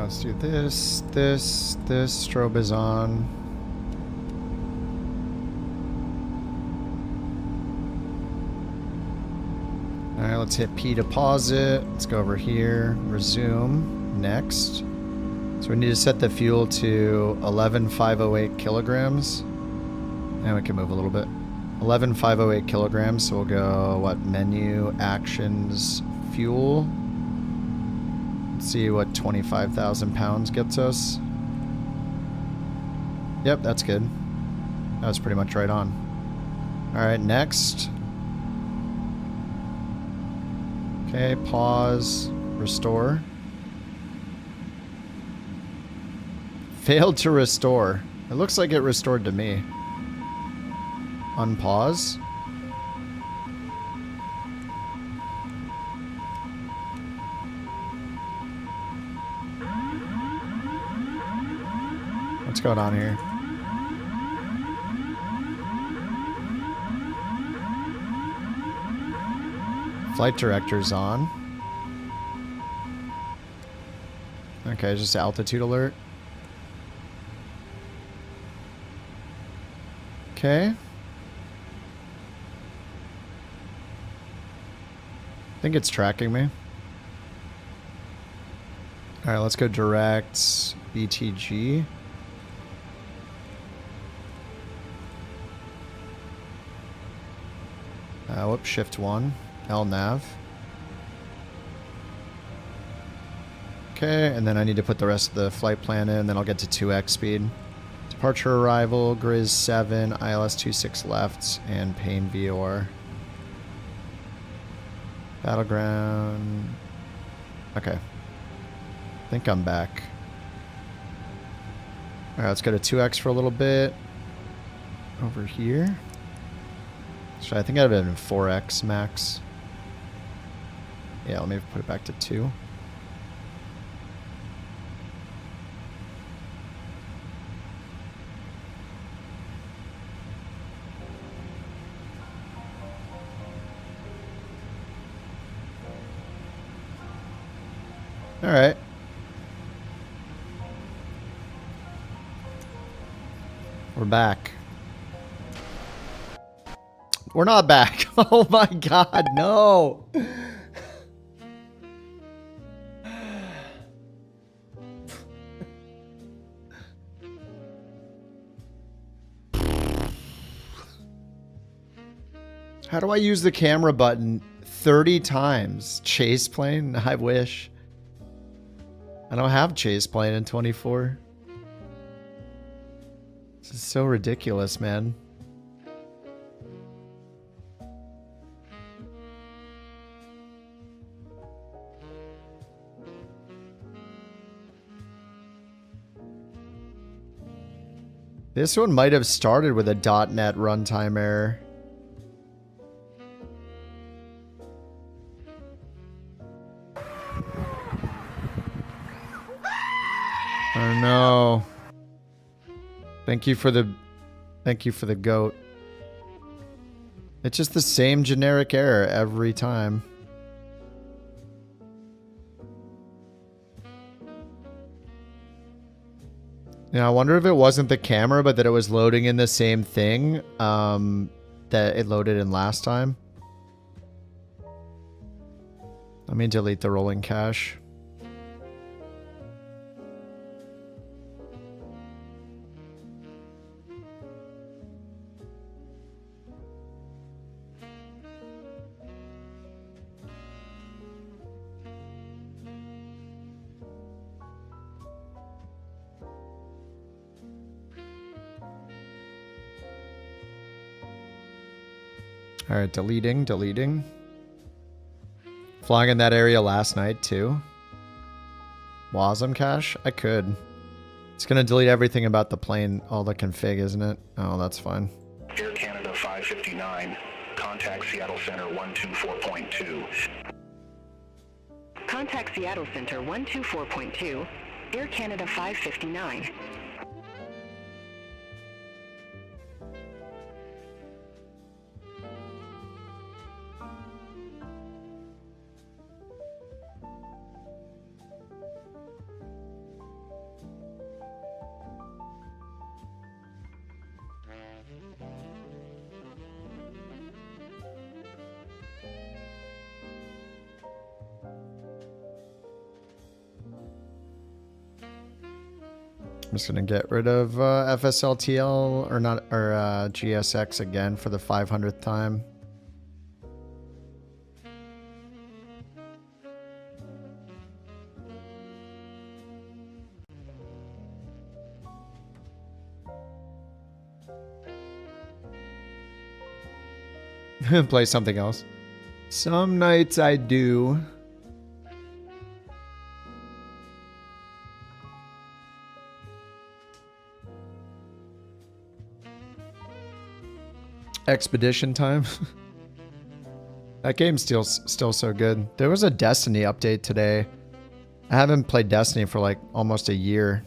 Let's do this, strobe is on. Alright, let's hit P to pause it. Let's go over here, resume, next. So we need to set the fuel to 11,508 kilograms. And we can move a little bit. 11,508 kilograms, so we'll go, what, menu, actions, fuel. See what 25,000 pounds gets us. Yep, that's good. That was pretty much right on. Alright, next. Okay, pause, restore. Failed to restore. It looks like it restored to me. Unpause. What's going on here? Flight director's on. Okay, just altitude alert. Okay. I think it's tracking me. Alright, let's go direct BTG. Whoops, shift 1. LNAV. Okay, and then I need to put the rest of the flight plan in, then I'll get to 2x speed. Departure arrival, Grizz 7, ILS 26 left, and Pain VOR. Battleground. Okay. I think I'm back. Alright, let's go to 2x for a little bit. Over here. So I think I've been 4x max. Yeah, let me put it back to 2. All right. We're back. We're not back. Oh my God, no. How do I use the camera button 30 times? Chase plane? I wish. I don't have chase plane in 24. This is so ridiculous, man. This one might have started with a .NET runtime error. Oh no. Thank you for the goat. It's just the same generic error every time. Yeah, I wonder if it wasn't the camera, but that it was loading in the same thing that it loaded in last time. Let me delete the rolling cache. All right, deleting. Flying in that area last night too. Wasm cache? I could. It's gonna delete everything about the plane, all the config, isn't it? Oh, that's fine. Air Canada 559, contact Seattle Center 124.2. Contact Seattle Center 124.2, Air Canada 559. I'm just gonna get rid of FSLTL or GSX again for the 500th time. Play something else. Some nights I do. Expedition time. That game's still so good. There was a Destiny update today. I haven't played Destiny for like almost a year,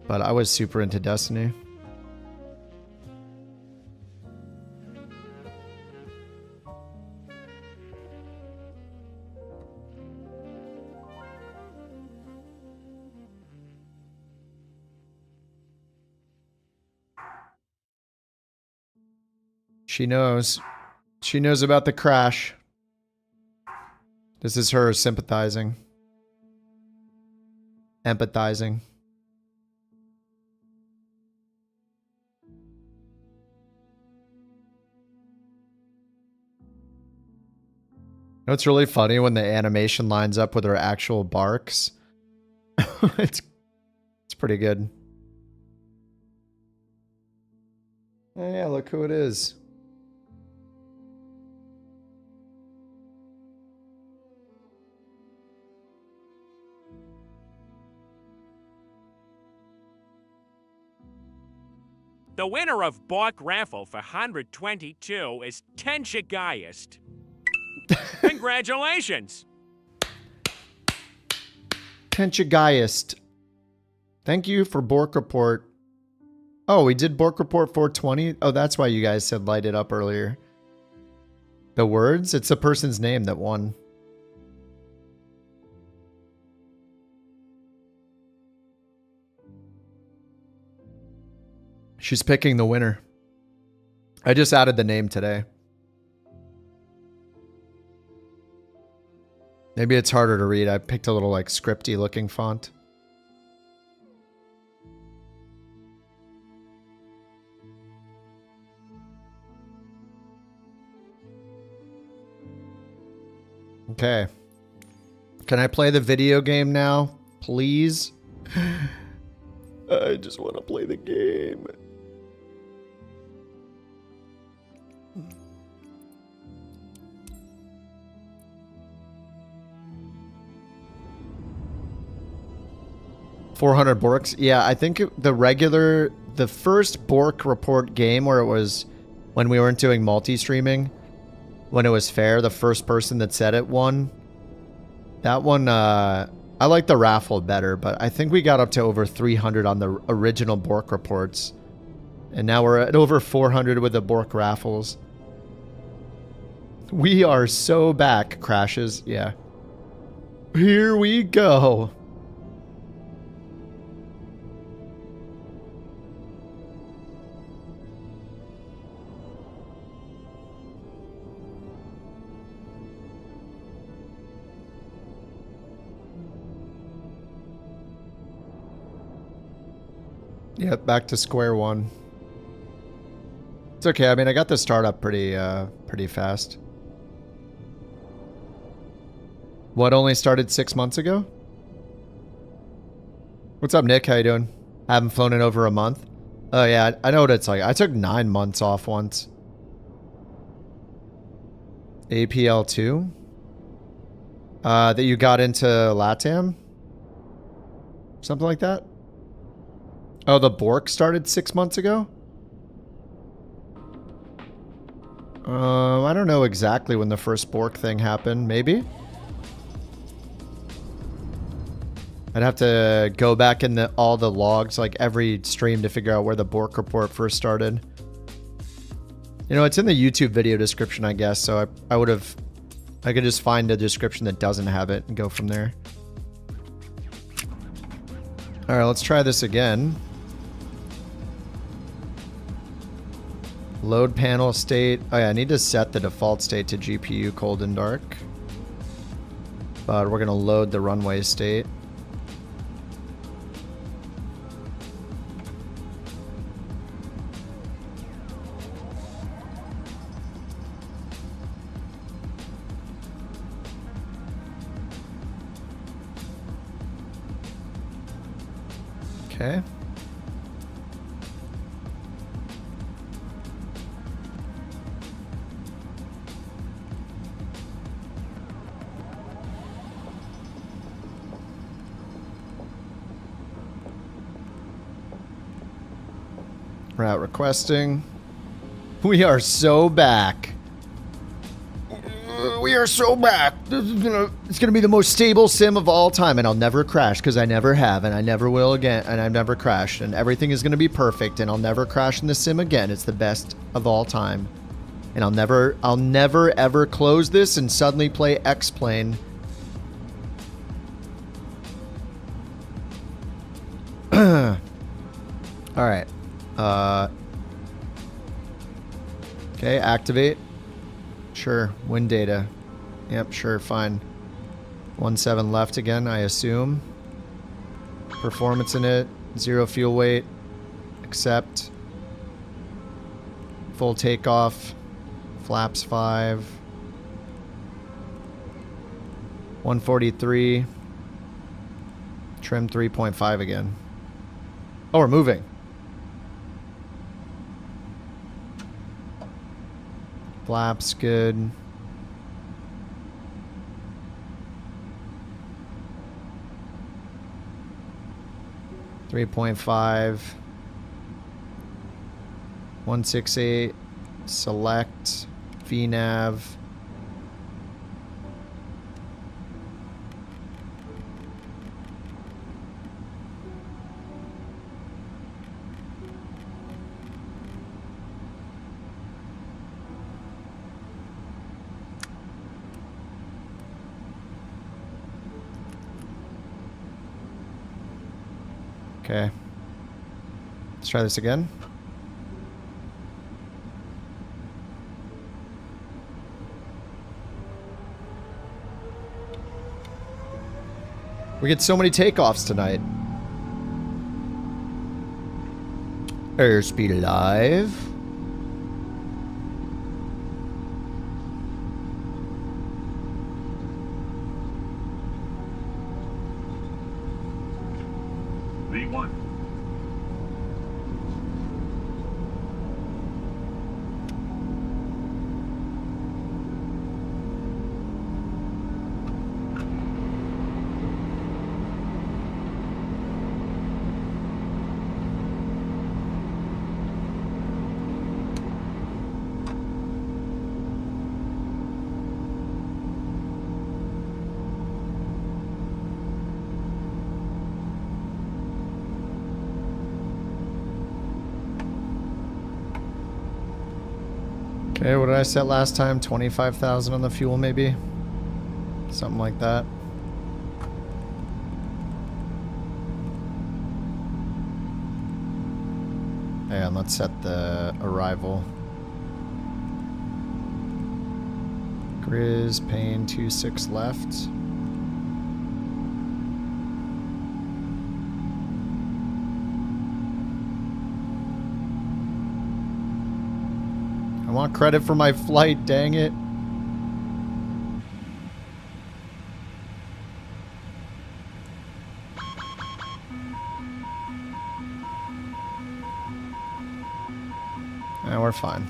but I was super into Destiny. She knows. She knows about the crash. This is her sympathizing. Empathizing. You know, it's really funny when the animation lines up with her actual barks. it's pretty good. Oh yeah, look who it is. The winner of Bork Raffle for 122 is Tensha Geist. Congratulations! Tensha Geist. Thank you for Bork Report. Oh, we did Bork Report 420? Oh, that's why you guys said light it up earlier. The words? It's a person's name that won. She's picking the winner. I just added the name today. Maybe it's harder to read. I picked a little like scripty looking font. Okay. Can I play the video game now, please? I just want to play the game. $400 Borks. Yeah, I think the first Bork Report game where it was when we weren't doing multi-streaming, when it was fair, the first person that said it won. That one, I like the raffle better, but I think we got up to over 300 on the original Bork Reports. And now we're at over 400 with the Bork raffles. We are so back, Crashes. Yeah. Here we go. Yep, back to square one. It's okay. I mean, I got the startup pretty fast. What, only started 6 months ago? What's up, Nick? How you doing? I haven't flown in over a month. Oh yeah, I know what it's like. I took 9 months off once. APL2? That you got into LATAM? Something like that? Oh, the Bork started 6 months ago? I don't know exactly when the first Bork thing happened. Maybe? I'd have to go back in all the logs, like every stream, to figure out where the Bork Report first started. You know, it's in the YouTube video description, I guess, so I could just find a description that doesn't have it and go from there. Alright, let's try this again. Load panel state. Oh yeah, I need to set the default state to GPU cold and dark. But we're gonna load the runway state. Okay. Route requesting. We are so back. We are so back. It's gonna be the most stable sim of all time, and I'll never crash because I never have, and I never will again, and I've never crashed, and everything is gonna be perfect, and I'll never crash in the sim again. It's the best of all time, and I'll never ever close this and suddenly play X-Plane. All right. Okay, activate. Sure, wind data. Yep, sure, fine. 17 left again, I assume. Performance in it, 0 fuel weight. Accept. Full takeoff. Flaps 5. 143. Trim 3.5 again. Oh, we're moving. Flaps good. .5. 168. Select. VNav. Okay. Let's try this again. We get so many takeoffs tonight. Airspeed alive. V1. Okay, what did I set last time? 25,000 on the fuel, maybe? Something like that. And let's set the arrival. Grizz, Payne, 26 left. I want credit for my flight, dang it. We're fine.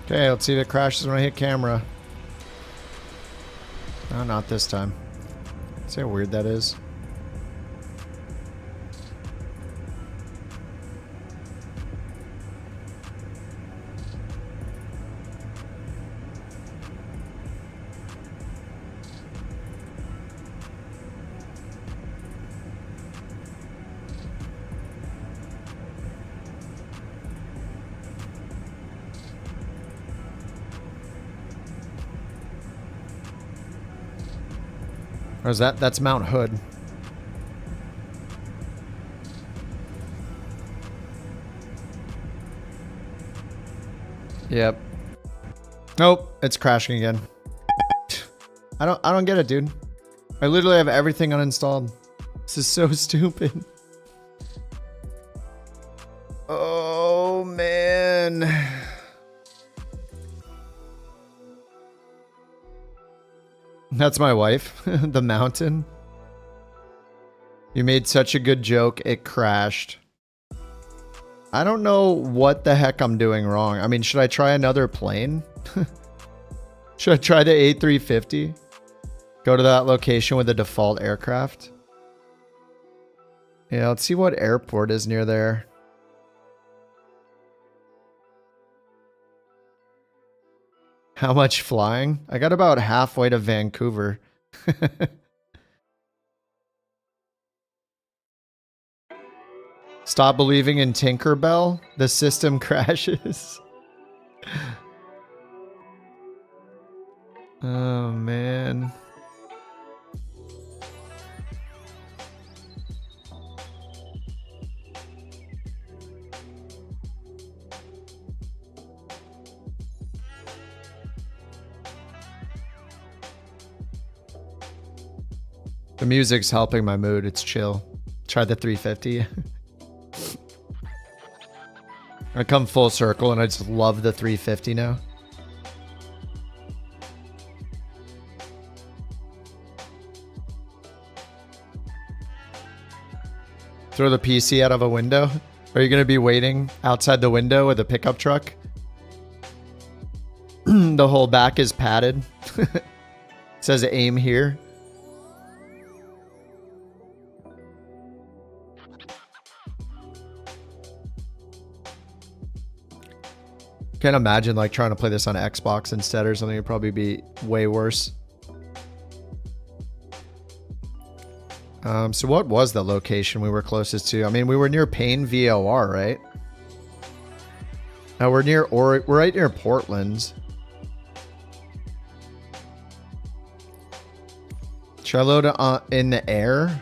Okay, let's see if it crashes when I hit camera. No, not this time. See how weird that is? Or is that? That's Mount Hood. Yep. Nope, it's crashing again. I don't get it, dude. I literally have everything uninstalled. This is so stupid. Oh man. That's my wife. The mountain. You made such a good joke, it crashed. I don't know what the heck I'm doing wrong. I mean, should I try another plane? Should I try the A350? Go to that location with the default aircraft? Yeah, let's see what airport is near there. How much flying? I got about halfway to Vancouver. Stop believing in Tinkerbell? The system crashes. Oh, man. The music's helping my mood. It's chill. Try the 350. I come full circle and I just love the 350 now. Throw the PC out of a window? Are you going to be waiting outside the window with a pickup truck? The whole back is padded. It says aim here. Can't imagine like trying to play this on Xbox instead or something. It'd probably be way worse. So what was the location we were closest to? I mean, we were near Payne VOR, right? No, we're right near Portland. Should I load it in the air?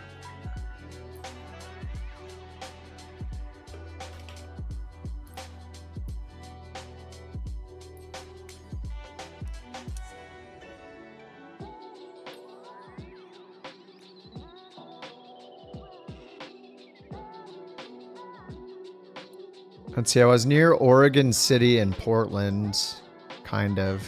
Let's see, I was near Oregon City and Portland, kind of.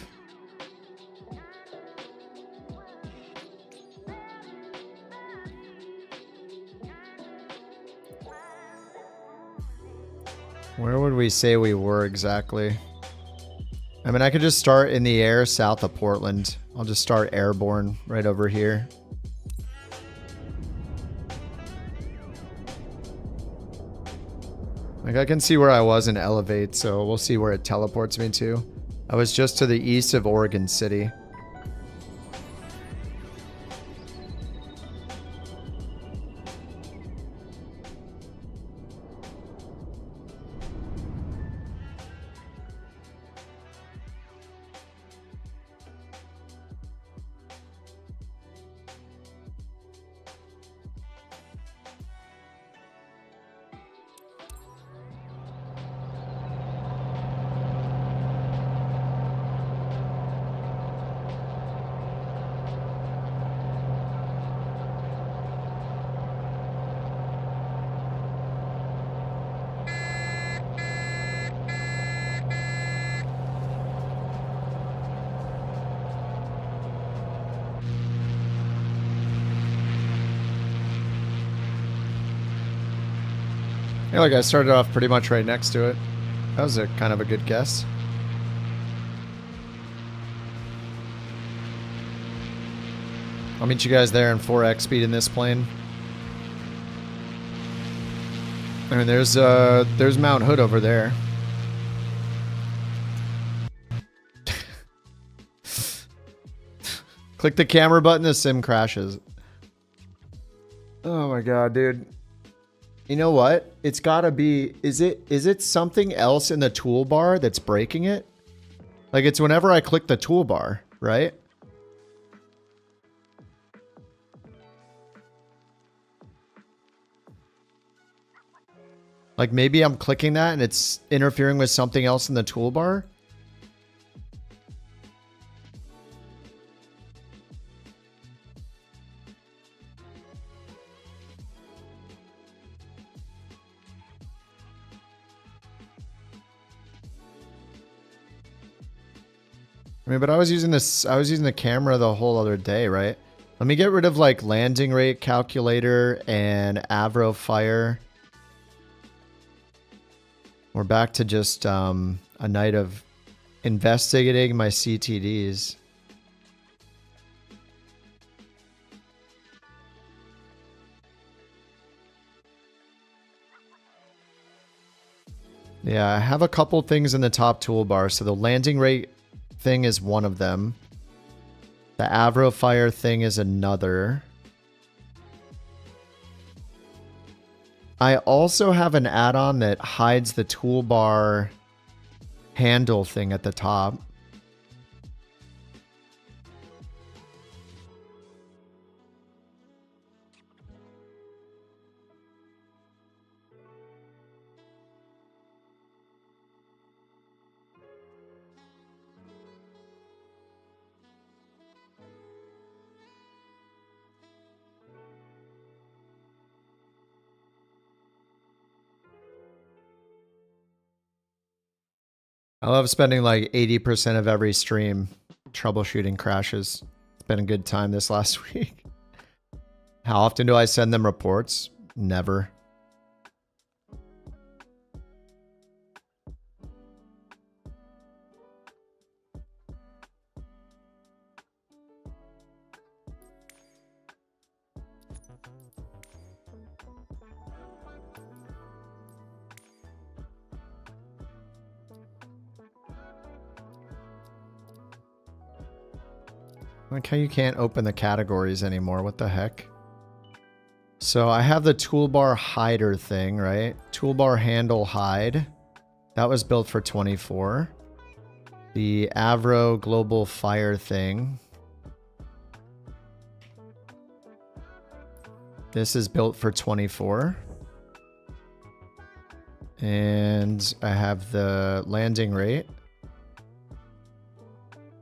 Where would we say we were exactly? I mean, I could just start in the air south of Portland. I'll just start airborne right over here. Like, I can see where I was in Elevate, so we'll see where it teleports me to. I was just to the east of Oregon City. Yeah, like I started off pretty much right next to it. That was a kind of a good guess. I'll meet you guys there in 4x speed in this plane. I mean, there's Mount Hood over there. Click the camera button, the sim crashes. Oh my god, dude. You know what? It's gotta be, is it something else in the toolbar that's breaking it? Like, it's whenever I click the toolbar, right? Like, maybe I'm clicking that and it's interfering with something else in the toolbar? I mean, but I was using the camera the whole other day, right? Let me get rid of like landing rate calculator and Avro fire. We're back to just a night of investigating my CTDs. Yeah, I have a couple things in the top toolbar. So the landing rate thing is one of them. The Avro Fire thing is another. I also have an add-on that hides the toolbar handle thing at the top. I love spending like 80% of every stream troubleshooting crashes. It's been a good time this last week. How often do I send them reports? Never. Like how you can't open the categories anymore. What the heck? So I have the toolbar hider thing, right? Toolbar handle hide. That was built for 24. The Avro global fire thing. This is built for 24. And I have the landing rate.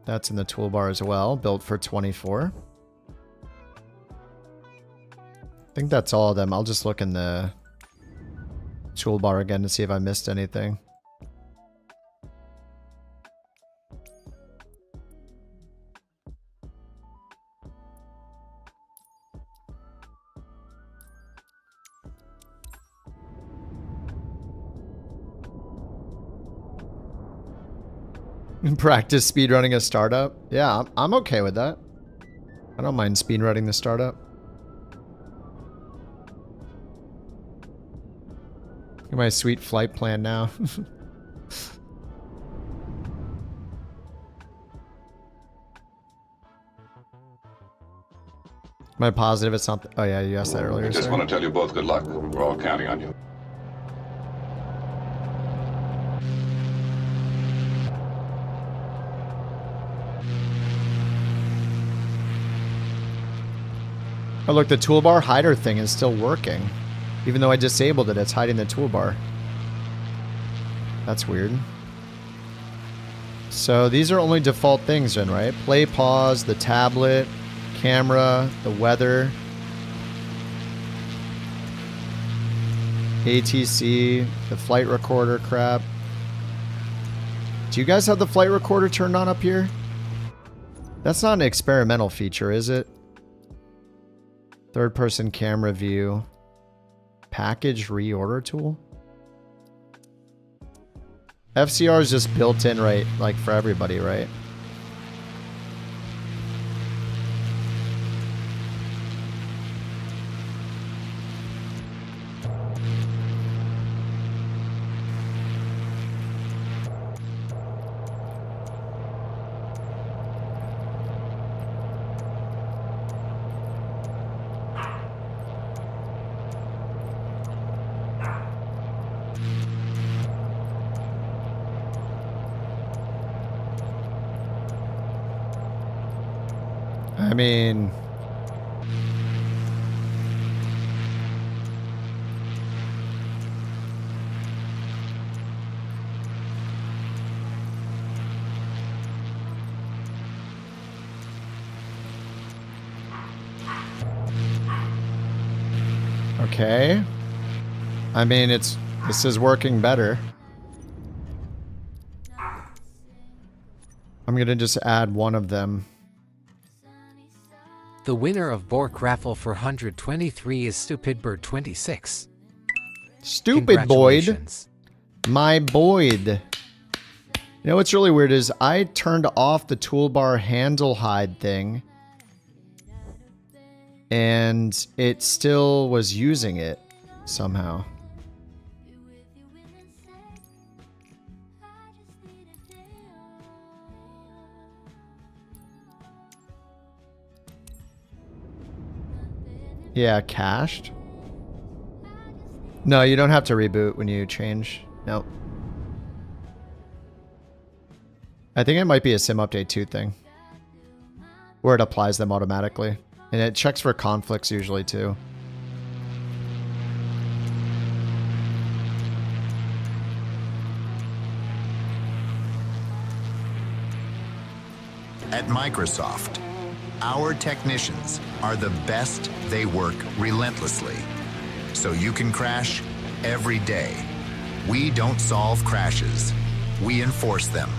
That's in the toolbar as well, built for 24. I think that's all of them. I'll just look in the toolbar again to see if I missed anything. Practice speedrunning a startup? Yeah, I'm okay with that. I don't mind speedrunning the startup. Look at my sweet flight plan now. Am I positive it's not? Oh yeah, you asked that earlier. I just want to tell you both good luck. We're all counting on you. Oh look, the toolbar hider thing is still working. Even though I disabled it, it's hiding the toolbar. That's weird. So these are only default things then, right? Play, pause, the tablet, camera, the weather, ATC, the flight recorder crap. Do you guys have the flight recorder turned on up here? That's not an experimental feature, is it? Third person camera view. Package reorder tool? FCR is just built in, right? Like for everybody, right? I mean, okay. I mean, this is working better. I'm gonna just add one of them. The winner of Bork Raffle for 123 is Stupid Bird 26. Stupid Boyd. My Boyd. You know what's really weird is I turned off the toolbar handle hide thing. And it still was using it somehow. Yeah, cached. No, you don't have to reboot when you change. Nope. I think it might be a sim update 2 thing. Where it applies them automatically. And it checks for conflicts usually too. At Microsoft, our technicians are the best. They work relentlessly. So you can crash every day. We don't solve crashes. We enforce them.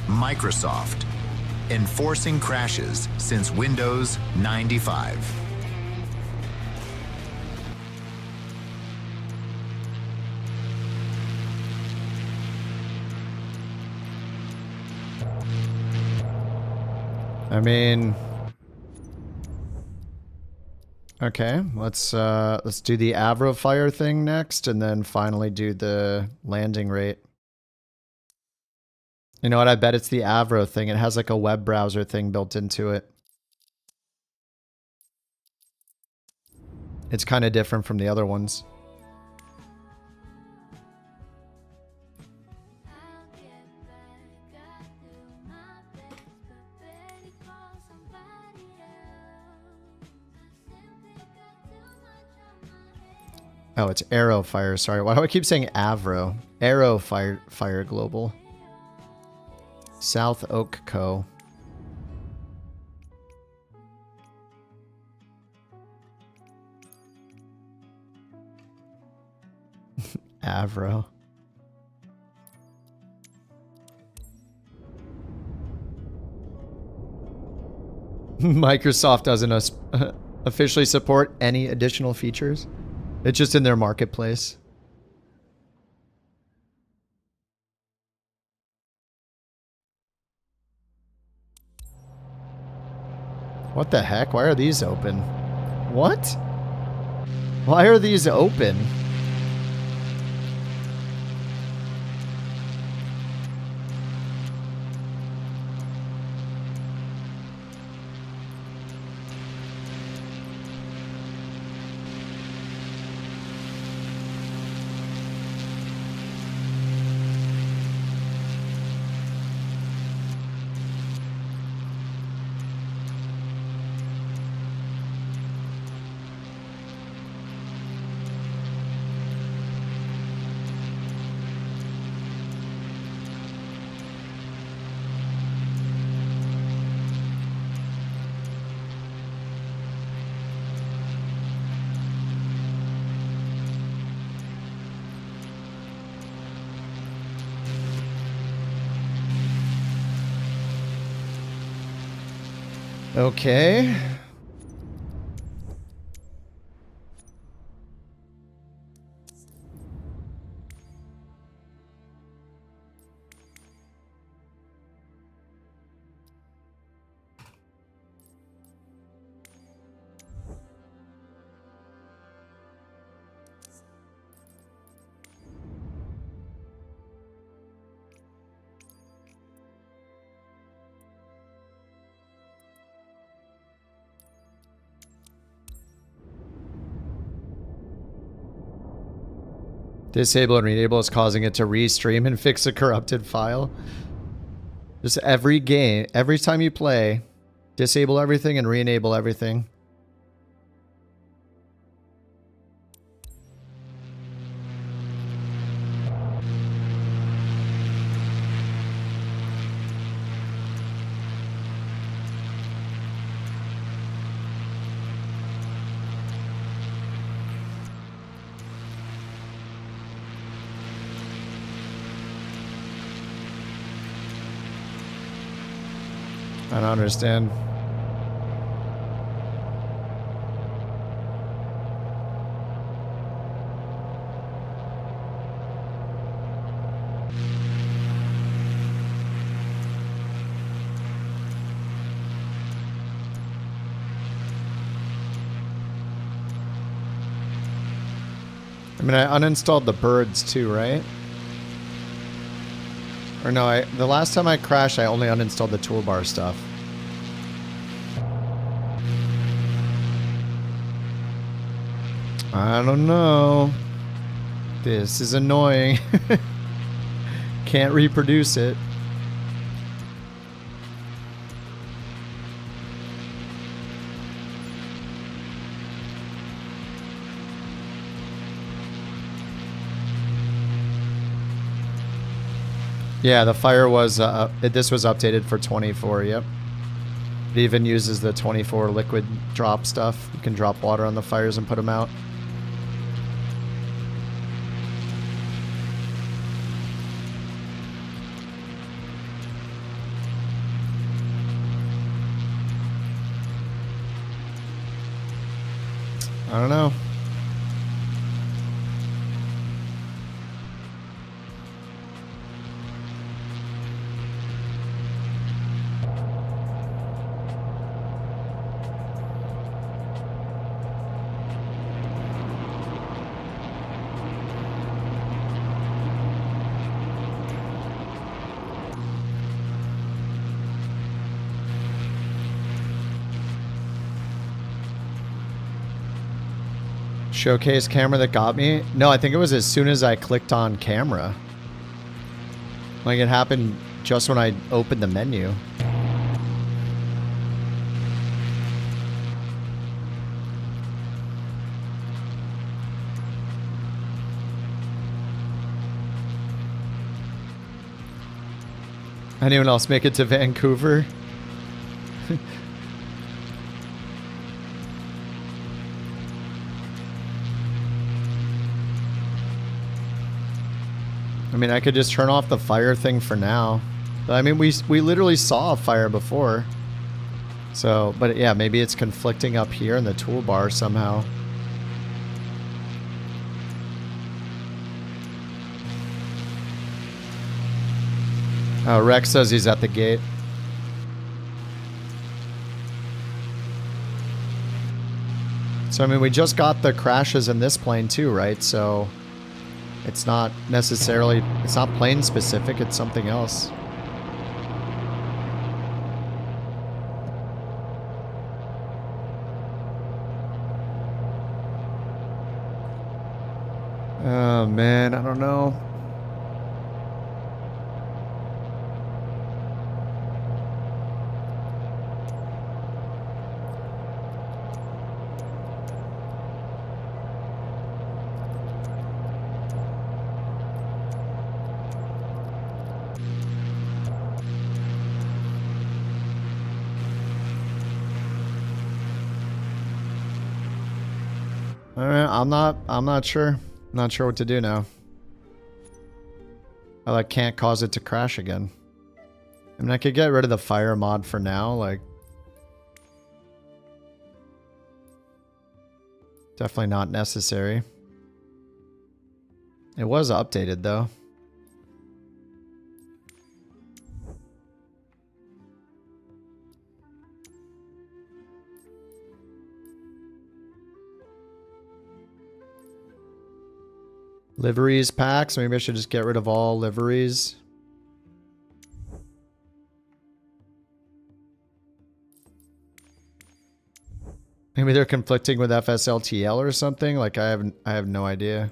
Microsoft. Enforcing crashes since Windows 95. I mean, okay, let's do the Avro fire thing next, and then finally do the landing rate. You know what? I bet it's the Avro thing. It has like a web browser thing built into it. It's kind of different from the other ones. Oh, it's Arrow Fire. Sorry. Why do I keep saying Avro? Arrow Fire Global. South Oak Co. Avro. Microsoft doesn't officially support any additional features. It's just in their marketplace. What the heck? Why are these open? What? Why are these open? Okay. Disable and re-enable is causing it to restream and fix a corrupted file. Just every game, every time you play, disable everything and re-enable everything. I don't understand. I mean, I uninstalled the birds too, right? Or no, the last time I crashed, I only uninstalled the toolbar stuff. I don't know. This is annoying. Can't reproduce it. Yeah, the fire was, this was updated for 24, yep. It even uses the 24 liquid drop stuff. You can drop water on the fires and put them out. I don't know. Showcase camera that got me? No, I think it was as soon as I clicked on camera. Like it happened just when I opened the menu. Anyone else make it to Vancouver? I mean, I could just turn off the fire thing for now. But I mean, we literally saw a fire before. So, but yeah, maybe it's conflicting up here in the toolbar somehow. Oh, Rex says he's at the gate. So, I mean, we just got the crashes in this plane too, right? So... it's not necessarily, it's not plane specific, it's something else. Oh man, I don't know. I'm not sure. I'm not sure what to do now. I like can't cause it to crash again. I mean, I could get rid of the fire mod for now, like definitely not necessary. It was updated though. Liveries packs. Maybe I should just get rid of all liveries. Maybe they're conflicting with FSLTL or something. Like I have no idea.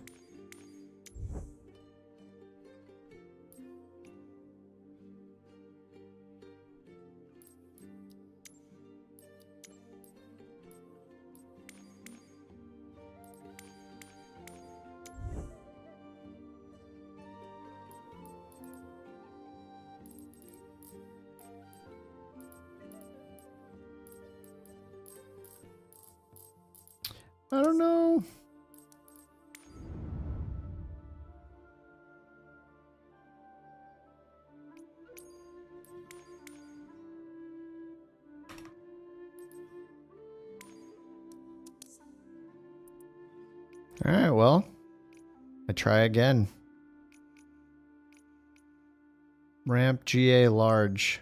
I don't know. All right, well, I try again. Ramp GA large.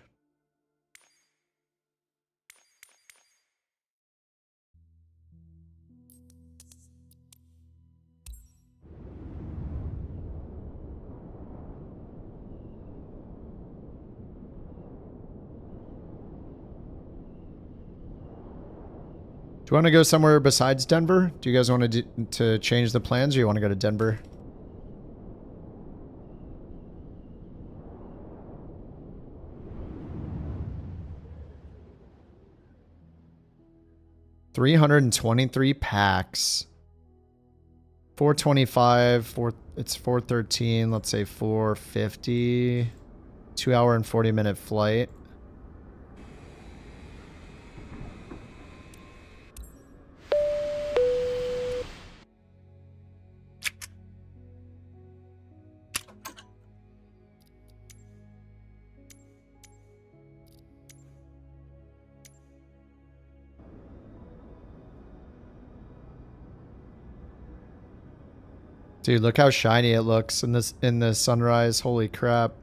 you want to go somewhere besides Denver? Do you guys want to change the plans, or you want to go to Denver? $323 packs. 425. It's 413. Let's say 450. 2 hour and 40-minute flight. Dude, look how shiny it looks in the sunrise. Holy crap.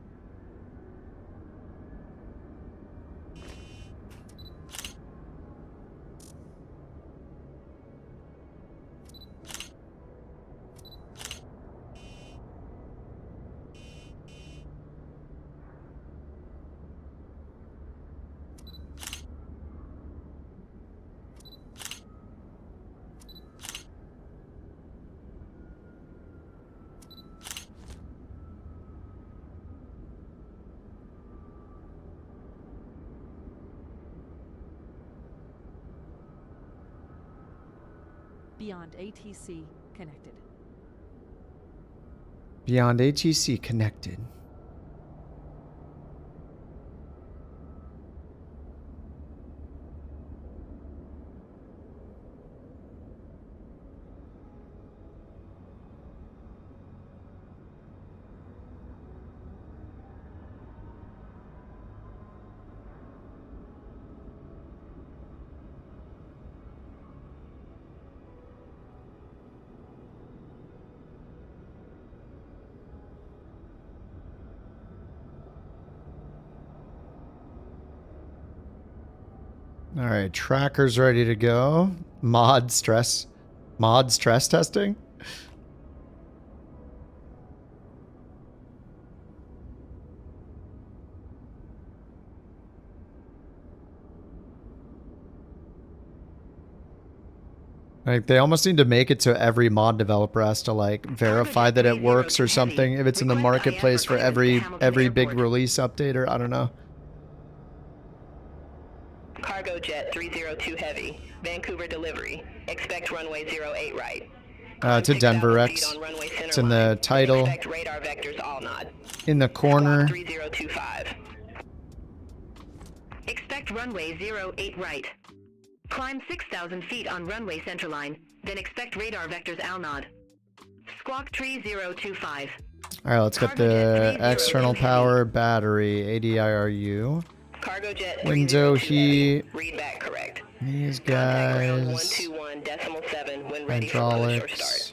Beyond ATC connected. Beyond ATC connected. All right, tracker's ready to go. Mod stress testing. Like, they almost need to make it so every mod developer has to, like, verify that it works or something if it's in the marketplace for every big release update, or I don't know. Cargo Jet 302 Heavy, Vancouver delivery. Expect runway 08 right. To Denver X. It's in the title. Expect radar vectors all nod. In the corner. 3025. Expect runway 08 right. Climb 6,000 feet on runway centerline, then expect radar vectors all nod. Squawk 3025. All right, let's get the external power battery, ADIRU. Cargo Jet Window heat. Read back correct. These guys. 121.7 when ready for push or start.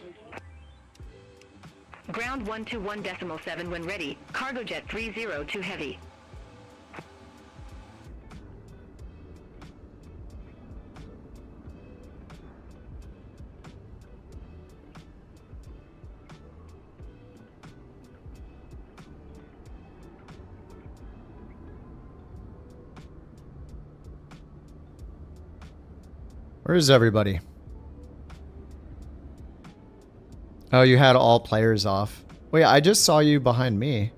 Ground 121.7 when ready. Cargo Jet 302 Heavy. Where is everybody? Oh, you had all players off. Wait, I just saw you behind me.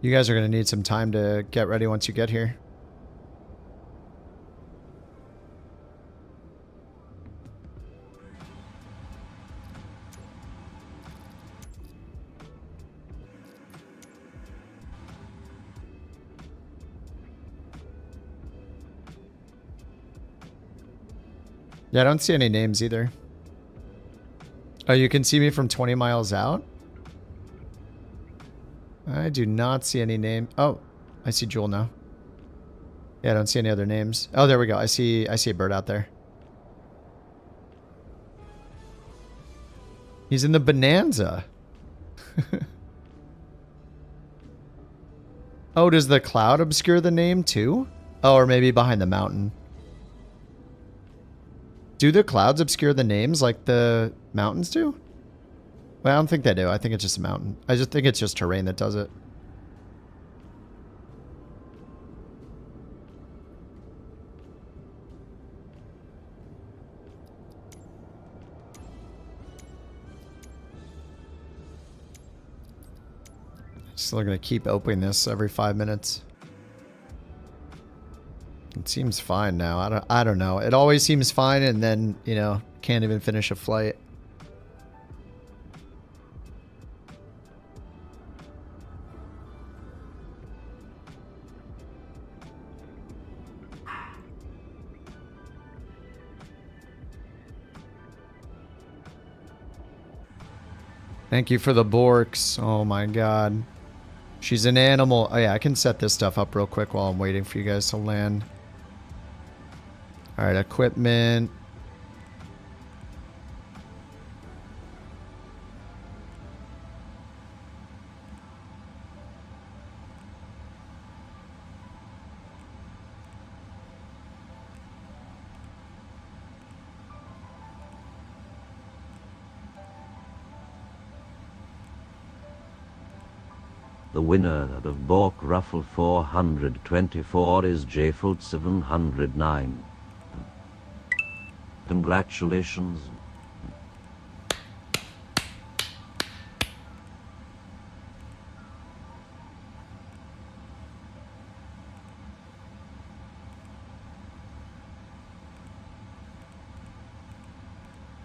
You guys are going to need some time to get ready once you get here. Yeah, I don't see any names either. Oh, you can see me from 20 miles out? I do not see any name. Oh, I see Jewel now. Yeah, I don't see any other names. Oh, there we go. I see a bird out there. He's in the Bonanza. Oh, does the cloud obscure the name too? Oh, or maybe behind the mountain. Do the clouds obscure the names like the mountains do? Well, I don't think they do. I think it's just a mountain. I just think it's just terrain that does it. Still gonna keep opening this every 5 minutes. It seems fine now. I don't know. It always seems fine and then, you know, can't even finish a flight. Thank you for the Borks. Oh my god. She's an animal. Oh yeah, I can set this stuff up real quick while I'm waiting for you guys to land. Alright, equipment. The winner of Bork Raffle 424 is JFoot 709. Congratulations.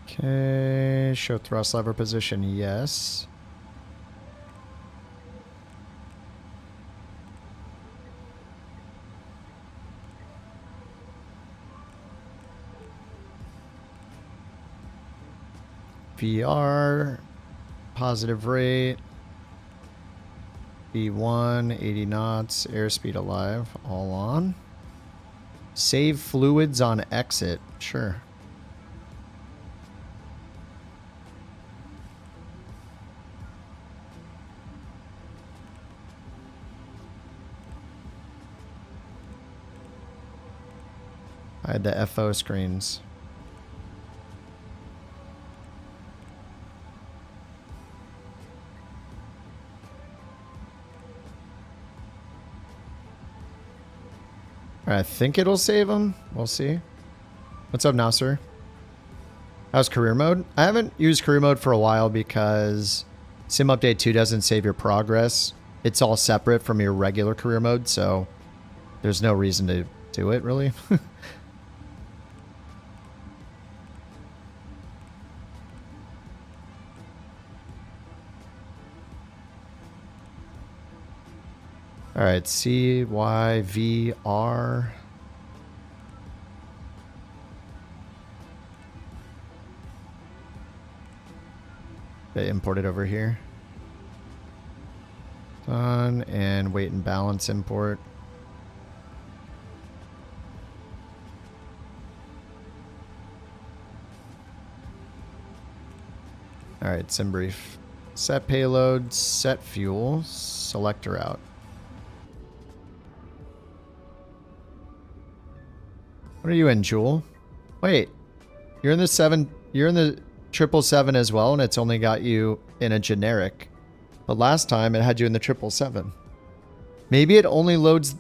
Okay, show thrust lever position, yes. VR, positive rate, V1, 80 knots, airspeed alive, all on. Save fluids on exit, sure. I had the FO screens. I think it'll save him. We'll see. What's up now, sir? How's career mode? I haven't used career mode for a while because Sim Update 2 doesn't save your progress. It's all separate from your regular career mode, so there's no reason to do it, really. All right, CYVR. They import it over here. Done, and weight and balance import. All right, sim brief. Set payload, set fuel, selector out. What are you in, Jewel? Wait, you're in the 777 as well, and it's only got you in a generic. But last time it had you in the 777. Maybe it only loads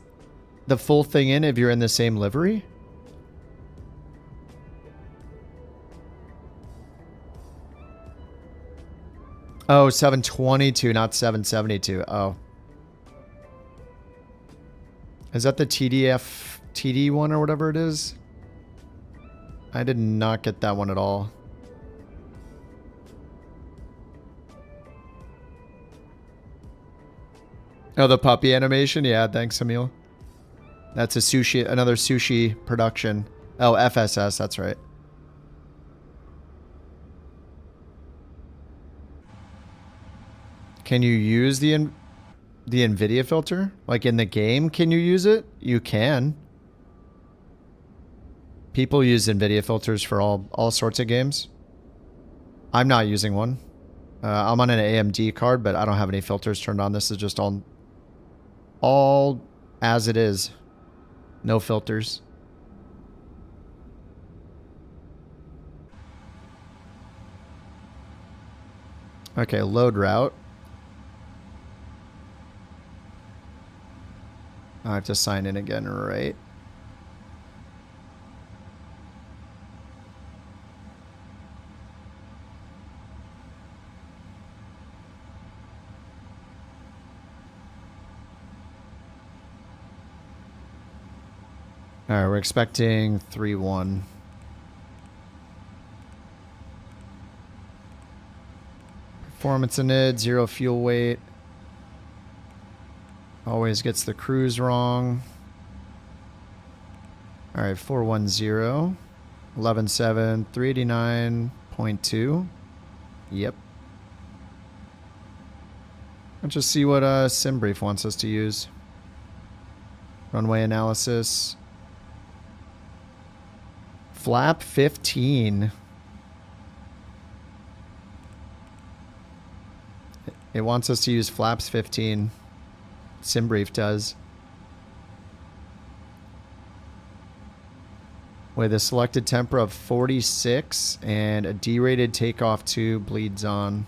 the full thing in if you're in the same livery? Oh, 722, not 772. Oh. Is that the TD one or whatever it is? I did not get that one at all. Oh, the puppy animation? Yeah, thanks, Emil. That's a sushi, another sushi production. Oh, FSS, that's right. Can you use the NVIDIA filter? Like in the game, can you use it? You can. People use NVIDIA filters for all sorts of games. I'm not using one. I'm on an AMD card, but I don't have any filters turned on. This is just all as it is. No filters. Okay, load route. I have to sign in again, right? Alright, we're expecting 3-1. Performance in it, 0 fuel weight. Always gets the cruise wrong. Alright, 410. 11.7, 389.2. Yep. Let's just see what SimBrief wants us to use. Runway analysis. Flap 15. It wants us to use flaps 15. SimBrief does. With a selected temper of 46 and a derated takeoff 2 bleeds on.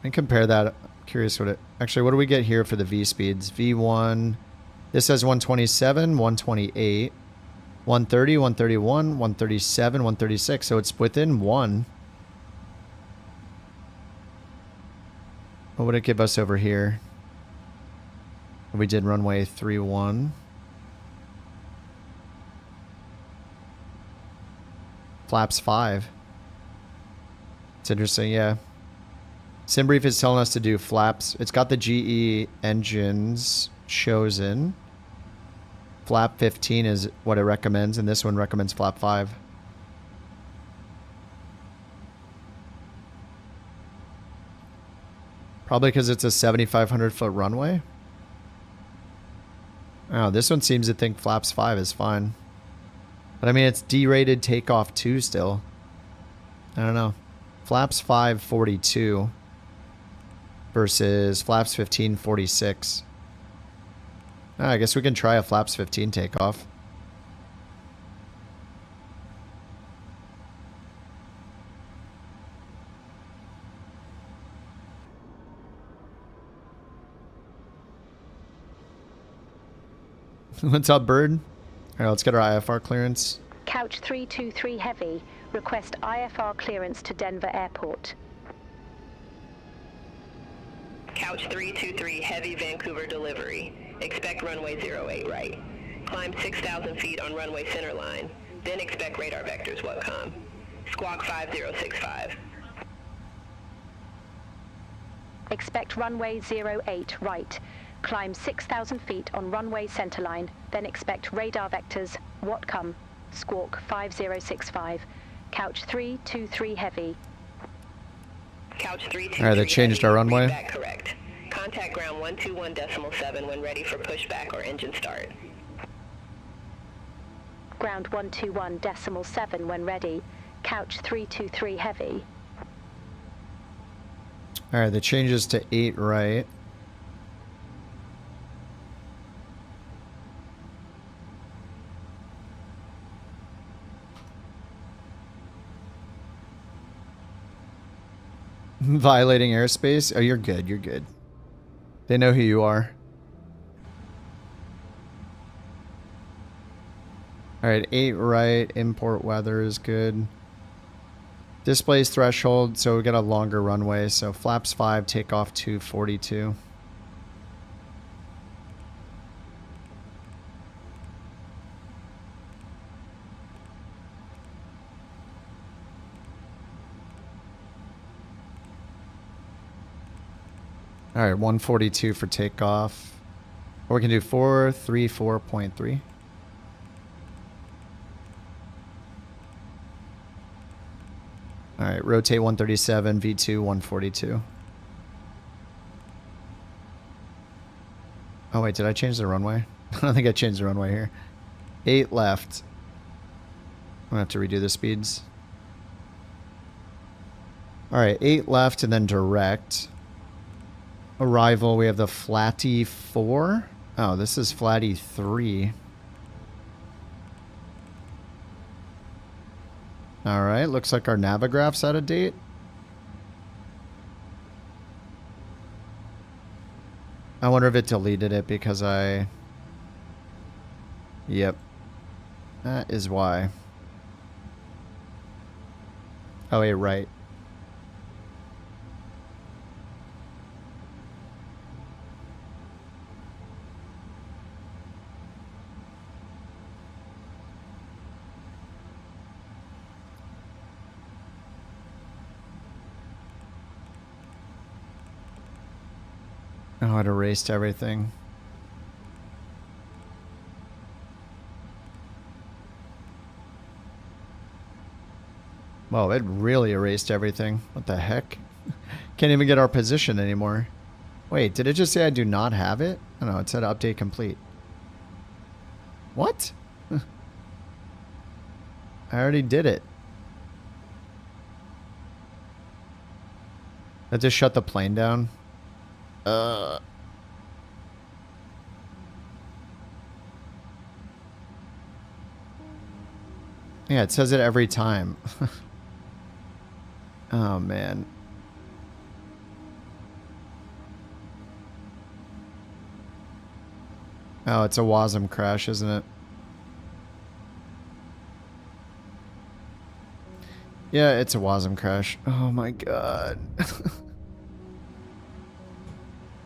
And compare that. Curious what it... Actually, what do we get here for the V speeds? V1. This says 127, 128, 130, 131, 137, 136. So it's within 1. What would it give us over here? We did runway 31. Flaps 5. It's interesting, yeah. SimBrief is telling us to do flaps. It's got the GE engines chosen. Flap 15 is what it recommends, and this one recommends flap 5. Probably because it's a 7,500 foot runway. Oh, this one seems to think flaps 5 is fine. But I mean, it's derated takeoff 2 still. I don't know. Flaps 5, 42 versus flaps 15, 46. Oh, I guess we can try a flaps 15 takeoff. What's up, Bird? All right, let's get our IFR clearance. Couch 323 Heavy. Request IFR clearance to Denver Airport. Couch 323 Heavy Vancouver delivery. Expect runway 08 right. Climb 6,000 feet on runway centerline. Then expect radar vectors WhatCom. Squawk 5065. Expect runway 08 right. Climb 6,000 feet on runway centerline. Then expect radar vectors WhatCom. Squawk 5065. Couch 323 Heavy. Couch 323 Alright, they changed our runway. Read that correct. Contact ground 121.7 when ready for pushback or engine start. Ground 121.7 when ready. Couch 323 Heavy. Alright, the changes to 8 right. Violating airspace? Oh, you're good. You're good. They know who you are. Alright, 8 right. Import weather is good. Displays threshold, so we got a longer runway. So flaps 5, takeoff 242. Alright, 142 for takeoff. Or we can do 434.3. Alright, rotate 137, V2 142. Oh wait, did I change the runway? I don't think I changed the runway here. 8 left. I'm gonna have to redo the speeds. Alright, 8 left and then direct. Arrival, we have the Flatty 4. Oh, this is Flatty 3. Alright, looks like our Navigraph's out of date. I wonder if it deleted it because I... Yep. That is why. Oh, wait, right. Oh, it erased everything. Well, it really erased everything. What the heck? Can't even get our position anymore. Wait, did it just say I do not have it? Oh no, it said update complete. What? I already did it. That just shut the plane down. Yeah, it says it every time. Oh, man. Oh, it's a WASM crash, isn't it? Yeah, it's a WASM crash. Oh, my God.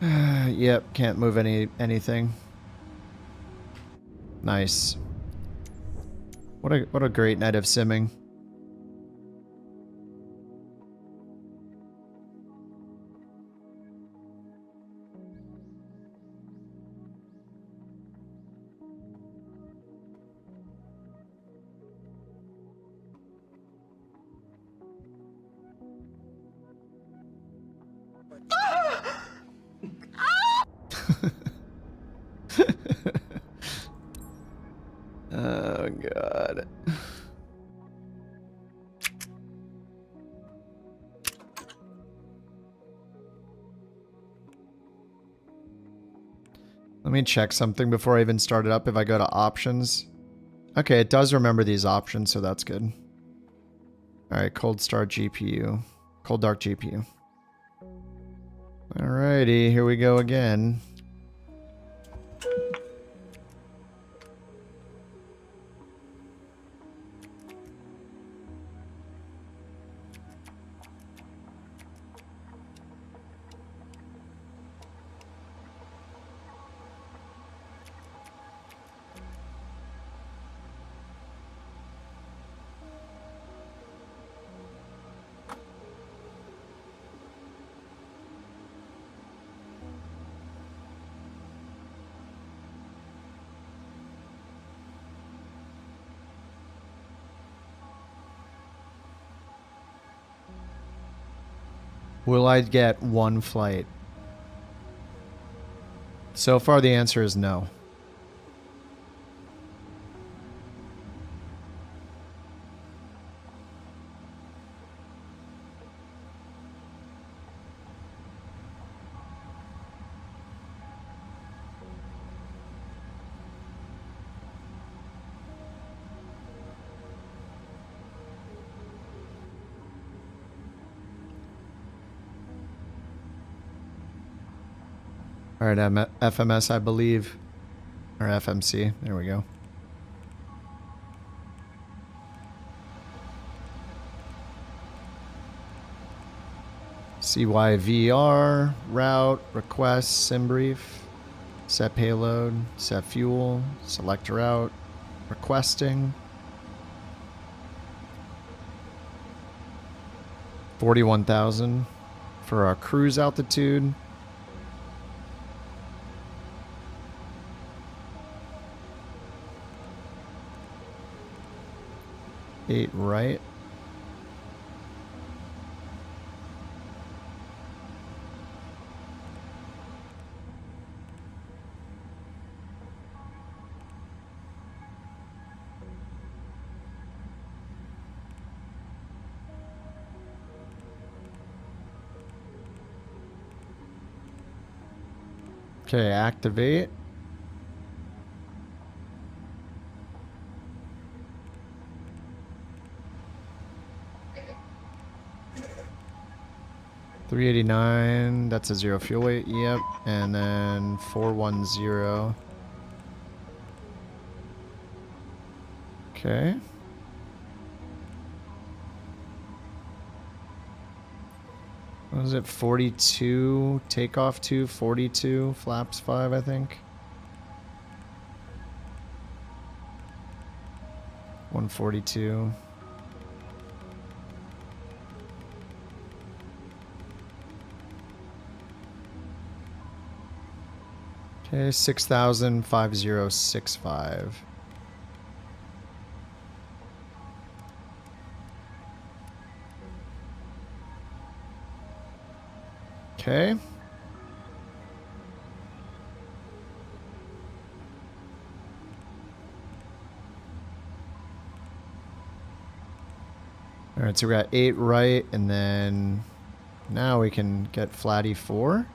Yep, can't move anything. Nice. What a great night of simming. Oh, God. Let me check something before I even start it up. If I go to options. Okay, it does remember these options, so that's good. Alright, cold start GPU. Cold dark GPU. Alrighty, here we go again. Will I get one flight? So far, the answer is no. All right, I'm at FMS, I believe. Or FMC. There we go. CYVR, route, request, sim brief, set payload, set fuel, select route, requesting. 41,000 for our cruise altitude. Eight right. Okay, activate. $389, that's a zero fuel weight, yep. And then 410. Okay. What was it? 42, takeoff 2, 42, flaps 5, I think. 142. Okay, 6,000, 5065. Okay. All right, so we got 8 right, and then now we can get flatty 4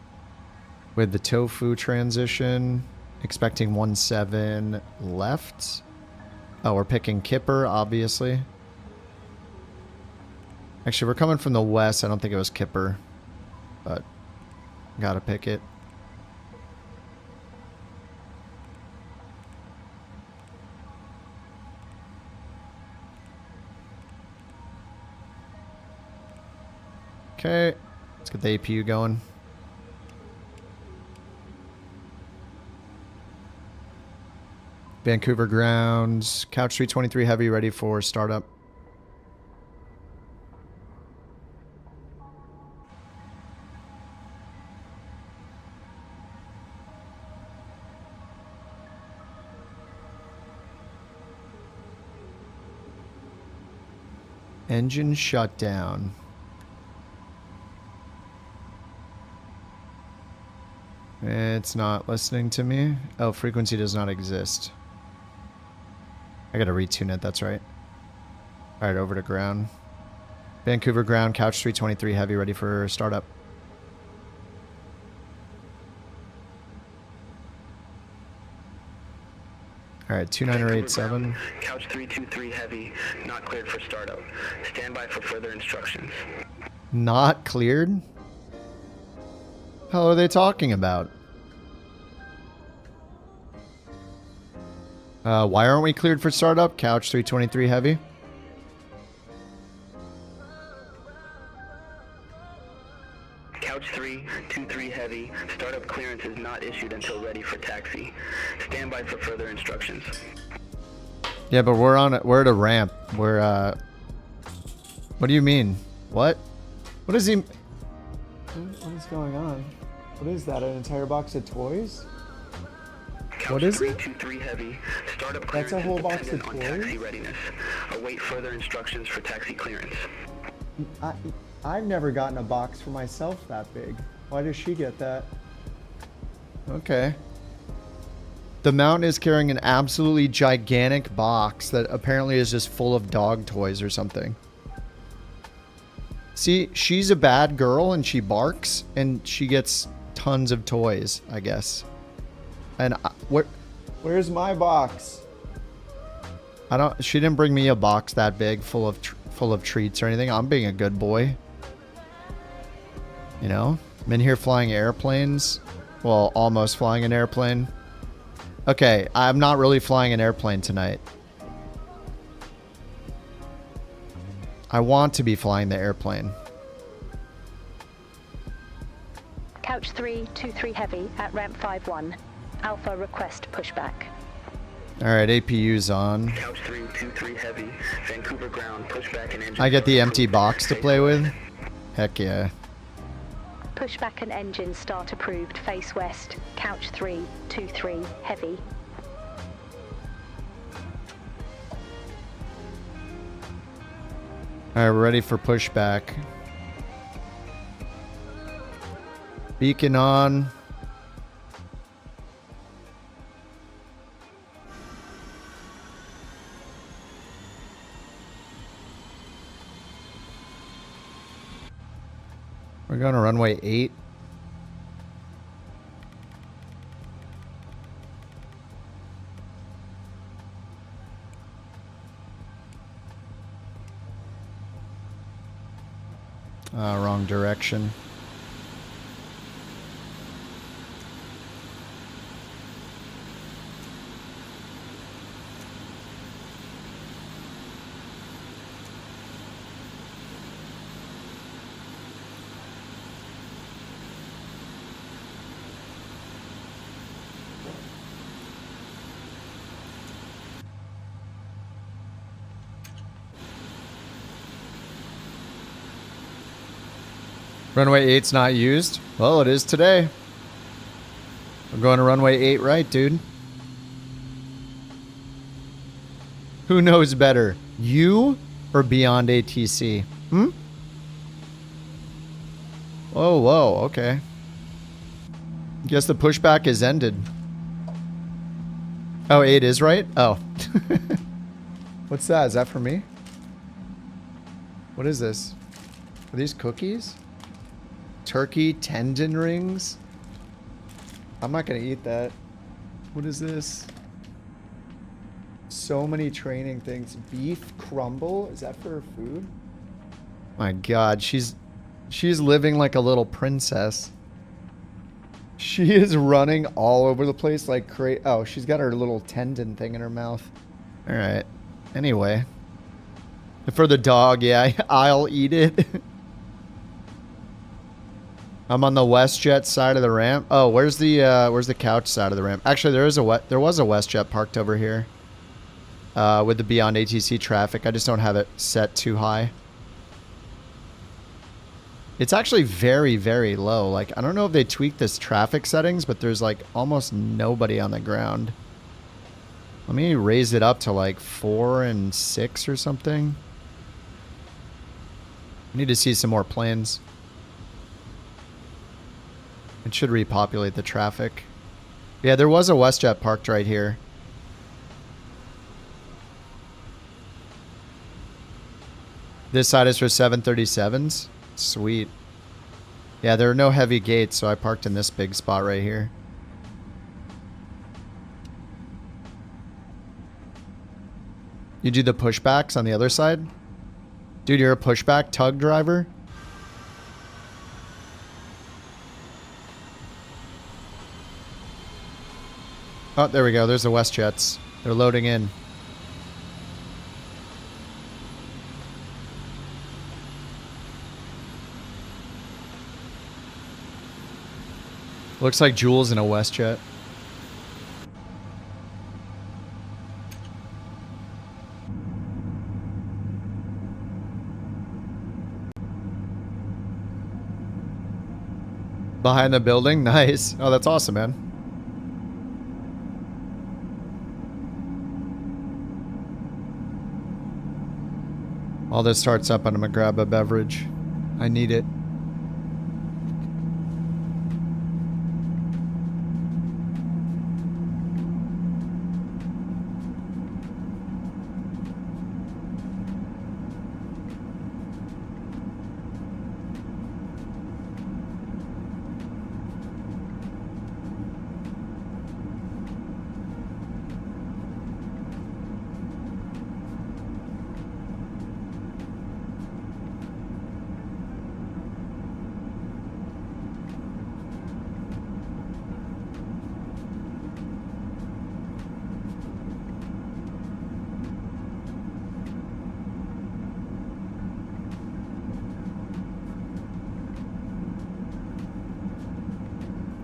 with the tofu transition. Expecting 1-7 left. Oh, we're picking Kipper, obviously. Actually, we're coming from the west. I don't think it was Kipper, but gotta pick it. Okay, let's get the APU going. Vancouver grounds, Couch 323 heavy, ready for startup. Engine shutdown. It's not listening to me. Oh, frequency does not exist. I gotta retune it, that's right. Alright, over to ground. Vancouver ground, Couch 323 heavy, ready for startup. Alright, 29087. Couch 323 heavy, not cleared for startup. Stand by for further instructions. Not cleared? Hell are they talking about? Why aren't we cleared for startup? Couch 323 heavy. Couch 323 heavy, startup clearance is not issued until ready for taxi. Stand by for further instructions. Yeah, but we're at a ramp. We're what do you mean? What? What is he? What is going on? What is that? An entire box of toys? What is it? 323 heavy, startup That's a whole box of on toys? taxi readiness. Await further instructions for taxi clearance. I've never gotten a box for myself that big. Why does she get that? Okay. The mountain is carrying an absolutely gigantic box that apparently is just full of dog toys or something. See, she's a bad girl and she barks and she gets tons of toys, I guess. And where's my box? She didn't bring me a box that big full of treats or anything. I'm being a good boy. You know, I'm in here flying airplanes. Well, almost flying an airplane. Okay, I'm not really flying an airplane tonight. I want to be flying the airplane. Couch 323 heavy at ramp 51. Alpha request pushback. Alright, APU's on. Couch 323 heavy, Vancouver ground, pushback and engine. I get the empty box to play with? Heck yeah. Pushback and engine start approved, face west. Couch 323 heavy. Alright, we're ready for pushback. Beacon on. We're going to runway 8. Wrong direction. Runway 8's not used? Well, it is today. We're going to runway 8 right, dude. Who knows better, you or Beyond ATC? Hmm? Whoa, whoa, okay. Guess the pushback is ended. Oh, 8 is right? Oh. What's that? Is that for me? What is this? Are these cookies? Turkey tendon rings? I'm not gonna eat that. What is this? So many training things. Beef crumble? Is that for her food? My God, she's living like a little princess. She is running all over the place like crazy. Oh, she's got her little tendon thing in her mouth. All right. Anyway. For the dog, yeah, I'll eat it. I'm on the WestJet side of the ramp. Oh, where's the couch side of the ramp? Actually, there was a WestJet parked over here. With the Beyond ATC traffic. I just don't have it set too high. It's actually very, very low. Like, I don't know if they tweaked this traffic settings, but there's like almost nobody on the ground. Let me raise it up to like 4 and 6 or something. I need to see some more planes. It should repopulate the traffic. Yeah, there was a WestJet parked right here. This side is for 737s. Sweet. Yeah, there are no heavy gates, so I parked in this big spot right here. You do the pushbacks on the other side? Dude, you're a pushback tug driver? Oh, there we go. There's the WestJets. They're loading in. Looks like Jules in a WestJet. Behind the building? Nice. Oh, that's awesome, man. While this starts up, I'm gonna grab a beverage. I need it.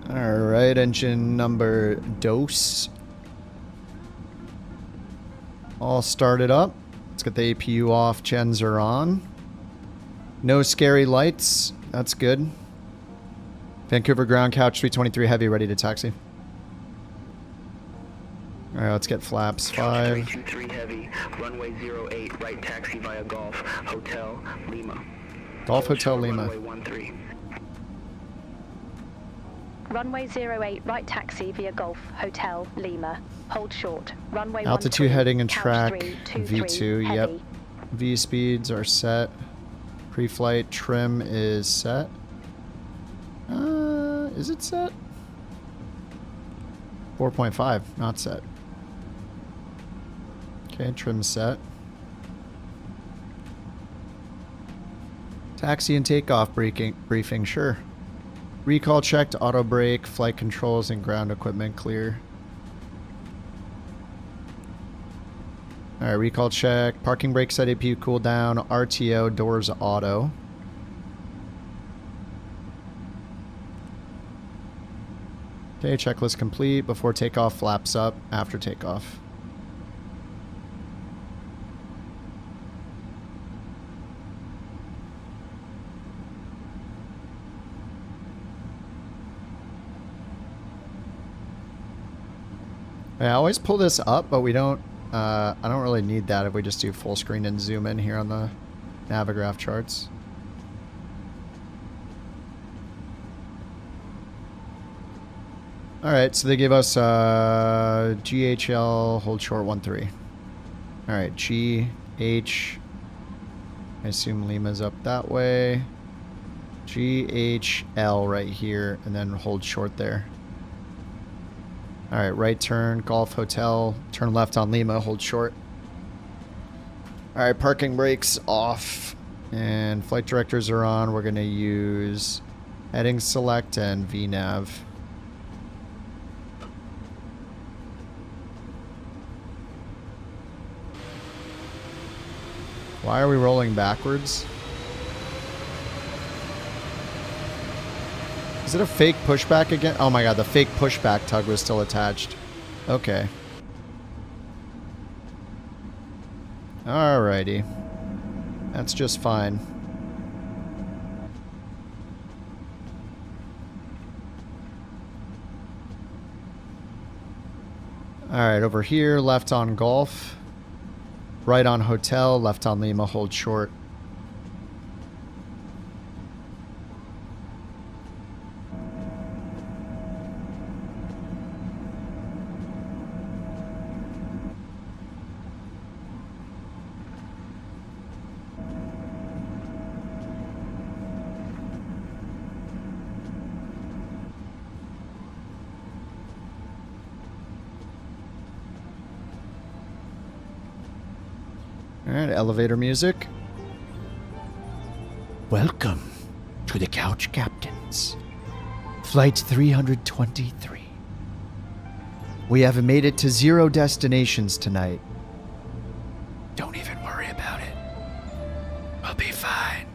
Alright, engine number dose. All started up. Let's get the APU off. Gens are on. No scary lights. That's good. Vancouver ground couch 323 heavy ready to taxi. Alright, let's get flaps. 5. 323 heavy, runway 08, right taxi via Golf, Hotel, Lima. Golf Hotel Lima. Runway 13. Runway 08, right taxi via Golf, Hotel, Lima. Hold short. Runway 13, altitude heading and couch track 323, V2, heavy. yep. V speeds are set. Pre-flight trim is set. Is it set? 4.5, not set. Okay, trim set. Taxi and takeoff briefing, sure. Recall checked, auto brake, flight controls, and ground equipment clear. Alright, recall check. Parking brake set, APU cool down, RTO, doors auto. Okay, checklist complete. Before takeoff, flaps up. After takeoff. I always pull this up, but we don't, I don't really need that if we just do full screen and zoom in here on the Navigraph charts. Alright, so they gave us GHL, hold short 1-3. Alright, GH, I assume Lima's up that way. GHL right here, and then hold short there. Alright, right turn, Golf Hotel, turn left on Lima, hold short. Alright, parking brakes off, and flight directors are on. We're going to use heading select and VNav. Why are we rolling backwards? Is it a fake pushback again? Oh my god, the fake pushback tug was still attached. Okay. Alrighty. That's just fine. Alright, over here, left on Golf. Right on Hotel, left on Lima, hold short. Alright, elevator music. Welcome to the Couch Captains. Flight 323. We have made it to 0 destinations tonight. Don't even worry about it. We'll be fine.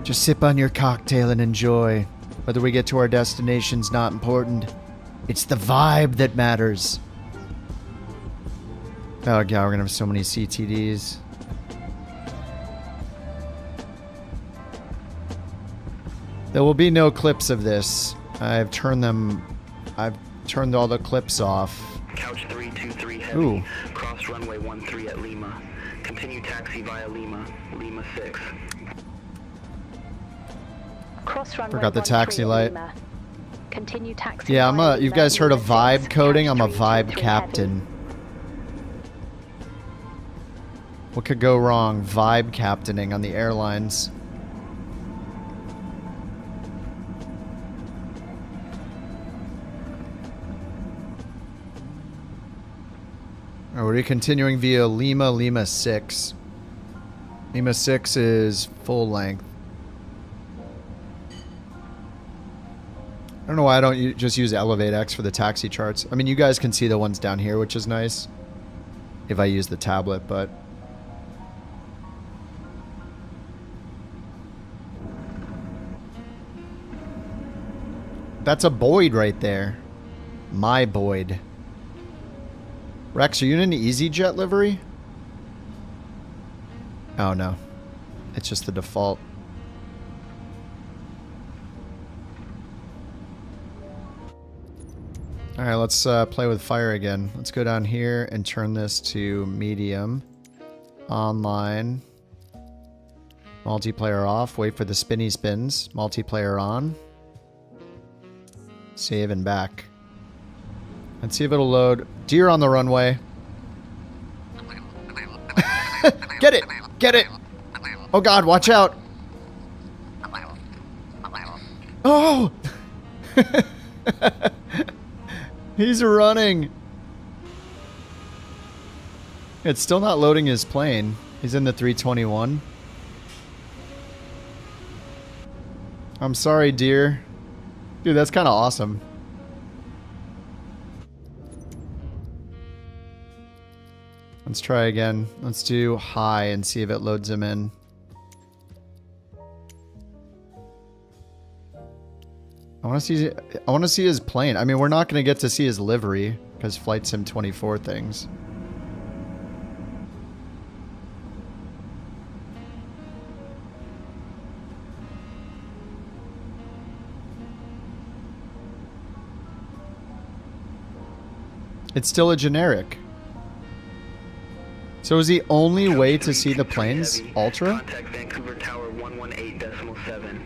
Just sip on your cocktail and enjoy. Whether we get to our destination's not important. It's the vibe that matters. Oh god, we're gonna have so many CTDs. There will be no clips of this. I've turned all the clips off. Couch 323 heavy. Ooh. Cross runway 13 at Lima. Continue taxi via Lima. Lima 6. Cross runway Forgot the taxi light. Lima. Continue taxi. Yeah, you guys heard of Lima 6, vibe coding? I'm a Couch vibe 323 captain. heavy. What could go wrong? Vibe captaining on the airlines. Alright, we're continuing via Lima, Lima 6. Lima 6 is full length. I don't know why I don't just use Elevate X for the taxi charts. I mean, you guys can see the ones down here, which is nice. If I use the tablet, but... That's a Boyd right there. My Boyd. Rex, are you in an EasyJet livery? Oh, no. It's just the default. Alright, let's play with fire again. Let's go down here and turn this to medium. Online. Multiplayer off. Wait for the spinny spins. Multiplayer on. Save and back. Let's see if it'll load. Deer on the runway. Get it! Get it! Oh god, watch out! Oh! He's running! It's still not loading his plane. He's in the 321. I'm sorry, dear. Dude, that's kind of awesome. Let's try again. Let's do high and see if it loads him in. I want to see his plane. I mean, we're not going to get to see his livery because Flight Sim 24 things. It's still a generic. So is the only way to see the planes ultra? Contact Vancouver Tower 118.7.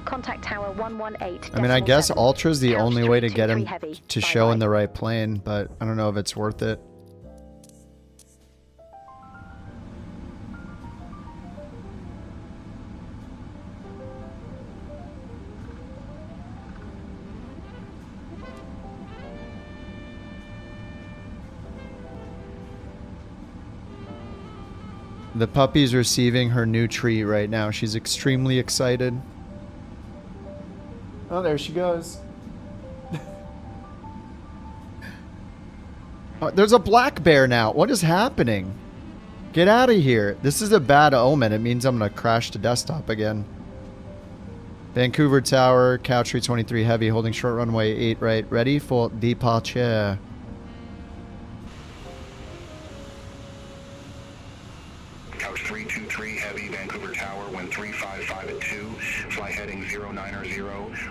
Contact Tower 118. I mean, I guess ultra is the only way to get him to show in the right plane, but I don't know if it's worth it. The puppy's receiving her new treat right now. She's extremely excited. Oh, there she goes. Oh, there's a black bear now. What is happening? Get out of here. This is a bad omen. It means I'm going to crash the desktop again. Vancouver Tower, couch 323 heavy, holding short runway 8 right. Ready for departure. Couch 323 heavy, Vancouver Tower, wind 355 at 2, fly heading 090,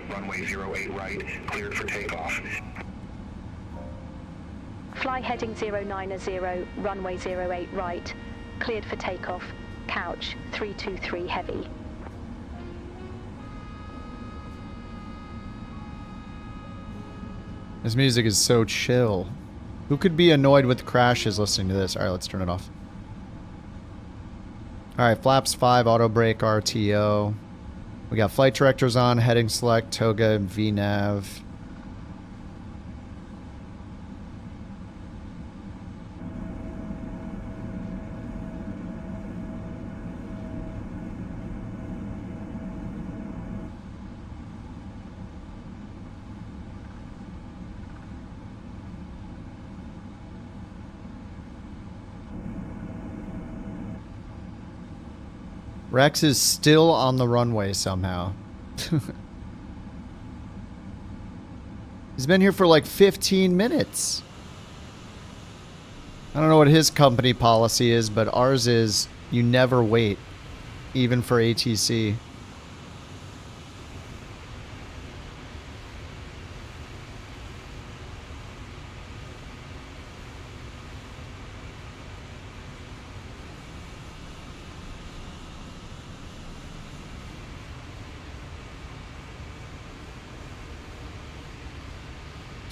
runway 08 right, cleared for takeoff. Fly heading 090, runway 08 right, cleared for takeoff, couch 323 heavy. This music is so chill. Who could be annoyed with crashes listening to this? Alright, let's turn it off. Alright, flaps 5, auto brake, RTO. We got flight directors on, heading select, toga, and VNav. Rex is still on the runway somehow. He's been here for like 15 minutes. I don't know what his company policy is, but ours is you never wait, even for ATC.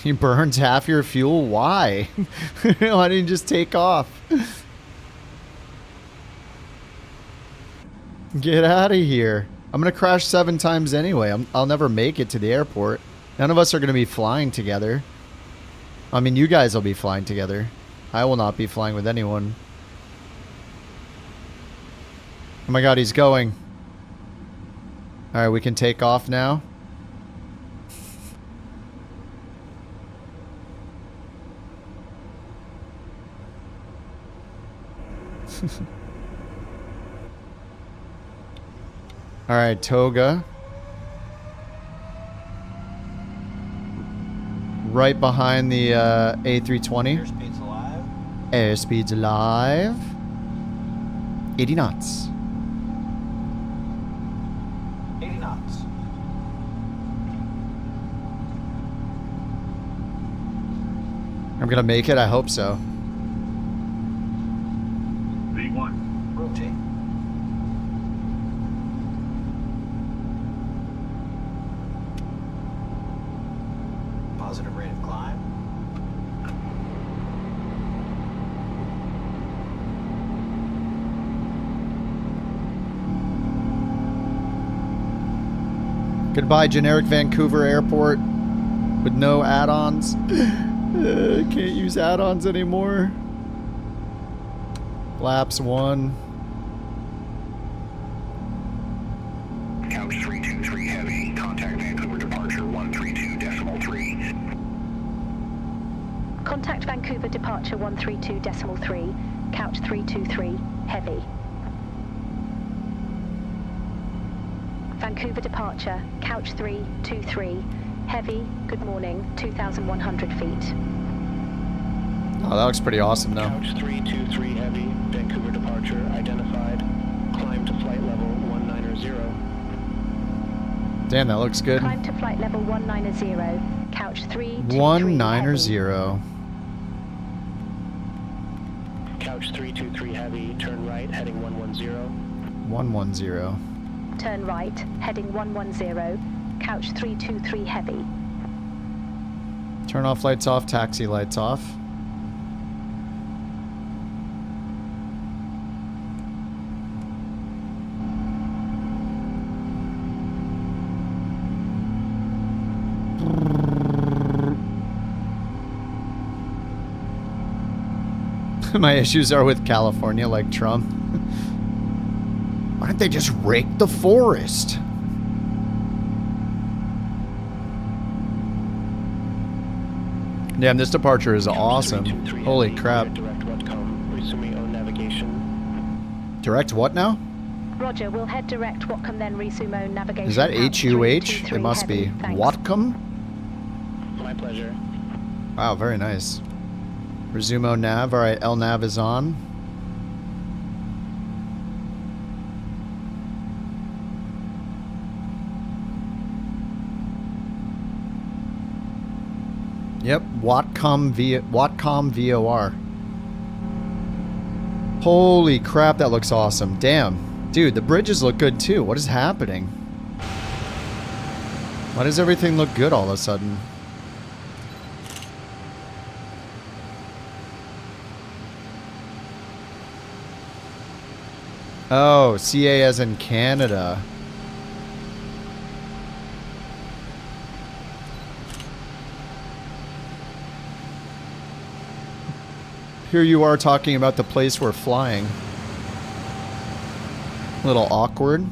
He burns half your fuel? Why? Why didn't you just take off? Get out of here. I'm going to crash 7 times anyway. I'll never make it to the airport. None of us are going to be flying together. I mean, you guys will be flying together. I will not be flying with anyone. Oh my god, he's going. Alright, we can take off now. Alright, toga. Right behind the A320. Airspeed's alive. Airspeed's alive. 80 knots. 80 knots. I'm gonna make it, I hope so. V1. Rotate. Positive rate of climb. Goodbye, generic Vancouver Airport with no add-ons. Can't use add-ons anymore. Flaps 1. Couch 323 heavy, contact Vancouver departure 132.3. Contact Vancouver departure 132.3, couch 323 heavy. Vancouver departure, couch 323 heavy, good morning, 2,100 feet. Oh, that looks pretty awesome though. Couch 323 heavy, Vancouver departure identified. Climb to flight level 190. Damn, that looks good. Climb to flight level 190, Couch 323 19 or heavy. 0. Couch 323 heavy, turn right, heading 110. 110. Turn right, heading 110. Couch 323 heavy. Turn off lights off, taxi lights off. My issues are with California, like Trump. Why don't they just rake the forest? Damn, this departure is awesome. Holy crap. Direct what now? Roger, we'll head direct Watcom, then resume own navigation. Is that Couch HUH? 323 It must heavy. be. Thanks. Watcom? My pleasure. Wow, very nice. Resume own nav. Alright, LNAV is on. Yep, Watcom VOR. Holy crap, that looks awesome. Damn. Dude, the bridges look good too. What is happening? Why does everything look good all of a sudden? Oh, CA as in Canada. Here you are talking about the place we're flying. A little awkward.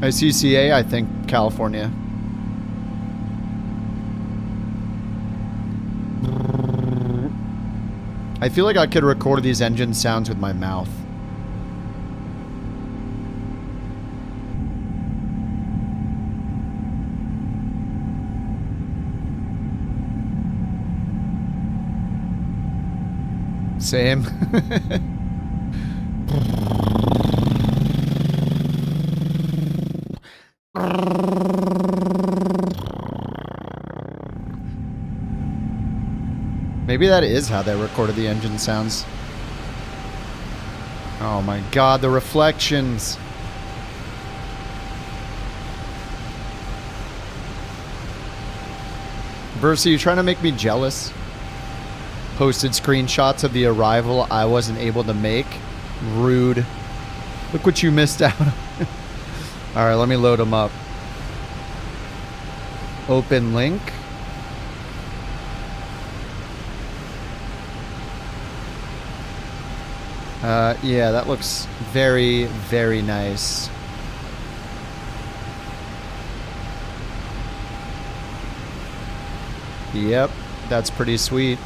I see CA, I think California. I feel like I could record these engine sounds with my mouth. Same. Maybe that is how they recorded the engine sounds. Oh my god, the reflections. Versa, you trying to make me jealous? Posted screenshots of the arrival I wasn't able to make. Rude. Look what you missed out on. Alright, let me load them up. Open link. Yeah, that looks very, very nice. Yep, that's pretty sweet.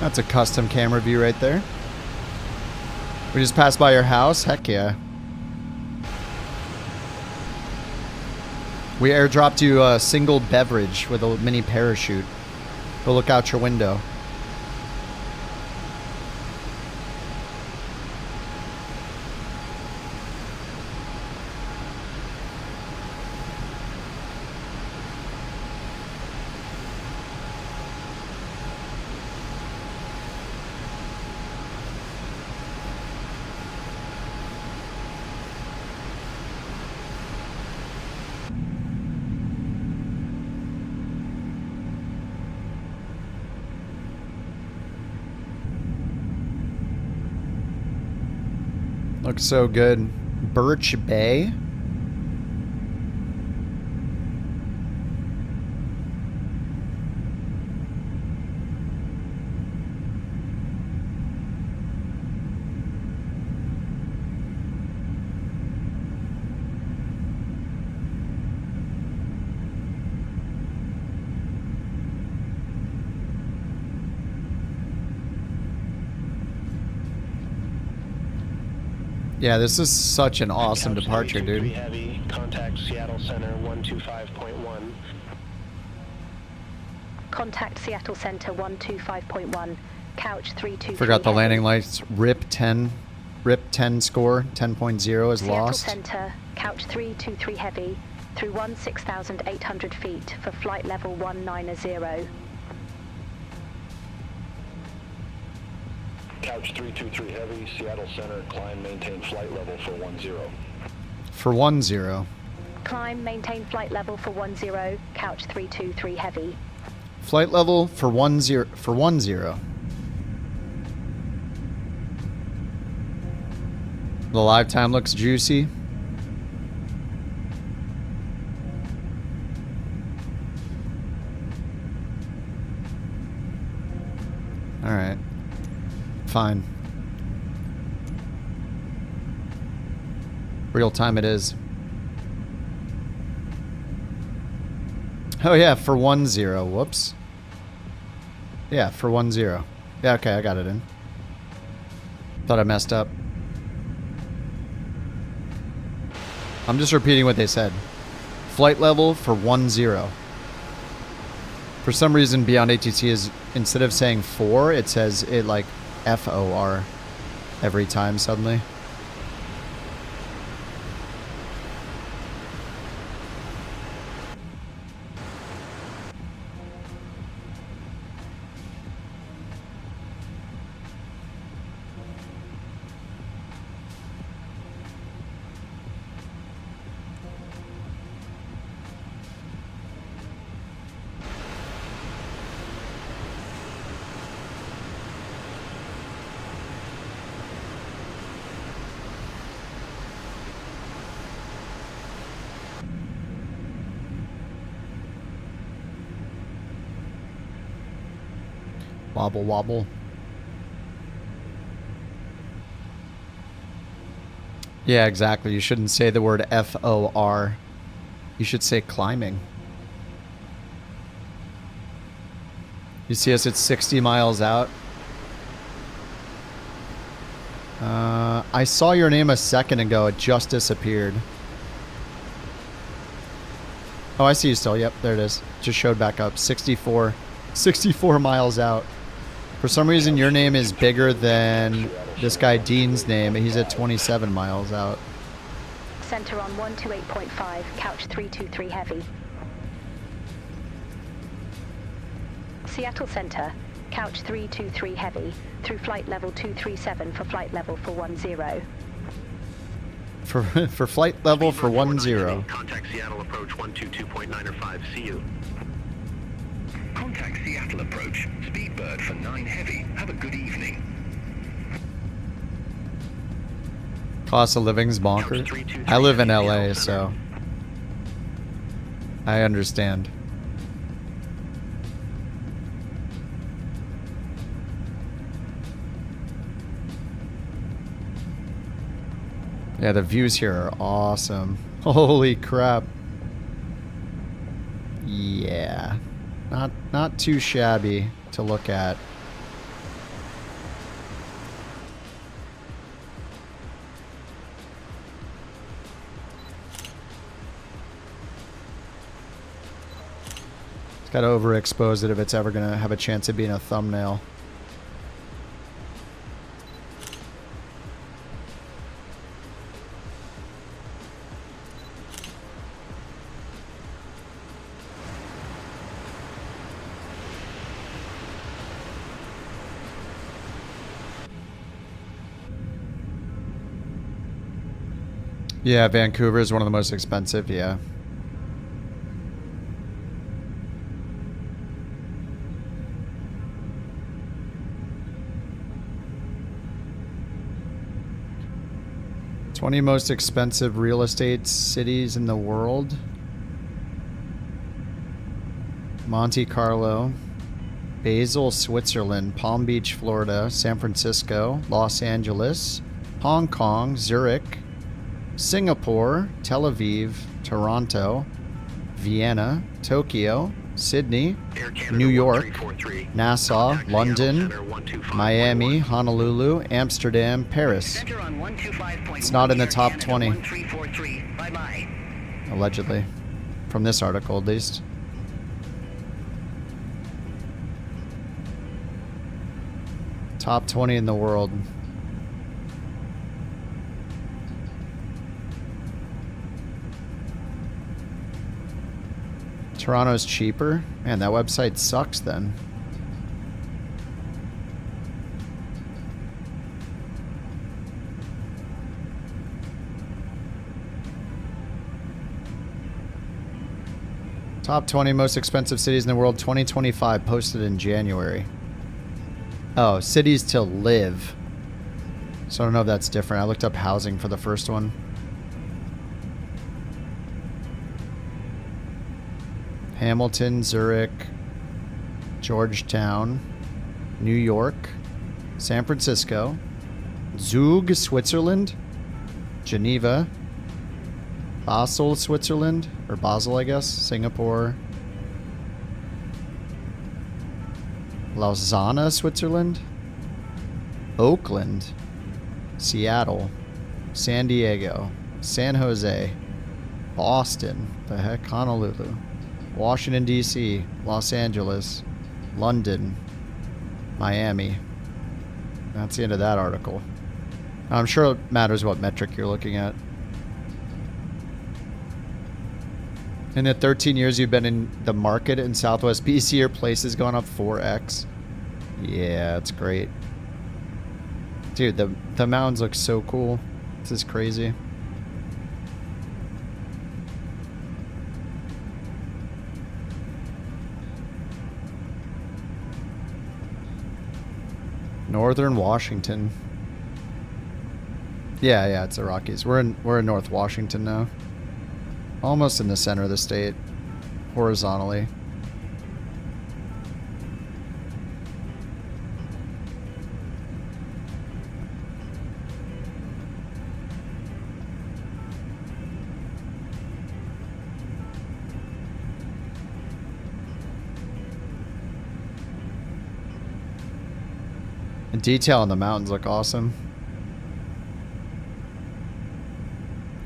That's a custom camera view right there. We just passed by your house? Heck yeah. We airdropped you a single beverage with a mini parachute. Go look out your window. Looks so good. Birch Bay. Yeah, this is such an awesome departure, dude. Heavy, contact Seattle Center 125.1. Contact Seattle Center 125.1, couch 323. Forgot the landing lights. RIP 10 score 10.0 is Seattle lost. Center, couch 323 heavy, through 16,800 feet for flight level 190. Couch 323 heavy, Seattle Center, climb, maintain flight level for 10. For 10. Climb, maintain flight level for 10, couch 323 heavy. Flight level for 10 for 10. The live time looks juicy. All right. Fine. Real time it is. Oh yeah, for 10. Whoops. Yeah, for 10. Yeah, okay, I got it in. Thought I messed up. I'm just repeating what they said. Flight level for 10. For some reason, Beyond ATT is, instead of saying 4, it says it like FOR every time suddenly. Wobble wobble. Yeah, exactly. You shouldn't say the word FOR. You should say climbing. You see us at 60 miles out. I saw your name a second ago. It just disappeared. Oh, I see you still. Yep, there it is. Just showed back up. 64 miles out. For some reason, your name is bigger than this guy Dean's name. He's at 27 miles out. Center on 128.5, couch 323 heavy. Seattle Center, couch 323 heavy, through flight level 237 for flight level for 10. For flight level for 10. Contact Seattle approach 122.905. See you. Contact Seattle approach. Speedbird for 9 heavy. Have a good evening. Cost of living's bonkers. I live in LA, so I understand. Yeah, the views here are awesome. Holy crap. Yeah. Not too shabby to look at. It's got to overexpose it if it's ever going to have a chance of being a thumbnail. Yeah, Vancouver is one of the most expensive, yeah. $20 most expensive real estate cities in the world. Monte Carlo, Basel, Switzerland, Palm Beach, Florida, San Francisco, Los Angeles, Hong Kong, Zurich, Singapore, Tel Aviv, Toronto, Vienna, Tokyo, Sydney, New York, Nassau, London, Miami, Honolulu, Amsterdam, Paris. It's not in the top 20. Allegedly. From this article, at least. Top 20 in the world. Toronto's cheaper? Man, that website sucks then. Top 20 most expensive cities in the world 2025 posted in January. Oh, cities to live. So I don't know if that's different. I looked up housing for the first one. Hamilton, Zurich, Georgetown, New York, San Francisco, Zug, Switzerland, Geneva, Basel, Switzerland, or Basel, I guess, Singapore, Lausanne, Switzerland, Oakland, Seattle, San Diego, San Jose, Boston, the heck, Honolulu, Washington, D.C., Los Angeles, London, Miami. That's the end of that article. I'm sure it matters what metric you're looking at. In the 13 years you've been in the market in Southwest BC, your place has gone up 4x. Yeah, it's great. Dude, the mountains look so cool. This is crazy. Northern Washington. Yeah, it's the Rockies. We're in North Washington now. Almost in the center of the state, horizontally. The detail on the mountains look awesome.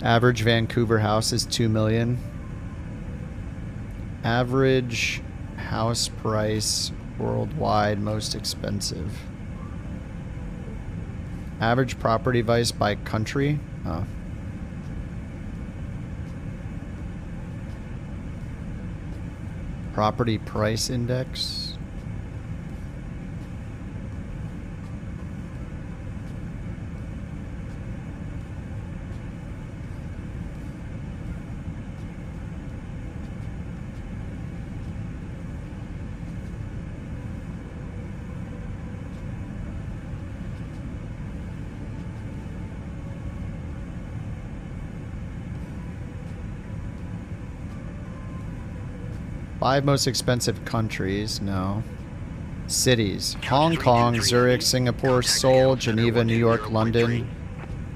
Average Vancouver house is $2 million. Average house price worldwide most expensive. Average property price by country. Oh. Property price index. Five most expensive countries, no. Cities. Hong Kong, Zurich, Singapore, Seoul, Geneva, New York, London,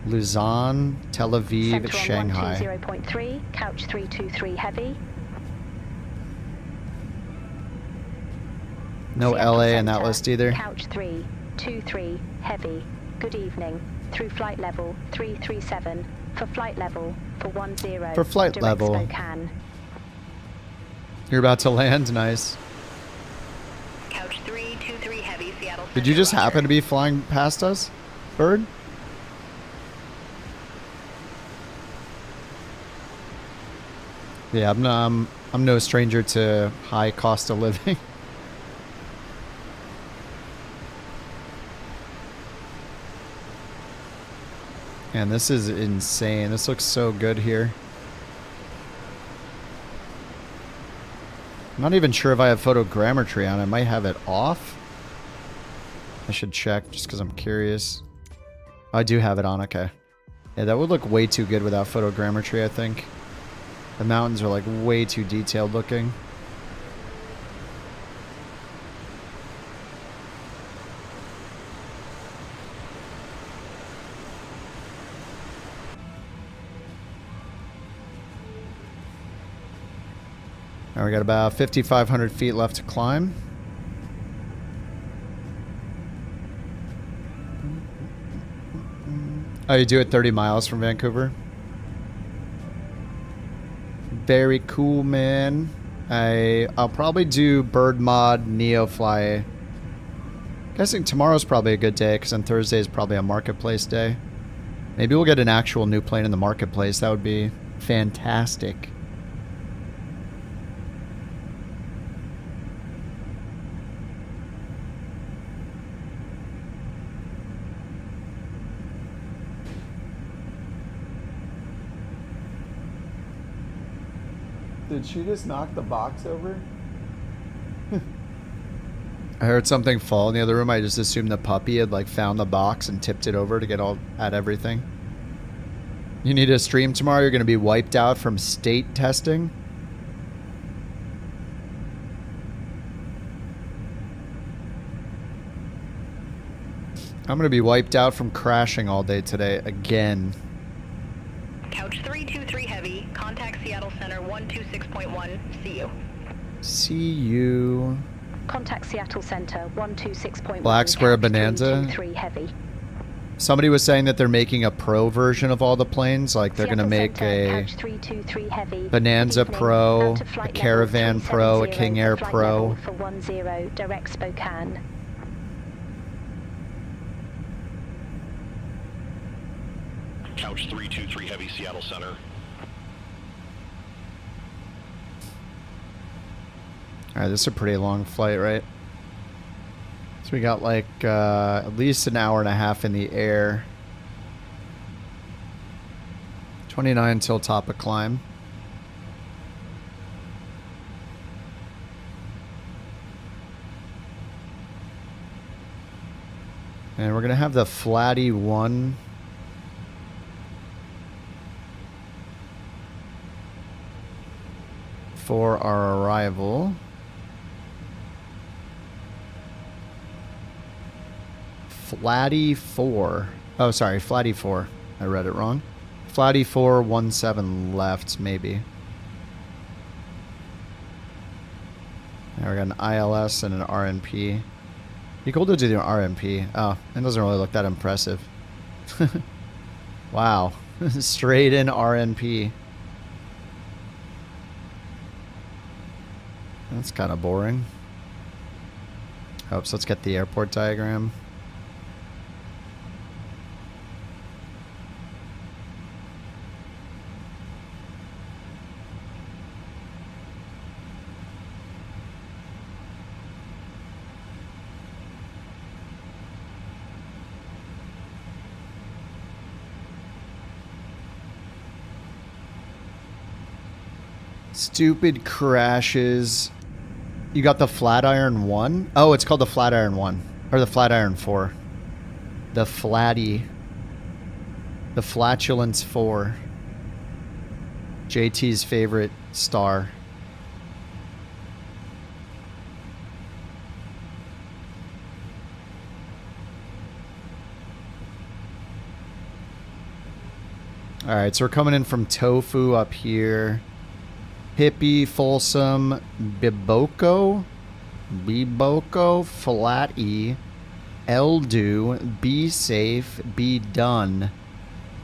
Lausanne, Tel Aviv, Shanghai. 0.3, couch 323 heavy. No Seattle LA in Center, that list either. Couch 323 heavy. Good evening. Through flight level 337. For flight level for 10. For flight direct level. Spokane. You're about to land, nice. Couch 323 heavy, Seattle. Did you just happen to be flying past us, bird? Yeah, I'm no stranger to high cost of living. And this is insane. This looks so good here. I'm not even sure if I have photogrammetry on. I might have it off. I should check just because I'm curious. I do have it on, okay. Yeah, that would look way too good without photogrammetry, I think. The mountains are like way too detailed looking. Now we got about 5,500 feet left to climb. Oh, you do it 30 miles from Vancouver? Very cool, man. I'll probably do bird mod Neofly. guessing tomorrow's probably a good day because on Thursday is probably a marketplace day. Maybe we'll get an actual new plane in the marketplace. That would be fantastic. Did she just knock the box over? I heard something fall in the other room. I just assumed the puppy had like found the box and tipped it over to get all at everything. You need a stream tomorrow? You're going to be wiped out from state testing? I'm going to be wiped out from crashing all day today again. Couch 323 Heavy, contact Seattle Center 126.1. See you. See you. Contact Seattle Center 126.1. Black Square Bonanza. 323 Heavy. Somebody was saying that they're making a pro version of all the planes. Like they're going to make a Bonanza Pro, a Caravan Pro, a King Air Pro. For 10, direct Spokane. Couch 323 Heavy, Seattle Center. Alright, this is a pretty long flight, right? So we got like at least an hour and a half in the air. 29 till top of climb. And we're going to have the Flatty 1 for our arrival. Flatty 4. Oh, sorry, Flatty 4. I read it wrong. Flatty 4, 17 left, maybe. Now we got an ILS and an RNP. Be cool to do the RNP. Oh, it doesn't really look that impressive. Wow. Straight in RNP. That's kind of boring. Oh, so let's get the airport diagram. Stupid crashes. You got the Flatiron 1? Oh, it's called the Flatiron 1. Or the Flatiron 4. The Flatty. The Flatulence 4. JT's favorite star. Alright, so we're coming in from Tofu up here. Hippie, Folsom, Biboko, Flatty, Eldu, Be Safe, Be Done,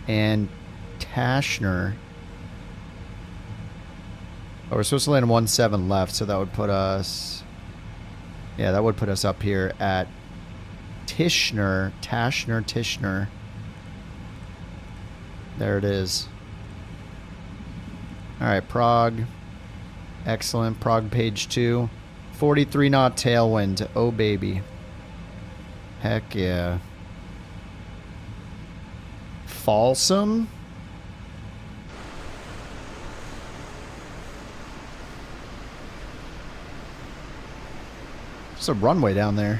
and Tashner. Oh, we're supposed to land 17 left, so that would put us... Yeah, that would put us up here at Tashner. There it is. Alright, Prague. Excellent. Prague page 2. 43 knot tailwind. Oh, baby. Heck yeah. Folsom? There's a runway down there.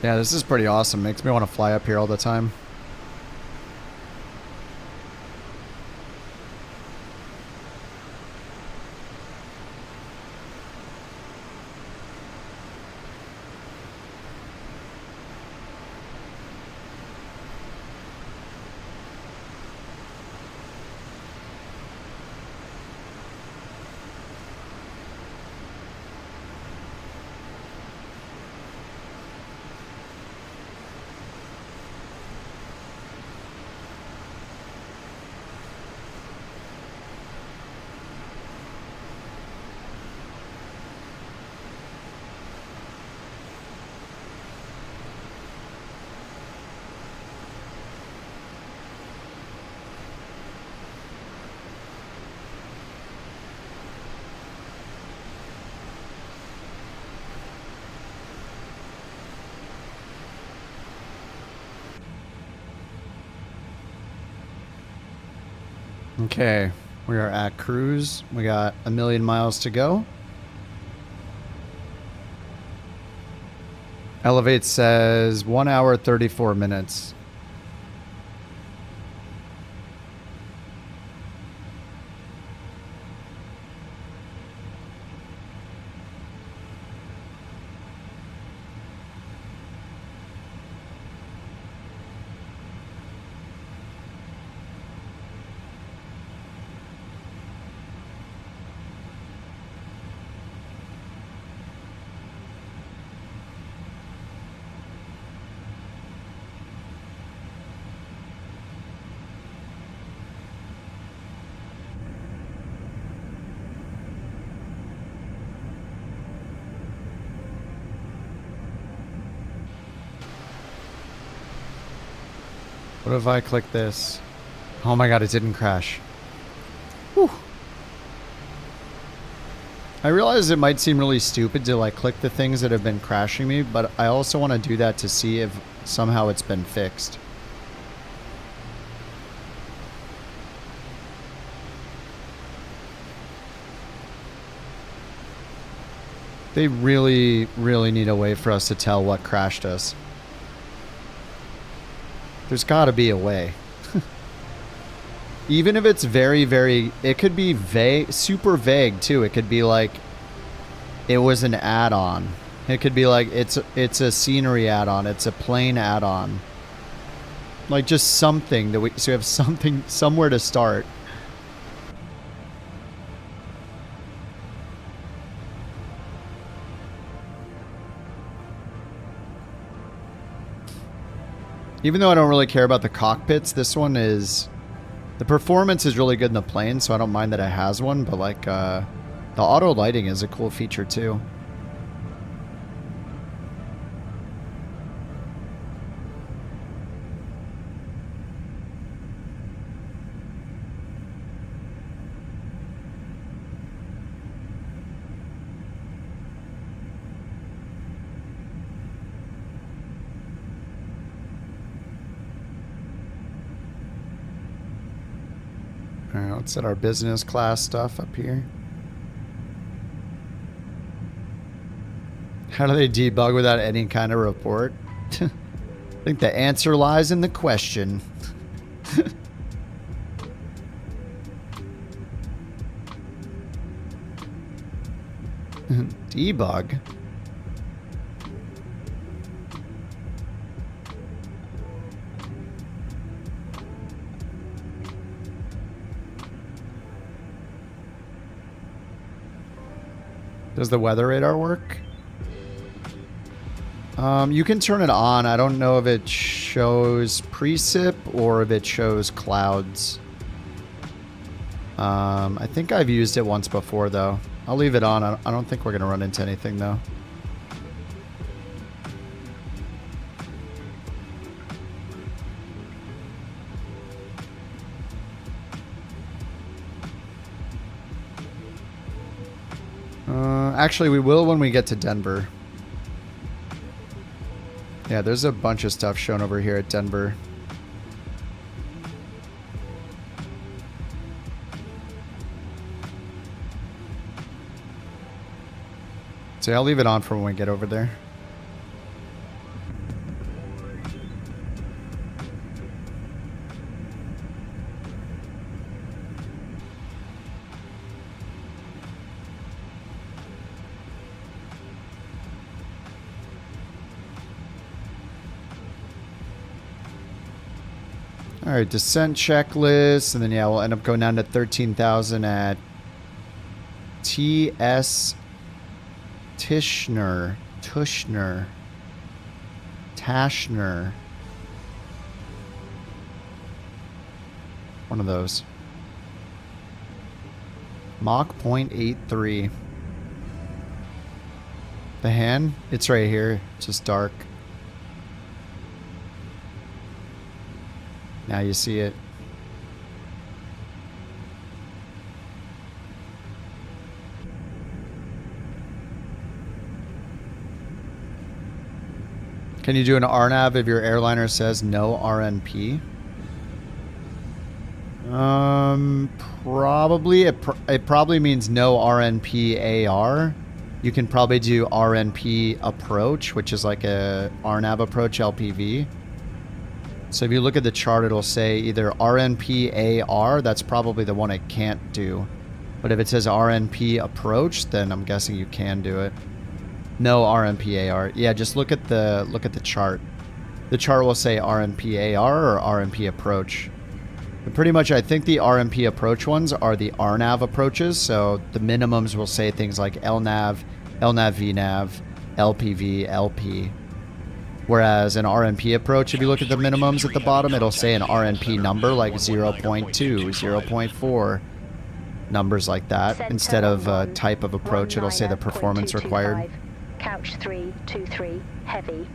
Yeah, this is pretty awesome. Makes me want to fly up here all the time. Okay, we are at cruise. We got 1,000,000 miles to go. Elevate says 1 hour 34 minutes. What if I click this? Oh my god, it didn't crash. Whew. I realize it might seem really stupid to like click the things that have been crashing me, but I also want to do that to see if somehow it's been fixed. They really, really need a way for us to tell what crashed us. There's got to be a way. Even if it's very, very... It could be vague, super vague, too. It could be like... It was an add-on. It could be like, it's a scenery add-on. It's a plane add-on. Like, just something that we... So we have something... Somewhere to start. Even though I don't really care about the cockpits, this one is... The performance is really good in the plane, so I don't mind that it has one, but like, the auto lighting is a cool feature too. Alright, let's set our business class stuff up here. How do they debug without any kind of report? I think the answer lies in the question. Debug? Does the weather radar work? You can turn it on. I don't know if it shows precip or if it shows clouds. I think I've used it once before, though. I'll leave it on. I don't think we're going to run into anything, though. Actually, we will when we get to Denver. Yeah, there's a bunch of stuff shown over here at Denver. So I'll leave it on for when we get over there. All right, descent checklist, and then yeah, we'll end up going down to 13,000 at Tushner. One of those. Mach 0.83. The hand, it's right here, it's just dark. Now you see it. Can you do an RNAV if your airliner says no RNP? Probably. It probably means no RNP AR. You can probably do RNP approach, which is like a RNAV approach LPV. So if you look at the chart, it'll say either RNP AR, that's probably the one it can't do. But if it says RNP approach, then I'm guessing you can do it. No RNP AR. Yeah, just look at the chart. The chart will say RNP AR or RNP approach. But pretty much, I think the RNP approach ones are the RNAV approaches. So the minimums will say things like LNAV, LNAV VNAV, LPV, LP. Whereas an RNP approach, if you look at the minimums at the bottom, it'll say an RNP number like 0.2, 0.4, numbers like that. Instead of a type of approach, it'll say the performance required. Couch 323 heavy.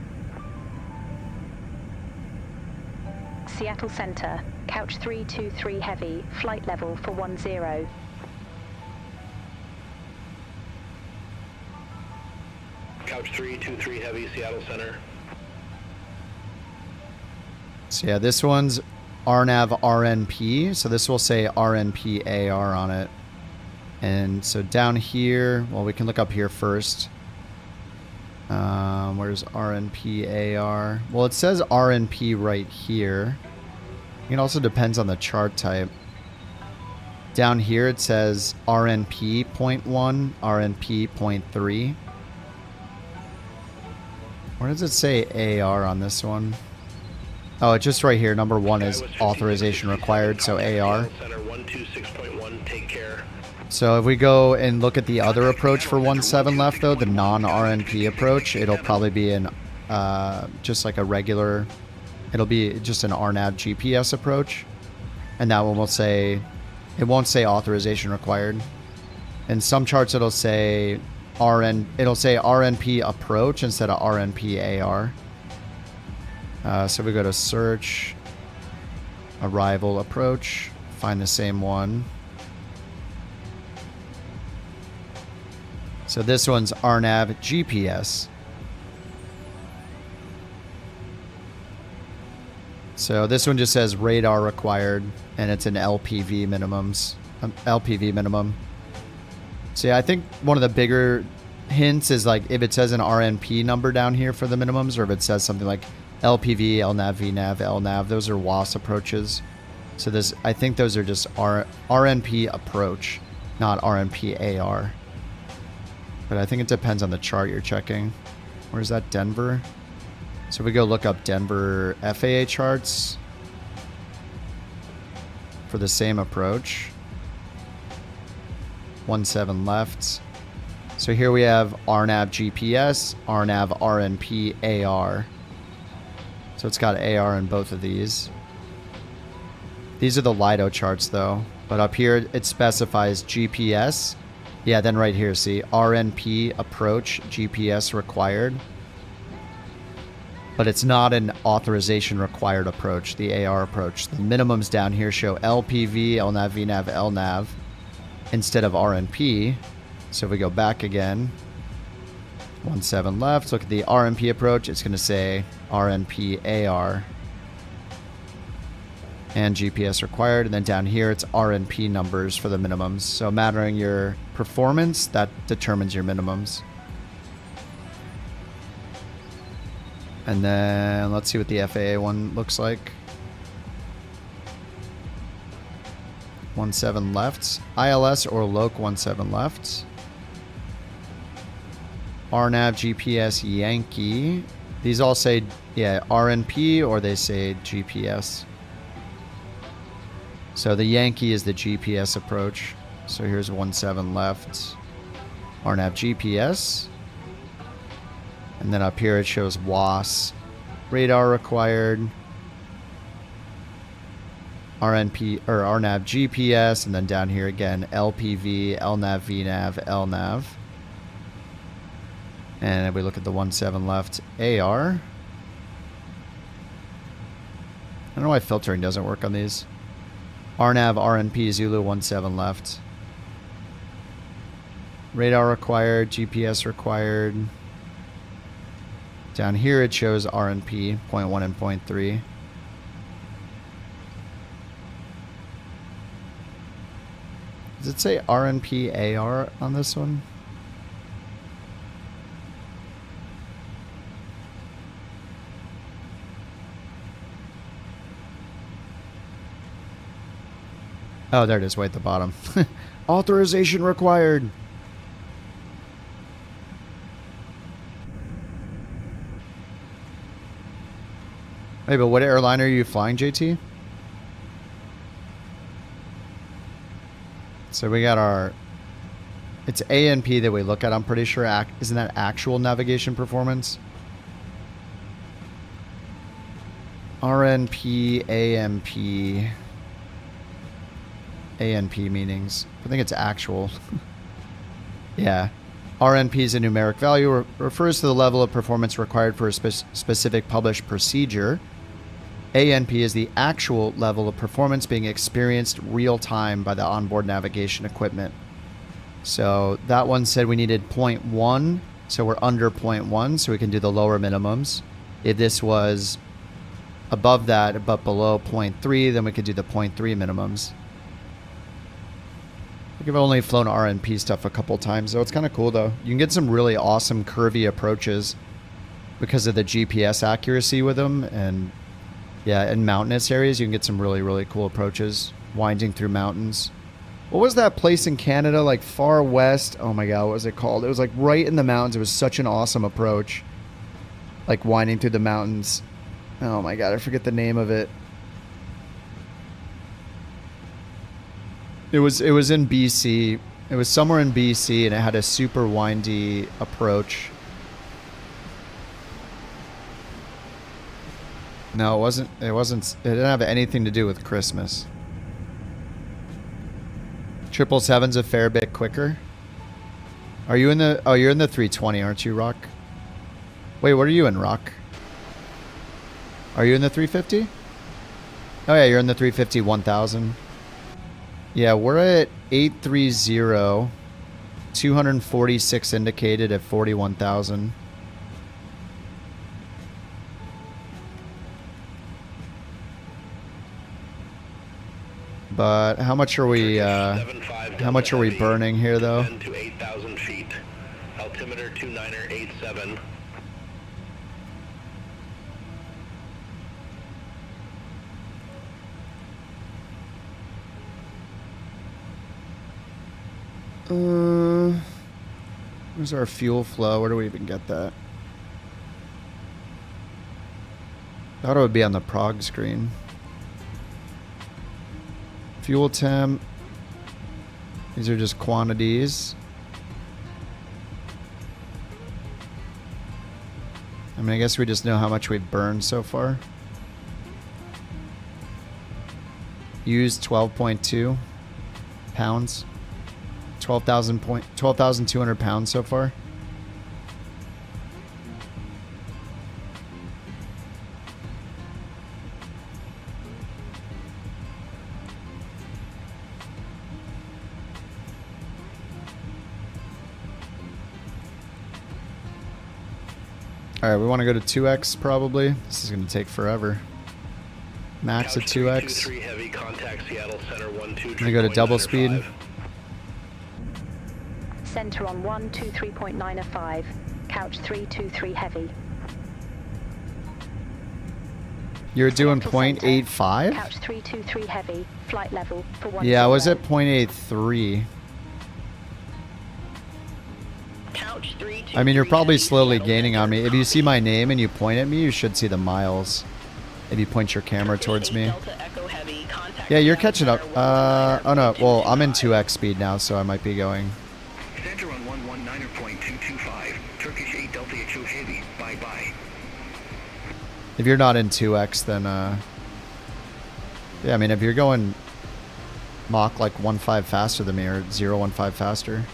Seattle Center, Couch 323 heavy, flight level for 10. Couch 323 heavy, Seattle Center. So yeah, this one's RNAV RNP, so this will say RNP AR on it. And so down here, well, we can look up here first. Where's RNP AR? Well, it says RNP right here. It also depends on the chart type. Down here it says RNP 0.1, RNP 0.3. Where does it say AR on this one? Oh, it's just right here. Number 1 is authorization required, so AR. So if we go and look at the other approach for 17 left, though, the non-RNP approach, it'll probably be an just like a regular, it'll be just an RNAV GPS approach. And that one will say, it won't say authorization required. In some charts it'll say RNP approach instead of RNP AR. So we go to search, arrival approach, find the same one. So this one's RNAV GPS. So this one just says radar required, and it's an LPV minimum. So yeah, I think one of the bigger hints is like if it says an RNP number down here for the minimums, or if it says something like LPV, LNAV, VNAV, LNAV, those are WAS approaches. So this, I think those are just RNP approach, not RNP AR. But I think it depends on the chart you're checking. Where's that, Denver? So we go look up Denver FAA charts for the same approach. 17 left. So here we have RNAV GPS, RNAV RNP AR. So it's got AR in both of these. These are the LIDO charts though. But up here it specifies GPS. Yeah, then right here, see, RNP approach, GPS required. But it's not an authorization required approach, the AR approach. The minimums down here show LPV, LNAV, VNAV, LNAV instead of RNP. So if we go back again, 17 left, look at the RNP approach, it's going to say RNP AR. And GPS required, and then down here it's RNP numbers for the minimums. So mattering your performance, that determines your minimums. And then let's see what the FAA one looks like. 17 left. ILS or LOC 17 left. RNAV GPS Yankee. These all say, yeah, RNP or they say GPS. So the Yankee is the GPS approach. So here's 17 left. RNAV GPS. And then up here it shows WAS. Radar required. RNP or RNAV GPS. And then down here again, LPV, LNAV, VNAV, LNAV. And if we look at the 17 left, AR. I don't know why filtering doesn't work on these. RNAV, RNP, Zulu 17 left. Radar required, GPS required. Down here it shows RNP, 0.1 and 0.3. Does it say RNP AR on this one? Oh, there it is, way at the bottom. Authorization required. Hey, but what airline are you flying, JT? So we got our... It's ANP that we look at, I'm pretty sure. Isn't that actual navigation performance? RNP, AMP... ANP meanings. I think it's actual. Yeah. RNP is a numeric value. Refers to the level of performance required for a specific published procedure. ANP is the actual level of performance being experienced real time by the onboard navigation equipment. So that one said we needed 0.1. So we're under 0.1, so we can do the lower minimums. If this was above that, but below 0.3, then we could do the 0.3 minimums. I think I've only flown RNP stuff a couple times, though. It's kind of cool, though. You can get some really awesome curvy approaches because of the GPS accuracy with them. And yeah, in mountainous areas, you can get some really, really cool approaches winding through mountains. What was that place in Canada, like far west? Oh my God, what was it called? It was like right in the mountains. It was such an awesome approach. Like winding through the mountains. Oh my God, I forget the name of it. It was in BC. It was somewhere in BC, and it had a super windy approach. No, it wasn't. It didn't have anything to do with Christmas. 777's a fair bit quicker. Are you in the? Oh, you're in the 320, aren't you, Rock? Wait, what are you in, Rock? Are you in the 350? Oh yeah, you're in the 350 1000. Yeah, we're at 830, 246 indicated at 41,000. But how much are we burning here though? To 8,000 feet. Altimeter 29er87. Where's our fuel flow? Where do we even get that? Thought it would be on the prog screen. Fuel temp. These are just quantities. I mean, I guess we just know how much we've burned so far. Used 12.2 pounds. 12,200 pounds so far. All right, we want to go to 2x probably. This is going to take forever. Max at 2x. Heavy, contact Seattle Center 12. I'm going to go to double speed. Center on 123.905. Couch 323 heavy. You're doing 0.85? Couch 323 heavy. Flight level for 10. Yeah, I was at 0.83. I mean, you're probably slowly gaining on me. If you see my name and you point at me, you should see the miles. If you point your camera towards me. Yeah, you're catching up. Oh no, well, I'm in 2x speed now, so I might be going. Center on 119.225. Turkish 8 Delta Echo Heavy. Bye-bye. If you're not in 2x, then, yeah, I mean, if you're going Mach like 1.5 faster than me, or 0.15 faster.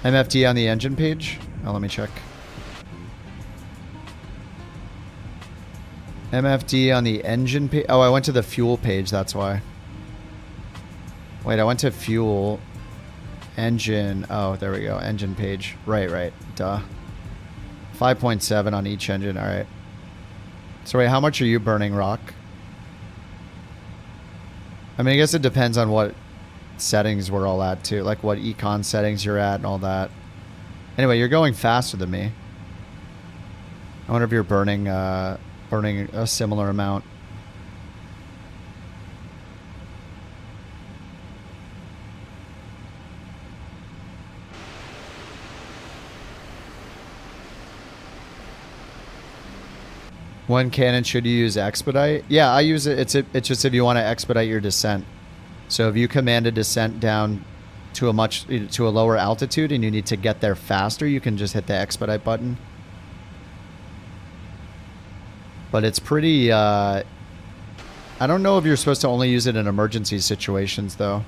MFD on the engine page? Oh, let me check. MFD on the engine page. Oh, I went to the fuel page, that's why. Wait, I went to fuel. Engine. Oh, there we go. Engine page. Right. Duh. 5.7 on each engine. Alright. So wait, how much are you burning, Rock? I mean, I guess it depends on what settings we're all at too, like what econ settings you're at and all that. Anyway, you're going faster than me. I wonder if you're burning a similar amount. When cannon should you use expedite? Yeah, I use it. It's just if you want to expedite your descent. So if you command a descent down to a lower altitude and you need to get there faster, you can just hit the expedite button. But it's pretty. I don't know if you're supposed to only use it in emergency situations though.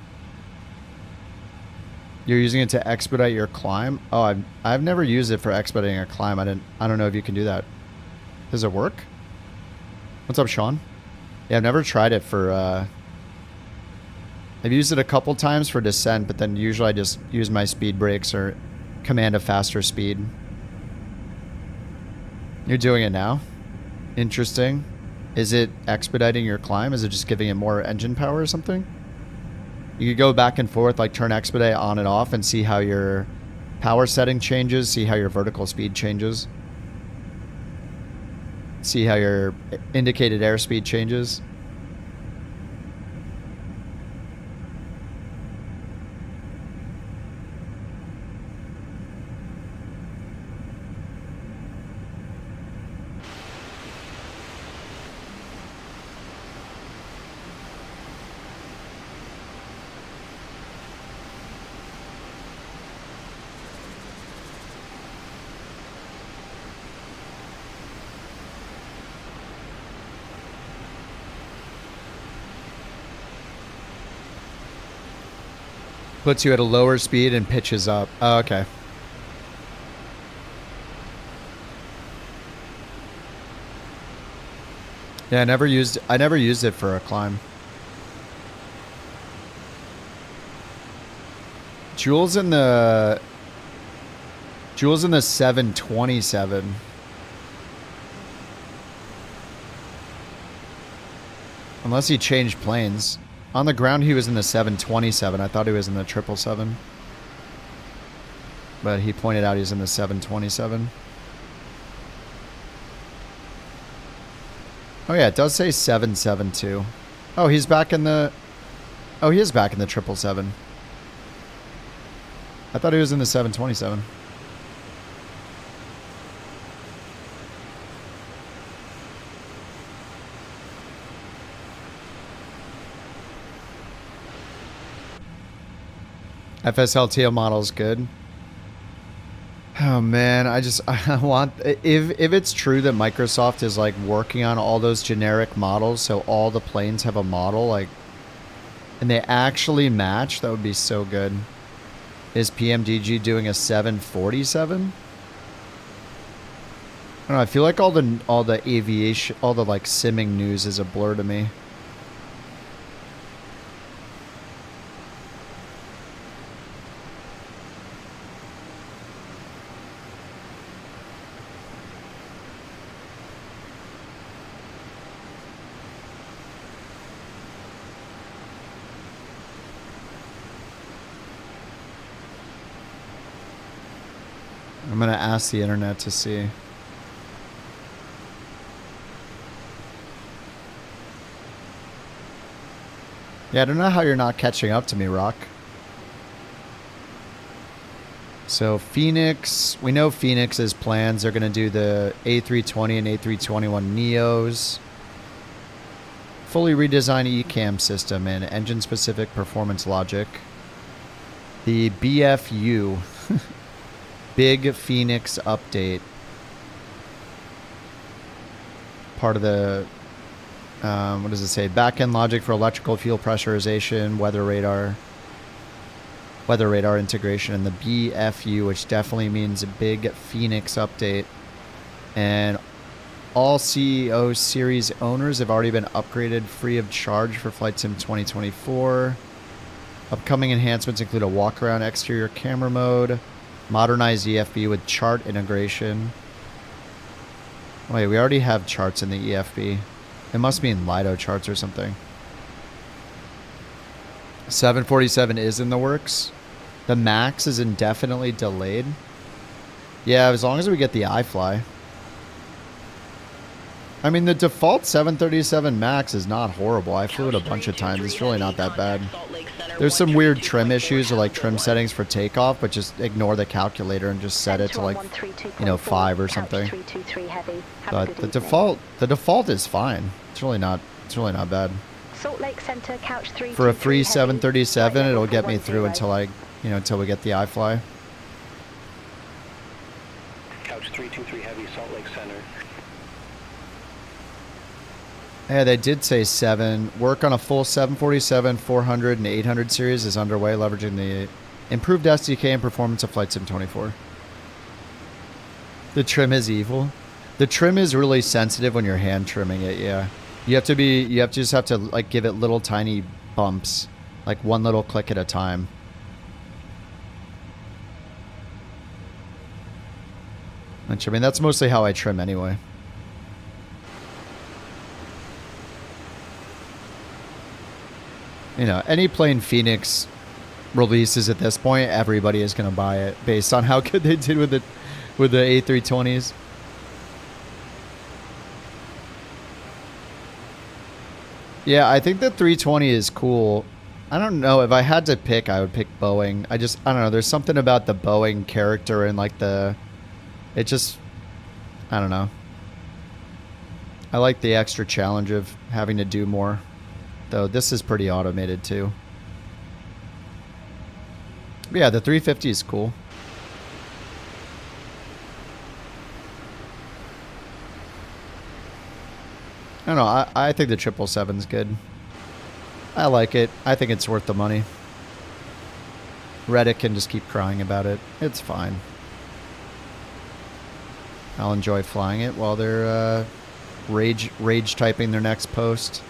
You're using it to expedite your climb. Oh, I've never used it for expediting a climb. I don't know if you can do that. Does it work? What's up, Sean? Yeah, I've never tried it for, I've used it a couple times for descent, but then usually I just use my speed brakes or command a faster speed. You're doing it now? Interesting. Is it expediting your climb? Is it just giving it more engine power or something? You could go back and forth, like turn expedite on and off and see how your power setting changes, see how your vertical speed changes. See how your indicated airspeed changes. Puts you at a lower speed and pitches up. Oh, okay. Yeah, I never used it for a climb. Jules in the 727. Unless he changed planes. On the ground, he was in the 727. I thought he was in the 777. But he pointed out he's in the 727. Oh yeah, it does say 772. Oh, he's back in the... Oh, he is back in the 777. I thought he was in the 727. FSLTO model is good. Oh man, I want, if it's true that Microsoft is like working on all those generic models, so all the planes have a model, like, and they actually match, that would be so good. Is PMDG doing a 747? I don't know, I feel like all the aviation, all the like simming news is a blur to me. I'm gonna ask the internet to see. Yeah, I don't know how you're not catching up to me, Rock. So Phoenix, we know Phoenix's plans. They're gonna do the A320 and A321 Neos. Fully redesigned ECAM system and engine-specific performance logic. The BFU. Big Phoenix update. Part of the, what does it say? Back-end logic for electrical fuel pressurization, weather radar integration, and the BFU, which definitely means a Big Phoenix update. And all CEO series owners have already been upgraded free of charge for Flight Sim 2024. Upcoming enhancements include a walk-around exterior camera mode, modernized EFB with chart integration. Wait, we already have charts in the EFB. It must be in Lido charts or something. 747 is in the works. The MAX is indefinitely delayed. Yeah, as long as we get the iFly. I mean, the default 737 MAX is not horrible. I flew it a bunch of times. It's really not that bad. There's some weird trim issues or like trim settings for takeoff, but just ignore the calculator and just set it to like, you know, 5 or something. But the default is fine. It's really not bad. Salt Lake Center, couch 323 For a free heavy, 737, it'll get me 410. through until we get the iFly. Couch 323 heavy, Salt Lake Center. Yeah, they did say 7. Work on a full 747, 400, and 800 series is underway, leveraging the improved SDK and performance of Flight Sim 24. The trim is evil. The trim is really sensitive when you're hand trimming it, yeah. You just have to like give it little tiny bumps, like one little click at a time. Which, I mean, that's mostly how I trim anyway. You know, any plane Phoenix releases at this point, everybody is going to buy it based on how good they did with the A320s. Yeah, I think the 320 is cool. I don't know. If I had to pick, I would pick Boeing. I don't know. There's something about the Boeing character and like I don't know. I like the extra challenge of having to do more. Though this is pretty automated too. But yeah, the 350 is cool. I don't know. I think the 777's good. I like it. I think it's worth the money. Reddit can just keep crying about it. It's fine. I'll enjoy flying it while they're rage typing their next post.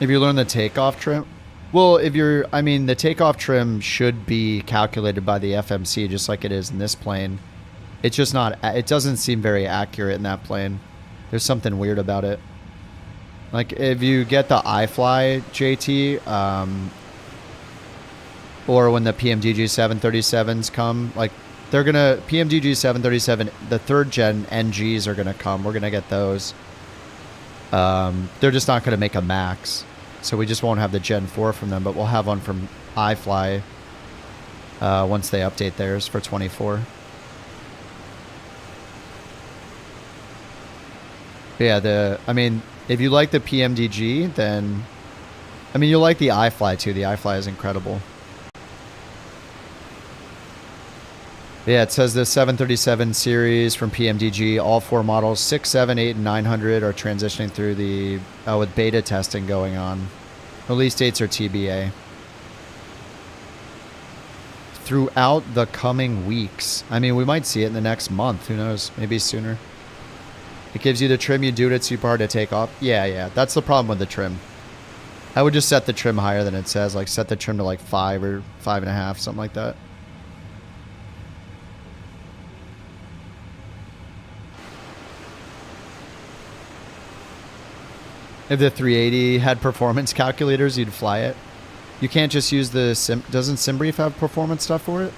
If you learn the takeoff trim, well, the takeoff trim should be calculated by the FMC just like it is in this plane. It's just not, it doesn't seem very accurate in that plane. There's something weird about it. Like if you get the iFly JT, or when the PMDG 737s come, like PMDG 737, the 3rd gen NGs are gonna come. We're gonna get those. They're just not gonna make a MAX. So we just won't have the Gen 4 from them, but we'll have one from iFly once they update theirs for 24. Yeah, if you like the PMDG, then, you'll like the iFly too. The iFly is incredible. Yeah, it says the 737 series from PMDG, all 4 models, 6, 7, 8, and 900 are transitioning through with beta testing going on. Release dates are TBA. Throughout the coming weeks. We might see it in the next month. Who knows? Maybe sooner. It gives you the trim. You do it, it's super hard to take off. Yeah. That's the problem with the trim. I would just set the trim higher than it says. Like set the trim to like 5 or 5.5, something like that. If the 380 had performance calculators, you'd fly it. You can't just use doesn't SimBrief have performance stuff for it?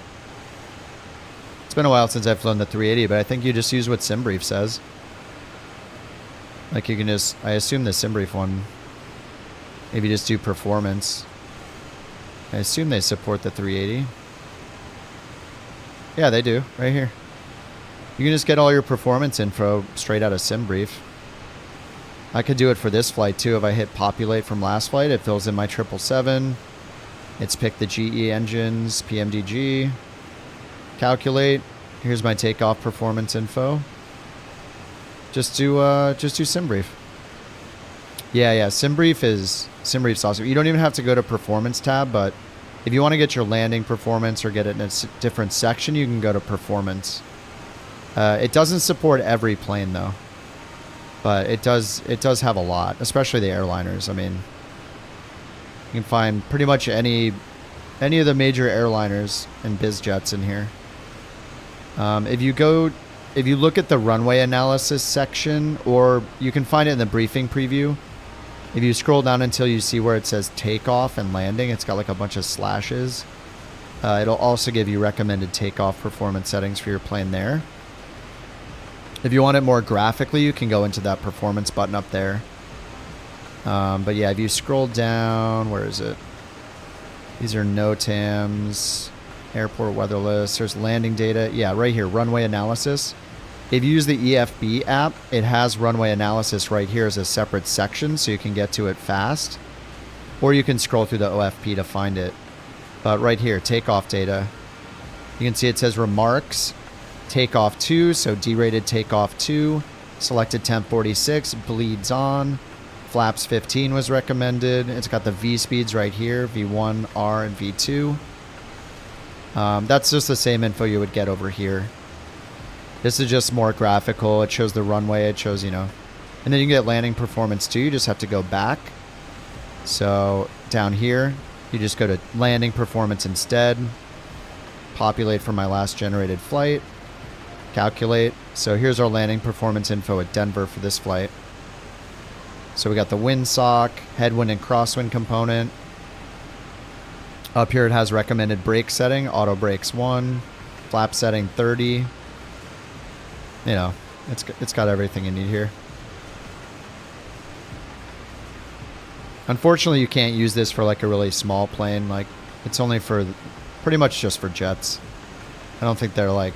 It's been a while since I've flown the 380, but I think you just use what SimBrief says. Like you can just, I assume the SimBrief one, if you just do performance. I assume they support the 380. Yeah, they do, right here. You can just get all your performance info straight out of SimBrief. I could do it for this flight too. If I hit populate from last flight, it fills in my 777. It's picked the GE engines, PMDG. Calculate. Here's my takeoff performance info. Just do SimBrief. Yeah. SimBrief's awesome. You don't even have to go to performance tab, but if you want to get your landing performance or get it in a different section, you can go to performance. It doesn't support every plane though. But it does have a lot, especially the airliners. You can find pretty much any of the major airliners and biz jets in here. If you look at the runway analysis section, or you can find it in the briefing preview, If you scroll down until you see where it says takeoff and landing, it's got like a bunch of slashes. It'll also give you recommended takeoff performance settings for your plane there. If you want it more graphically, you can go into that performance button up there. But yeah, if you scroll down, where is it? These are NOTAMs, airport weather list. There's landing data. Yeah, right here, runway analysis. If you use the EFB app, it has runway analysis right here as a separate section, so you can get to it fast. Or you can scroll through the OFP to find it. But right here, takeoff data. You can see it says remarks, takeoff 2, so derated takeoff 2, selected temp 46, bleeds on, flaps 15 was recommended. It's got the V speeds right here, V1, R, and V2. That's just the same info you would get over here. This is just more graphical. It shows the runway. It shows, you know. And then you can get landing performance too. You just have to go back. So down here, you just go to landing performance instead. Populate for my last generated flight. Calculate. So here's our landing performance info at Denver for this flight. So we got the windsock, headwind and crosswind component. Up here it has recommended brake setting. Auto brakes 1. Flap setting 30. You know, it's got everything you need here. Unfortunately, you can't use this for like a really small plane. Like, it's only for pretty much just for jets. I don't think they're like,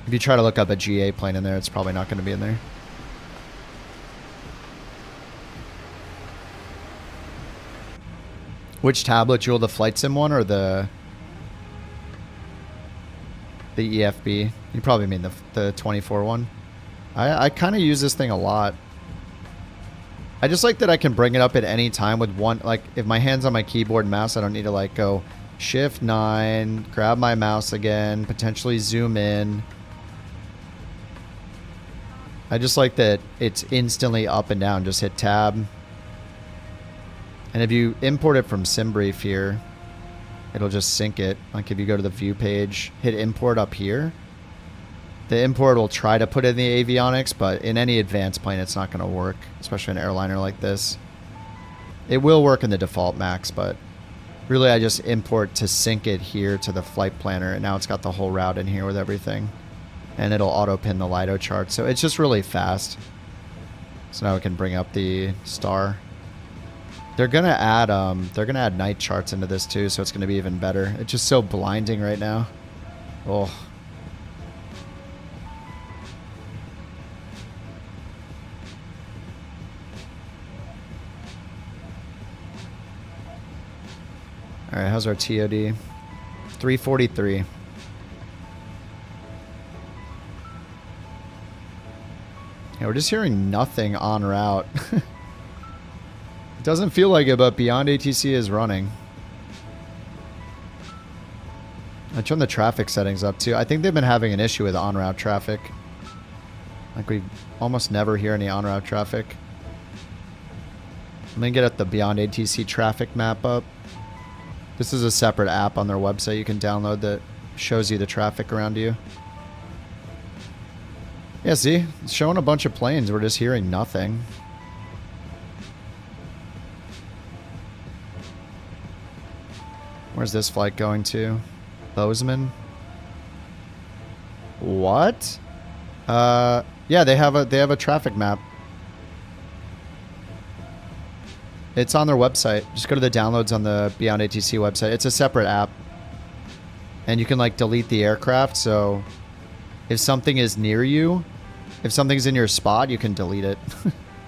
if you try to look up a GA plane in there, it's probably not going to be in there. Which tablet, Jewel, the flight sim one or the EFB? You probably mean the 24 one. I kind of use this thing a lot. I just like that I can bring it up at any time with one, like if my hand's on my keyboard and mouse, I don't need to like go shift 9, grab my mouse again, potentially zoom in. I just like that it's instantly up and down. Just hit tab. And if you import it from SimBrief here, it'll just sync it. Like if you go to the view page, hit import up here. The import will try to put in the avionics, but in any advanced plane, it's not going to work, especially an airliner like this. It will work in the default max, but really I just import to sync it here to the flight planner, and now it's got the whole route in here with everything. And it'll auto pin the LIDO chart, so it's just really fast. So now we can bring up the star. They're gonna add night charts into this too, so it's gonna be even better. It's just so blinding right now. Oh. All right, how's our TOD? 343. Yeah, we're just hearing nothing en route. It doesn't feel like it, but Beyond ATC is running. I turned the traffic settings up too. I think they've been having an issue with en route traffic. Like we almost never hear any en route traffic. Let me get at the Beyond ATC traffic map up. This is a separate app on their website you can download that shows you the traffic around you. Yeah, see? It's showing a bunch of planes. We're just hearing nothing. Where's this flight going to? Bozeman? What? Yeah, they have a traffic map. It's on their website. Just go to the downloads on the Beyond ATC website. It's a separate app. And you can like delete the aircraft, so if something is near you, if something's in your spot, you can delete it.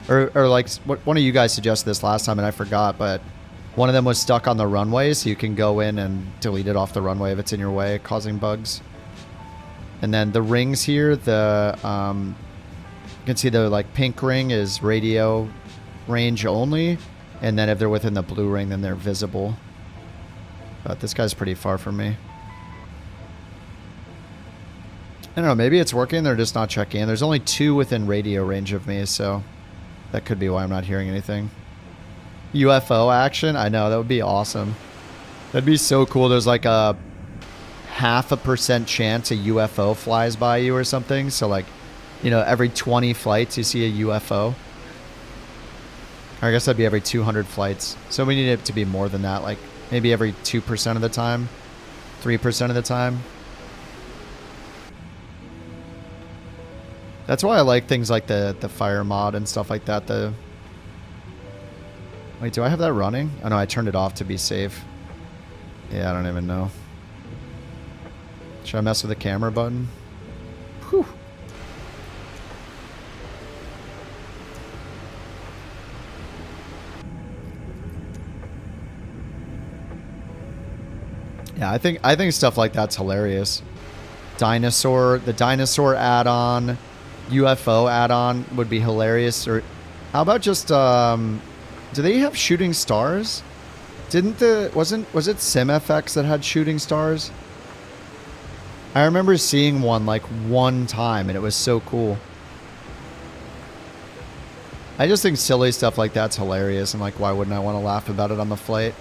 or like one of you guys suggested this last time and I forgot, but one of them was stuck on the runway, so you can go in and delete it off the runway if it's in your way, causing bugs. And then the rings here, you can see the like pink ring is radio range only. And then if they're within the blue ring, then they're visible. But this guy's pretty far from me. I don't know, maybe it's working, they're just not checking in. There's only 2 within radio range of me, so that could be why I'm not hearing anything. UFO action? I know, that would be awesome. That'd be so cool. There's like a 0.5% chance a UFO flies by you or something. So like, you know, every 20 flights you see a UFO. Or I guess that'd be every 200 flights. So we need it to be more than that, like maybe every 2% of the time, 3% of the time. That's why I like things like the fire mod and stuff like that. Wait, do I have that running? Oh no, I turned it off to be safe. Yeah, I don't even know. Should I mess with the camera button? Whew. Yeah, I think stuff like that's hilarious. The dinosaur add-on, UFO add-on would be hilarious. Or how about just do they have shooting stars? Was it SimFX that had shooting stars? I remember seeing one like one time and it was so cool. I just think silly stuff like that's hilarious, and like why wouldn't I want to laugh about it on the flight?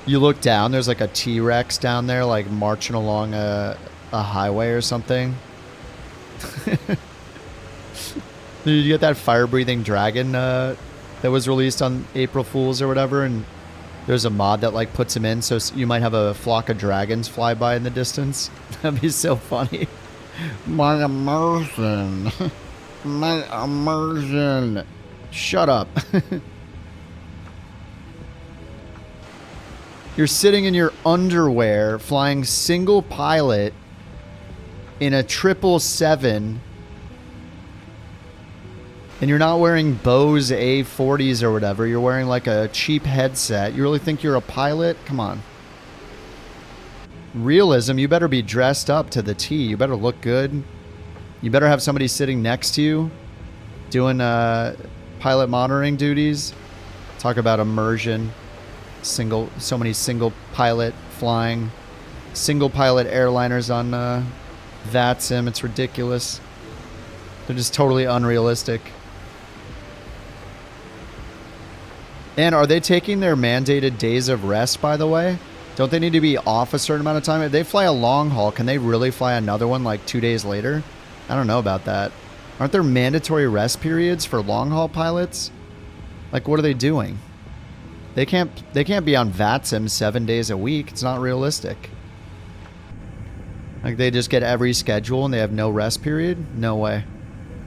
You look down, there's like a T-Rex down there like marching along a highway or something. Did you get that fire-breathing dragon that was released on April Fools or whatever? And there's a mod that like puts him in, so you might have a flock of dragons fly by in the distance. That'd be so funny. My immersion. My immersion. Shut up. You're sitting in your underwear flying single pilot in a 777, and you're not wearing Bose A40s or whatever. You're wearing like a cheap headset. You really think you're a pilot? Come on. Realism, you better be dressed up to the T. You better look good. You better have somebody sitting next to you doing pilot monitoring duties. Talk about immersion. So many single pilot flying, single pilot airliners on VATSIM. It's ridiculous. They're just totally unrealistic. And are they taking their mandated days of rest, by the way? Don't they need to be off a certain amount of time? If they fly a long haul, can they really fly another one like 2 days later? I don't know about that. Aren't there mandatory rest periods for long haul pilots? Like, what are they doing? They can't be on VATSIM 7 days a week. It's not realistic. Like, they just get every schedule and they have no rest period? No way.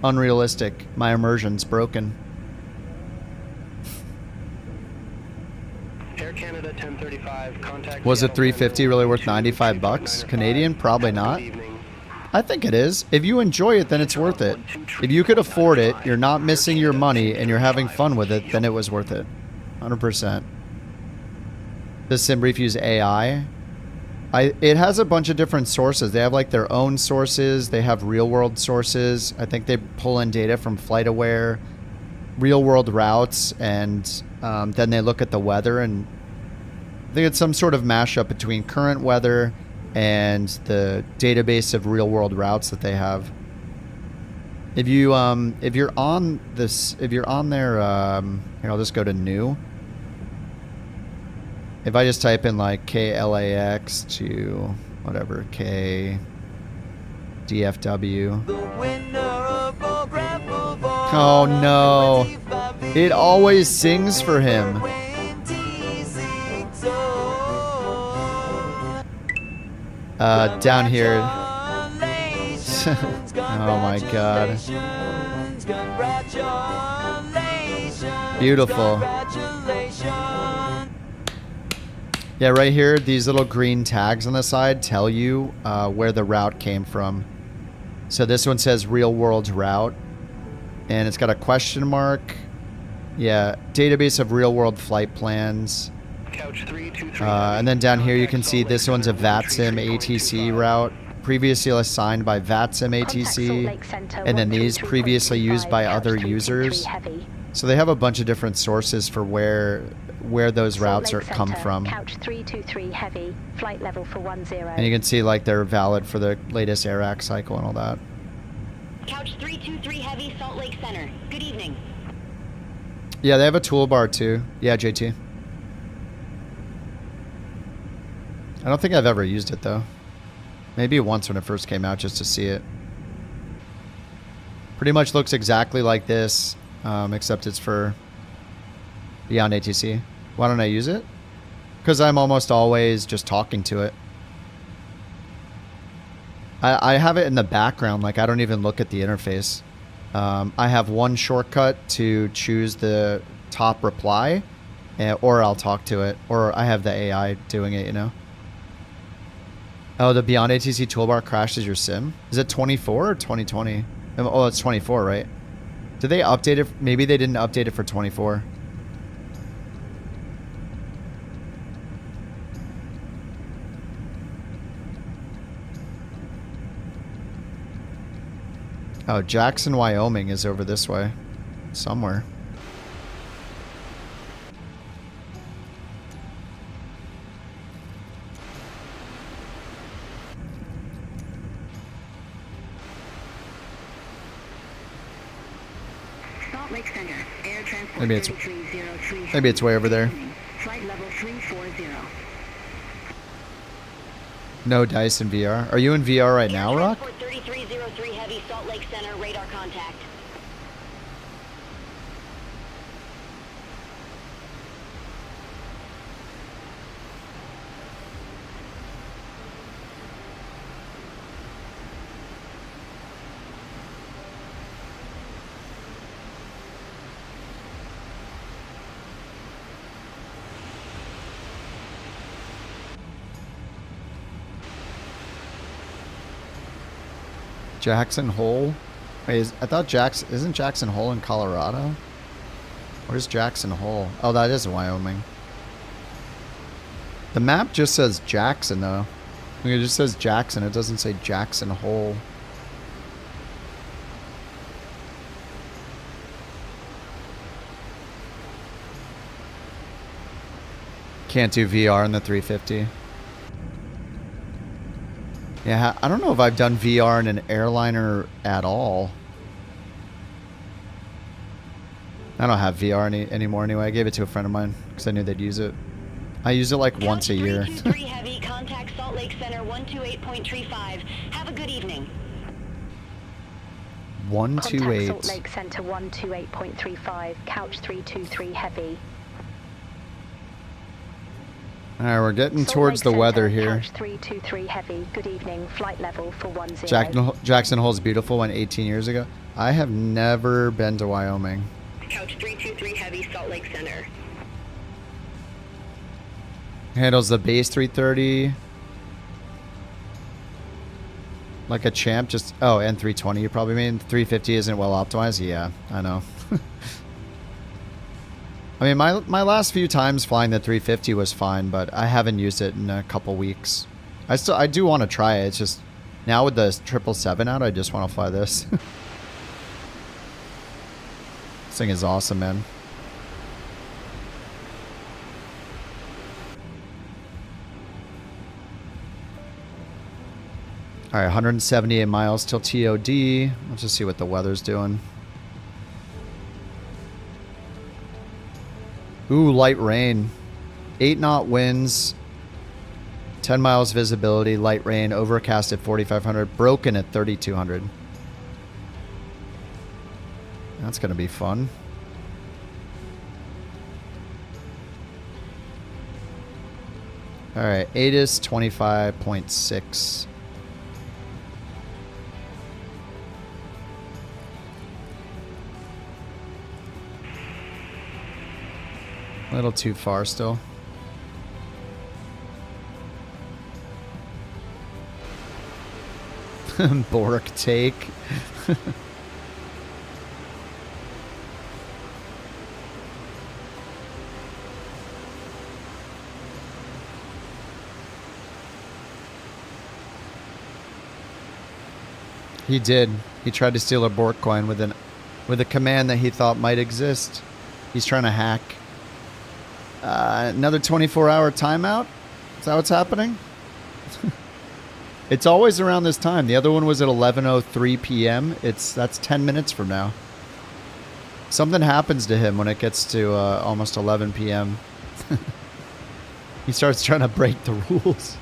Unrealistic. My immersion's broken. Air Canada 1035, contact. Was it $350 really worth 95 bucks? Canadian? Probably not. I think it is. If you enjoy it, then it's worth it. If you could afford it, you're not missing your money, and you're having fun with it, then it was worth it. 100%. Does SimBrief use AI? It has a bunch of different sources. They have like their own sources. They have real world sources. I think they pull in data from FlightAware, real world routes, and then they look at the weather. And I think it's some sort of mashup between current weather and the database of real world routes that they have. If you're on their, here, I'll just go to new. If I just type in like KLAX to whatever, KDFW. Oh no. It always sings for him. Down here. Oh my god. Beautiful. Yeah, right here, these little green tags on the side tell you where the route came from. So this one says real world route, and it's got a question mark. Yeah, database of real world flight plans. And then down here you can see this one's a VATSIM ATC route, previously assigned by VATSIM ATC, and then these previously used by other users. So they have a bunch of different sources for where those routes come from. Couch 323 heavy, flight level for 10. And you can see like they're valid for the latest AirAC cycle and all that. Couch 323 heavy, Salt Lake Center. Good evening. Yeah, they have a toolbar too. Yeah, JT. I don't think I've ever used it though. Maybe once when it first came out just to see it. Pretty much looks exactly like this, except it's for Beyond ATC. Why don't I use it? Because I'm almost always just talking to it. I have it in the background, like I don't even look at the interface. I have one shortcut to choose the top reply, or I'll talk to it, or I have the AI doing it, you know? Oh, the Beyond ATC toolbar crashes your sim? Is it 24 or 2020? Oh, it's 24, right? Did they update it? Maybe they didn't update it for 24. Oh, Jackson, Wyoming is over this way. Somewhere. Salt Lake Center, air transport Maybe it's way over there. Flight level 340. No dice in VR. Are you in VR right now, Rock? 3303 Heavy, Salt Lake Center, radar contact. Jackson Hole? Wait, I thought isn't Jackson Hole in Colorado? Where's Jackson Hole? Oh, that is Wyoming. The map just says Jackson, though. It just says Jackson. It doesn't say Jackson Hole. Can't do VR in the 350. Yeah, I don't know if I've done VR in an airliner at all. I don't have VR anymore anyway. I gave it to a friend of mine because I knew they'd use it. I use it like once a year. 323 Heavy, contact Salt Lake Center 128.35. Have a good evening. 128. Contact Salt Lake Center 128.35, couch 323 Heavy. Alright, we're getting Salt towards Lake the weather Center, here. Couch 323 Heavy, good evening, flight level for 10. Jackson Hole's beautiful, went 18 years ago. I have never been to Wyoming. Couch 323 Heavy, Salt Lake Center. Handles the base 330 like a champ. Just and 320 you probably mean. 350 isn't well optimized. Yeah, I know. I mean, my last few times flying the 350 was fine, but I haven't used it in a couple weeks. I do want to try it. It's just now with the 777 out, I just want to fly this. This thing is awesome, man. All right, 178 miles till TOD. Let's just see what the weather's doing. Ooh, light rain. 8 knot winds. 10 miles visibility, light rain, overcast at 4,500, broken at 3,200. That's going to be fun. All right, ATIS 25.6. A little too far still. Bork take. He did. He tried to steal a BorkCoin with a command that he thought might exist. He's trying to hack. Another 24-hour timeout? Is that what's happening? It's always around this time. The other one was at 11:03 p.m. That's 10 minutes from now. Something happens to him when it gets to almost 11 p.m. He starts trying to break the rules.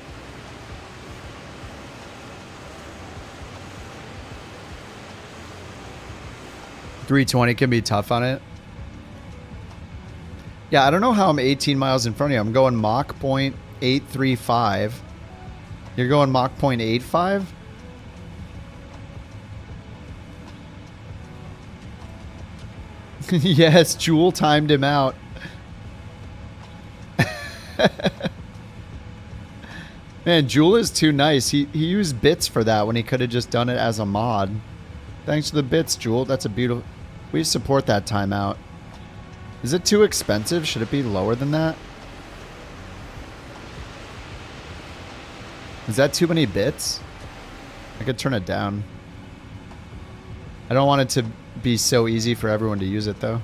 $320 can be tough on it. Yeah, I don't know how I'm 18 miles in front of you. I'm going Mach 0.835. You're going Mach 0.85? Yes, Jewel timed him out. Man, Jewel is too nice. He used bits for that when he could have just done it as a mod. Thanks for the bits, Jewel. That's a beautiful... We support that timeout. Is it too expensive? Should it be lower than that? Is that too many bits? I could turn it down. I don't want it to be so easy for everyone to use it, though.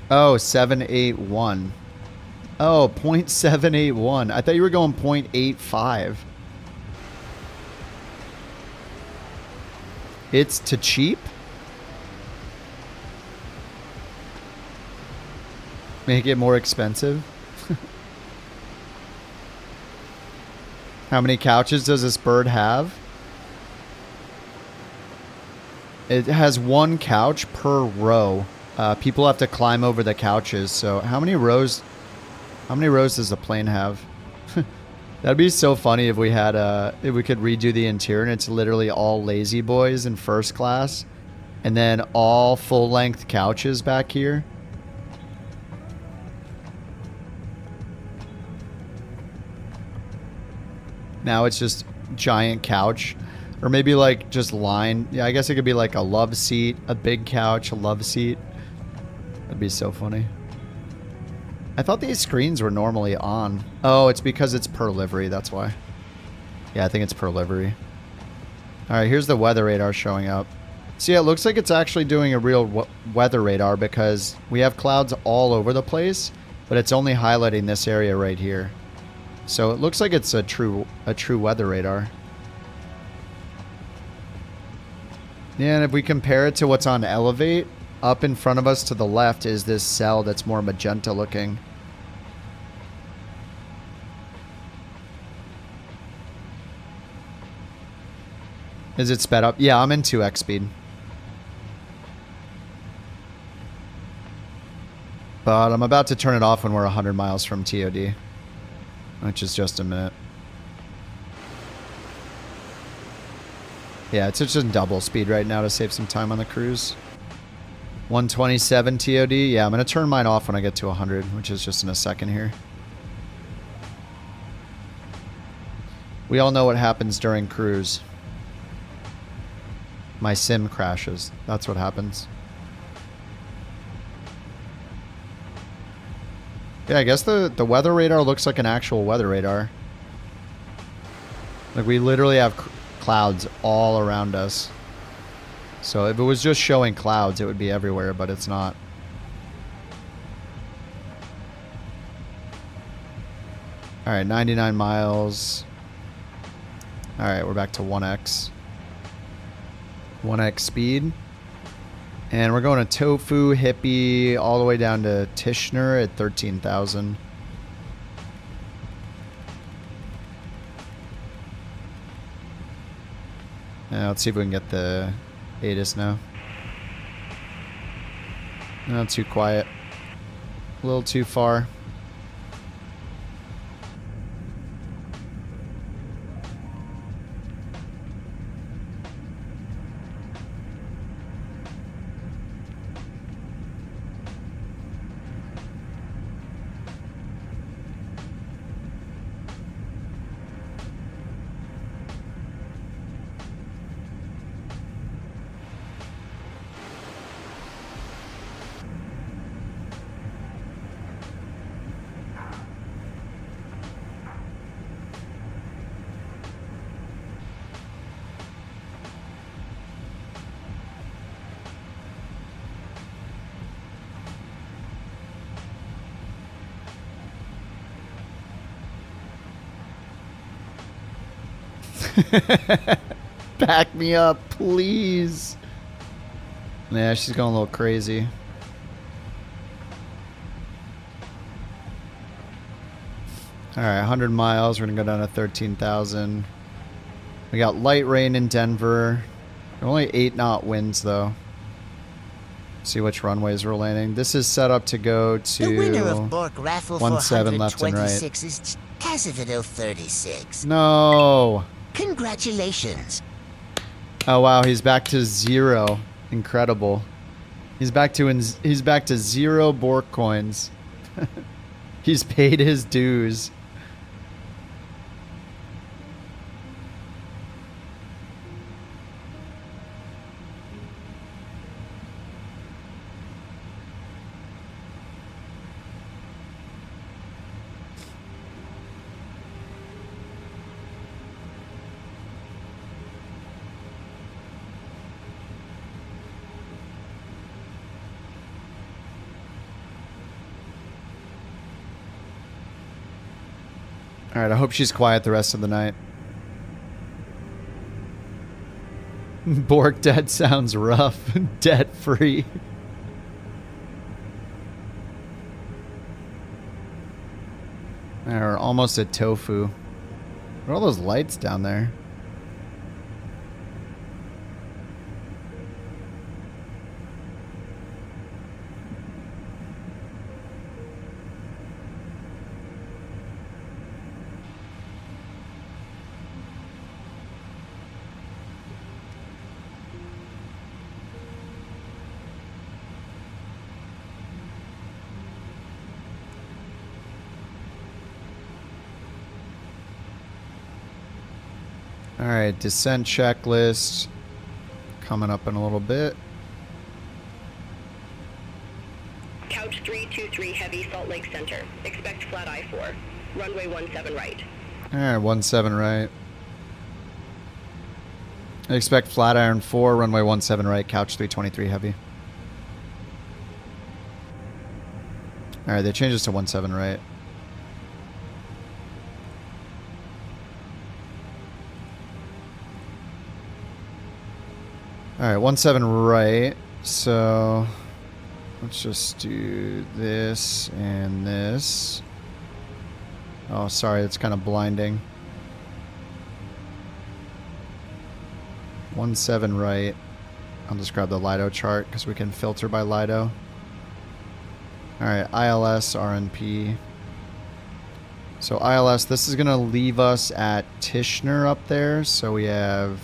Oh, 781. Oh, 0.781. I thought you were going 0.85. It's too cheap? Make it more expensive? How many couches does this bird have? It has one couch per row. People have to climb over the couches. So how many rows does the plane have? That'd be so funny if we had if we could redo the interior and it's literally all lazy boys in first class and then all full-length couches back here. Now it's just giant couch. Or maybe like just line. Yeah, I guess it could be like a love seat, a big couch, a love seat. That'd be so funny. I thought these screens were normally on. Oh, it's because it's per livery. That's why. Yeah, I think it's per livery. Alright, here's the weather radar showing up. See, it looks like it's actually doing a real weather radar because we have clouds all over the place, but it's only highlighting this area right here. So it looks like it's a true weather radar. Yeah, and if we compare it to what's on Elevate, up in front of us to the left is this cell that's more magenta looking. Is it sped up? Yeah, I'm in 2x speed. But I'm about to turn it off when we're 100 miles from TOD. Which is just a minute. Yeah, it's just in double speed right now to save some time on the cruise. 127 TOD. Yeah, I'm going to turn mine off when I get to 100, which is just in a second here. We all know what happens during cruise. My sim crashes. That's what happens. Yeah, I guess the weather radar looks like an actual weather radar. Like we literally have clouds all around us. So if it was just showing clouds, it would be everywhere, but it's not. Alright, 99 miles. Alright, we're back to 1x. 1x speed. And we're going to Tofu, Hippie, all the way down to Tishner at 13,000. Let's see if we can get the ATIS now. Not too quiet. A little too far. Back me up, please. Yeah, she's going a little crazy. Alright, 100 miles. We're going to go down to 13,000. We got light rain in Denver. Only 8 knot winds, though. See which runways we're landing. This is set up to go to The winner of Bork Raffle 17 left and right. 426 is Casavito 36. No. Congratulations. Oh wow, he's back to 0. Incredible. He's back to 0 Bork coins. He's paid his dues. Alright, I hope she's quiet the rest of the night. Bork dead sounds rough. Debt free. We're almost at Tofu. What are all those lights down there? Alright, descent checklist. Coming up in a little bit. Couch 323 heavy, Salt Lake Center. Expect flat I-4. Runway 17 right. Alright, 17 right. I expect Flatiron 4, runway 17 right, couch 323 heavy. Alright, they changed this to 17 right. Alright, 17 right. So let's just do this and this. Oh, sorry, it's kind of blinding. 17 right. I'll just grab the Lido chart because we can filter by Lido. Alright, ILS, RNP. So ILS, this is going to leave us at Tishner up there. So we have...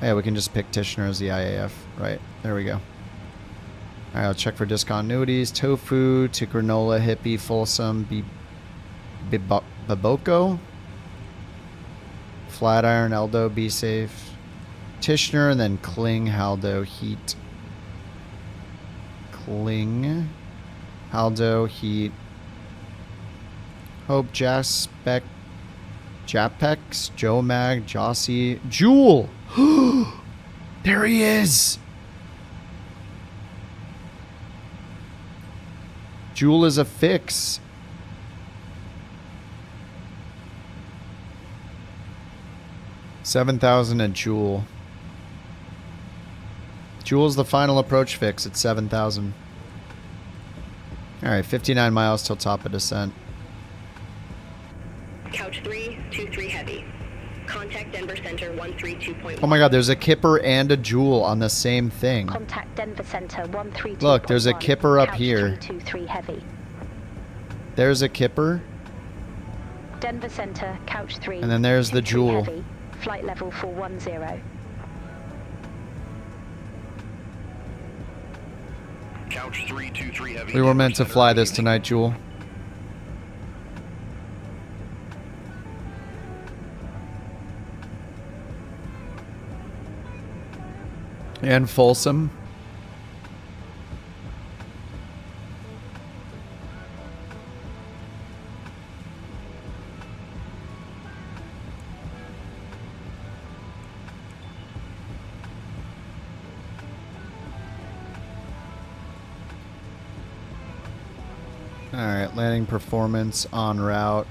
Yeah, we can just pick Tishner as the IAF. Right, there we go. Alright, I'll check for discontinuities. Tofu to Granola, Hippie, Folsom, Baboko. Flatiron, Eldo, Be Safe. Tishner, and then Kling, Haldo, Heat. Kling, Haldo, Heat. Hope, Jaspec, Japex, Joe Mag, Jossie, Jewel! There he is! Jewel is a fix. $7,000 at Jewel. Jewel's the final approach fix at 7,000. Alright, 59 miles till top of descent. Couch 323 heavy. Contact Denver Center 132.1. Oh my god, there's a Kipper and a Jewel on the same thing. Contact Denver Center 132.1. Look, there's a Kipper up here. 323 heavy. There's a Kipper. Denver Center, couch 3. And then there's the Jewel. Heavy, flight level 410. Couch 323 heavy. We were meant to fly this tonight, Jewel. And Folsom. Alright, landing performance en route.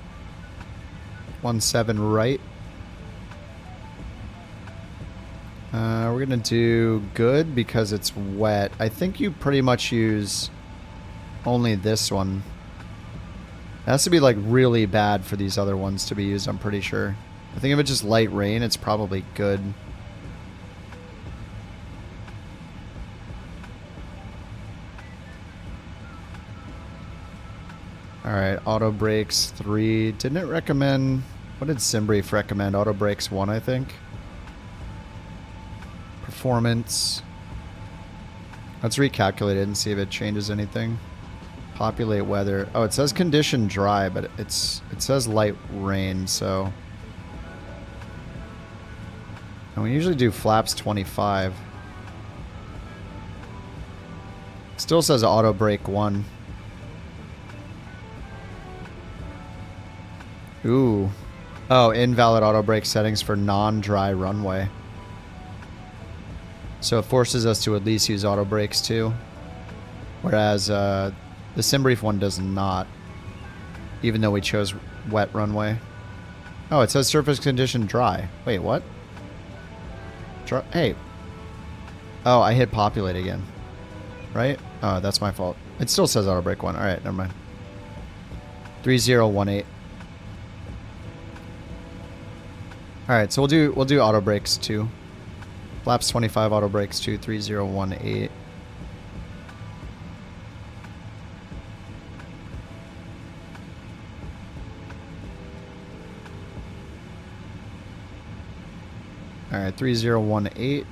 17 right. We're gonna do good because it's wet. I think you pretty much use only this one. It has to be like really bad for these other ones to be used, I'm pretty sure. I think if it's just light rain, it's probably good. Alright, auto brakes 3. Didn't it recommend... What did SimBrief recommend? Auto brakes 1, I think. Performance. Let's recalculate it and see if it changes anything. Populate weather. Oh, it says condition dry, but it says light rain, so... And we usually do flaps 25. Still says auto brake 1. Ooh. Oh, invalid auto brake settings for non-dry runway. So it forces us to at least use auto brakes too. Whereas the SimBrief one does not. Even though we chose wet runway. Oh, it says surface condition dry. Wait, what? Hey. Oh, I hit populate again. Right? Oh, that's my fault. It still says auto brake 1. Alright, never mind. 3018. Alright, so we'll do auto brakes 2. Flaps 25, auto brakes 2, 3018. Alright, 3018.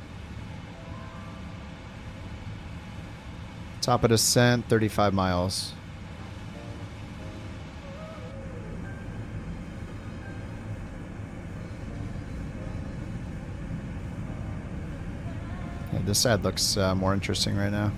Top of descent, 35 miles. Yeah, this side looks more interesting right now.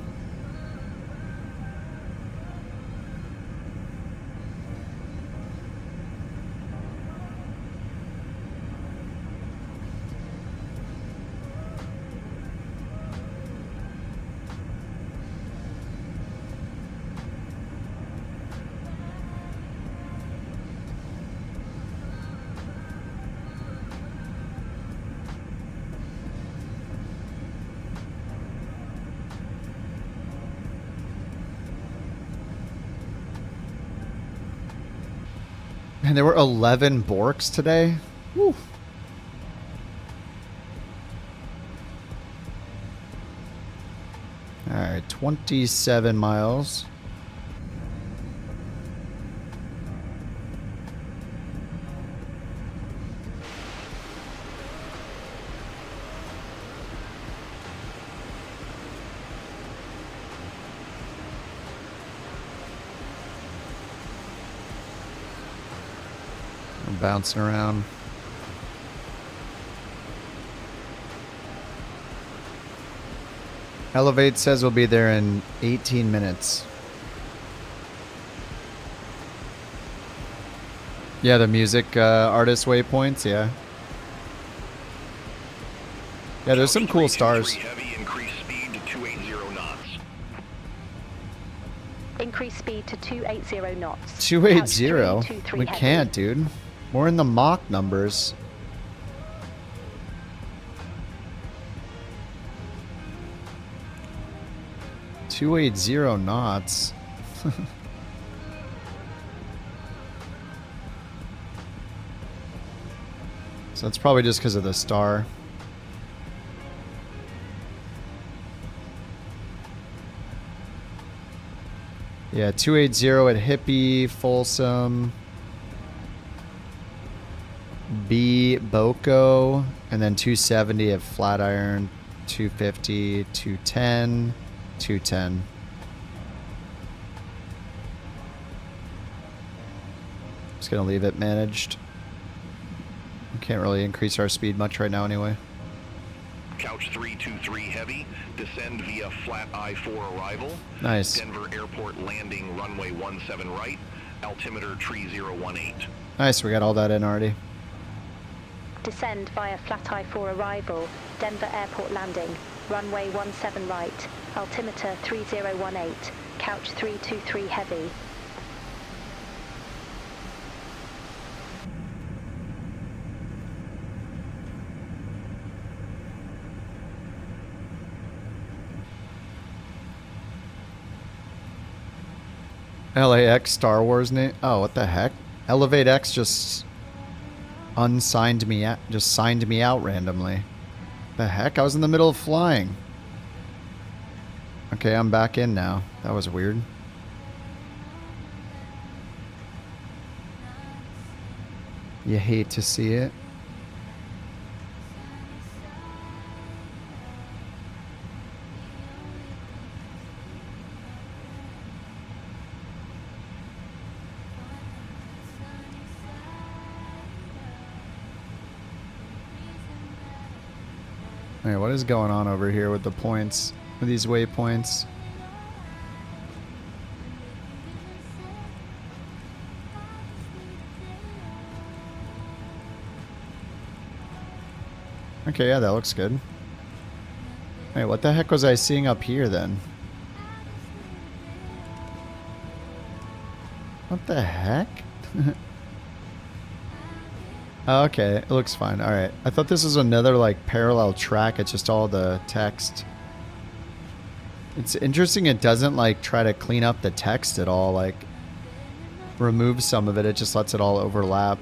And there were 11 Borks today. Woo. Alright, 27 miles. Bouncing around. Elevate says we'll be there in 18 minutes. Yeah, the music artist waypoints, yeah. Yeah, there's some cool stars. Heavy, increase speed to 280 knots. Increase speed to 280 knots. 280? We can't, dude. We're in the Mach numbers. .280 knots. So that's probably just because of the star. Yeah, 280 at Hippie, Folsom. B Boko, and then 270 at Flatiron, 250, 210, 210. Just gonna leave it managed. We can't really increase our speed much right now anyway. Couch 323 heavy, descend via flat I-4 arrival. Nice. Denver Airport landing runway 17 right, altimeter 3018. Nice, we got all that in already. Descend via flat I-4 arrival, Denver Airport landing, runway 17 right, altimeter 3018, couch 323 heavy. LAX Star Wars name. Oh, what the heck? Elevate X just unsigned me out, just signed me out randomly. The heck? I was in the middle of flying. Okay, I'm back in now. That was weird. You hate to see it. Alright, what is going on over here with the points, with these waypoints? Okay, yeah, that looks good. Wait, what the heck was I seeing up here then? What the heck? Oh, okay, it looks fine. Alright. I thought this was another, like, parallel track. It's just all the text. It's interesting it doesn't, like, try to clean up the text at all. Like, remove some of it. It just lets it all overlap.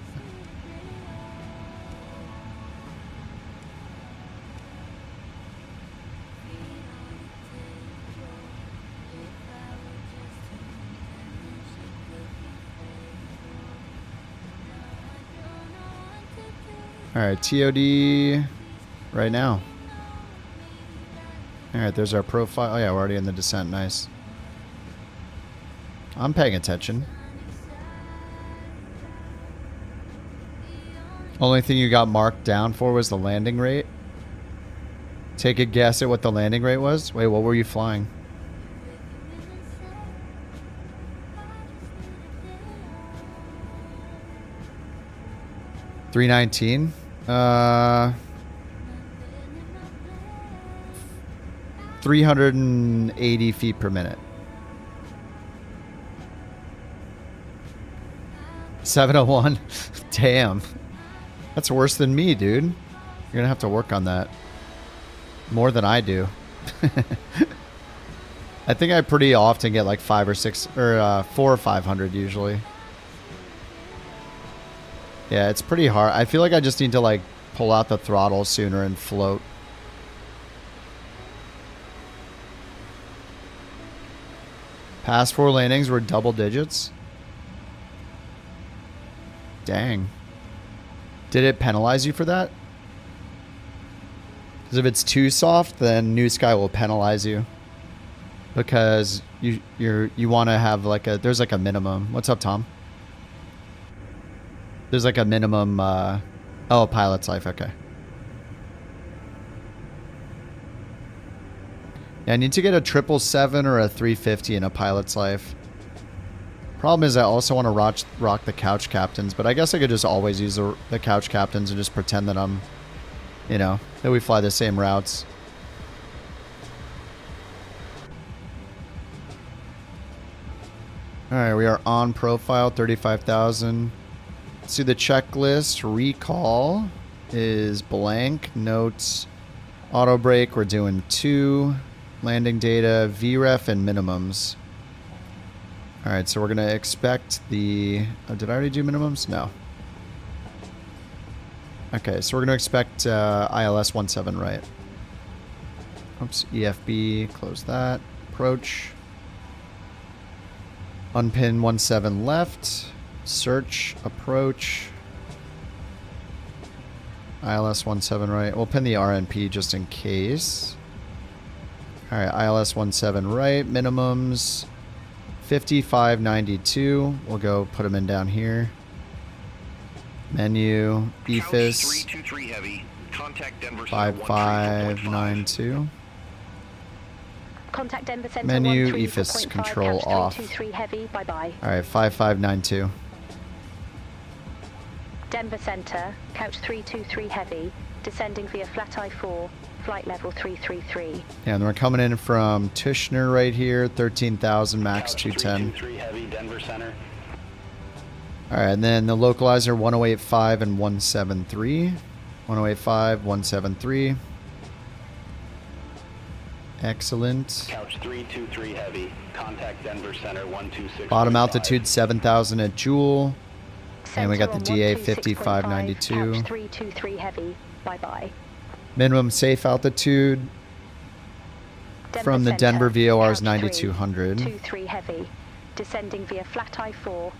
Alright, TOD right now. Alright, there's our profile. Oh yeah, we're already in the descent. Nice. I'm paying attention. Only thing you got marked down for was the landing rate. Take a guess at what the landing rate was. Wait, what were you flying? $319. 380 feet per minute. 701. Damn. That's worse than me, dude. You're gonna have to work on that. More than I do. I think I pretty often get like 5 or 6 or 4 or 500 usually. Yeah, it's pretty hard. I feel like I just need to like pull out the throttle sooner and float. Past 4 landings were double digits. Dang. Did it penalize you for that? Because if it's too soft, then New Sky will penalize you. Because you want to have like a, there's like a minimum. What's up, Tom? There's like a minimum, oh, a pilot's life, okay. Yeah, I need to get a 777 or a 350 in a pilot's life. Problem is I also want to rock the couch captains, but I guess I could just always use the couch captains and just pretend that I'm, you know, that we fly the same routes. Alright, we are on profile, 35,000. Let's do the checklist. Recall is blank. Notes. Auto brake, we're doing 2. Landing data, VREF, and minimums. Alright, so we're going to expect the... Oh, did I already do minimums? No. Okay, so we're going to expect ILS 17 right. Oops, EFB, close that. Approach. Unpin 17 left. Search, approach. ILS 17 right. We'll pin the RNP just in case. Alright, ILS 17 right. Minimums 5592. We'll go put them in down here. Menu, EFIS 5592. Contact Denver Center Menu, EFIS control off. Heavy, bye-bye. Alright, 5592. Denver Center, couch 323 heavy, descending via flat I-4, flight level 333. Yeah, and we're coming in from Tushner right here, 13,000, max 210. 323 heavy, Denver Center. Alright, and then the localizer 1085 and 173. 1085, 173. Excellent. Couch 323 heavy, contact Denver Center 126. Bottom altitude 7,000 at Joule. And we got the DA 5592. Couch 323 heavy, bye-bye. Minimum safe altitude from the Denver VOR is 9200. 23 heavy, descending via flat I-4,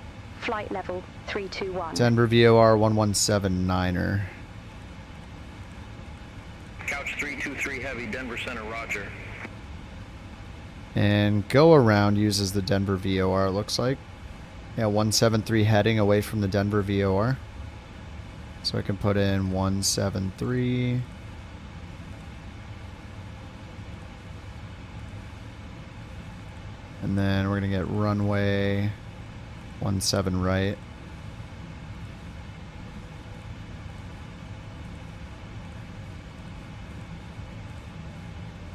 Flight level 321. Denver VOR 1179er. Couch 323 heavy, Denver Center, roger. And go around uses the Denver VOR, it looks like. Yeah, 173 heading away from the Denver VOR. So I can put in 173. And then we're going to get runway 17 right.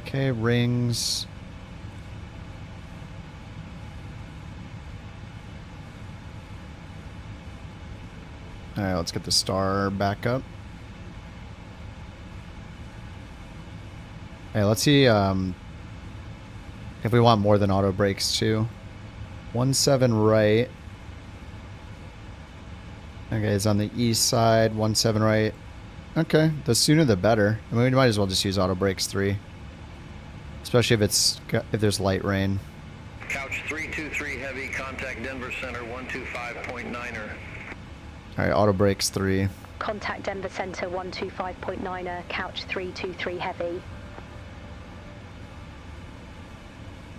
Okay, rings. Alright, let's get the star back up. Hey, let's see if we want more than auto brakes too. 17 right. Okay, it's on the east side. 17 right. Okay, the sooner the better. I mean, we might as well just use auto brakes 3. Especially if there's light rain. Couch 323 heavy, contact Denver Center 125.9er. Alright, auto brakes 3. Contact Denver Center 125.9er, couch 323 heavy.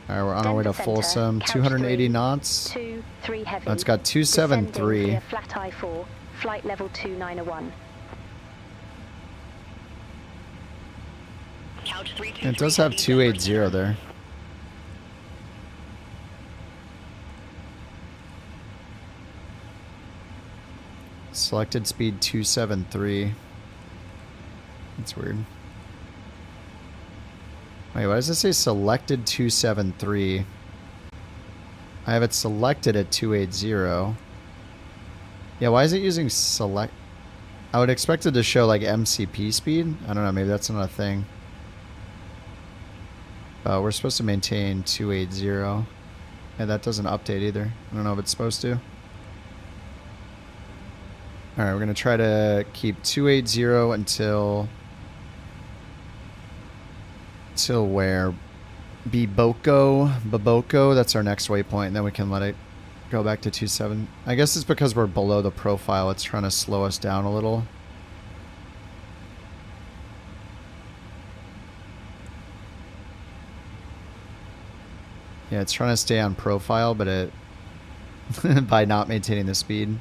Alright, we're on our way to Folsom. 280 knots. 23 heavy. Oh, it's got 273. Descending via flat I-4, flight level 291. Couch 323 It does have 280 there. Selected speed 273. That's weird. Wait, why does it say selected 273? I have it selected at 280. Yeah, why is it using select? I would expect it to show like MCP speed. I don't know, maybe that's not a thing. We're supposed to maintain 280. Yeah, that doesn't update either. I don't know if it's supposed to. Alright, we're going to try to keep 280 until where? Baboko, that's our next waypoint, and then we can let it go back to 27. I guess it's because we're below the profile, it's trying to slow us down a little. Yeah, it's trying to stay on profile, but it by not maintaining the speed.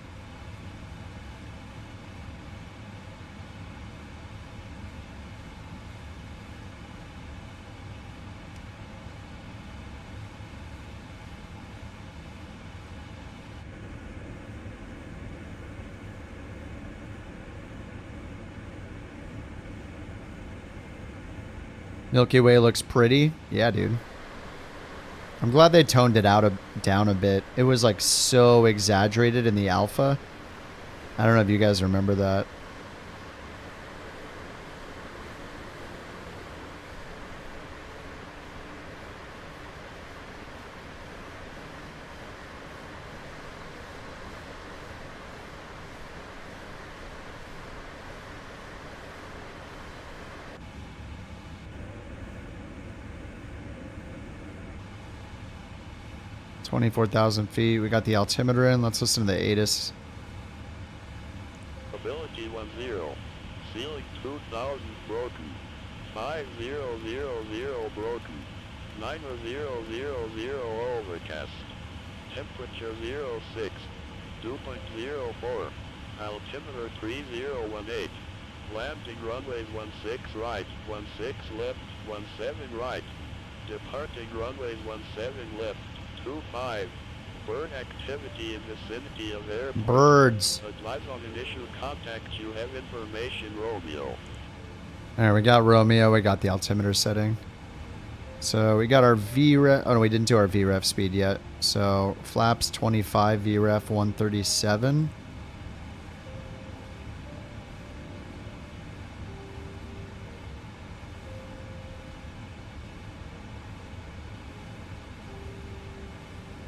Milky Way looks pretty. Yeah, dude. I'm glad they toned it down a bit. It was like so exaggerated in the alpha. I don't know if you guys remember that. $24,000 feet. We got the altimeter in. Let's listen to the ATIS. Ability 10. Ceiling 2000 broken. 5000 broken. 9000 overcast. Temperature 06. 2.04. Altimeter 3018. Landing runways 16 right, 16 left, 17 right. Departing runways 17 left. 25. Bird activity in vicinity of airport. Birds. Advise on initial contact. You have information, Romeo. Alright, we got Romeo. We got the altimeter setting. So we got our VREF. Oh, no, we didn't do our VREF speed yet. So flaps 25, VREF 137.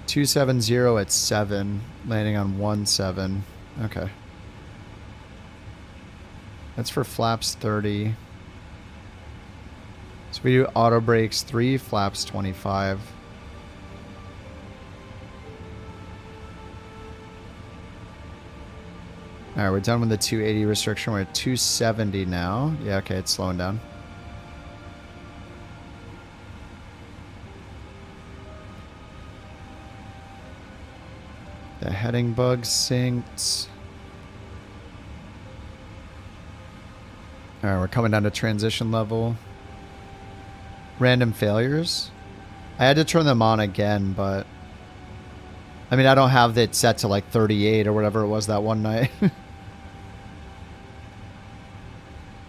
$270 at 7, landing on 17. Okay. That's for flaps 30. So we do auto brakes 3, flaps 25. All right, we're done with the 280 restriction. We're at 270 now. Yeah, okay, it's slowing down. The heading bug synced. All right, we're coming down to transition level. Random failures. I had to turn them on again, but I mean, I don't have it set to like 38 or whatever it was that one night.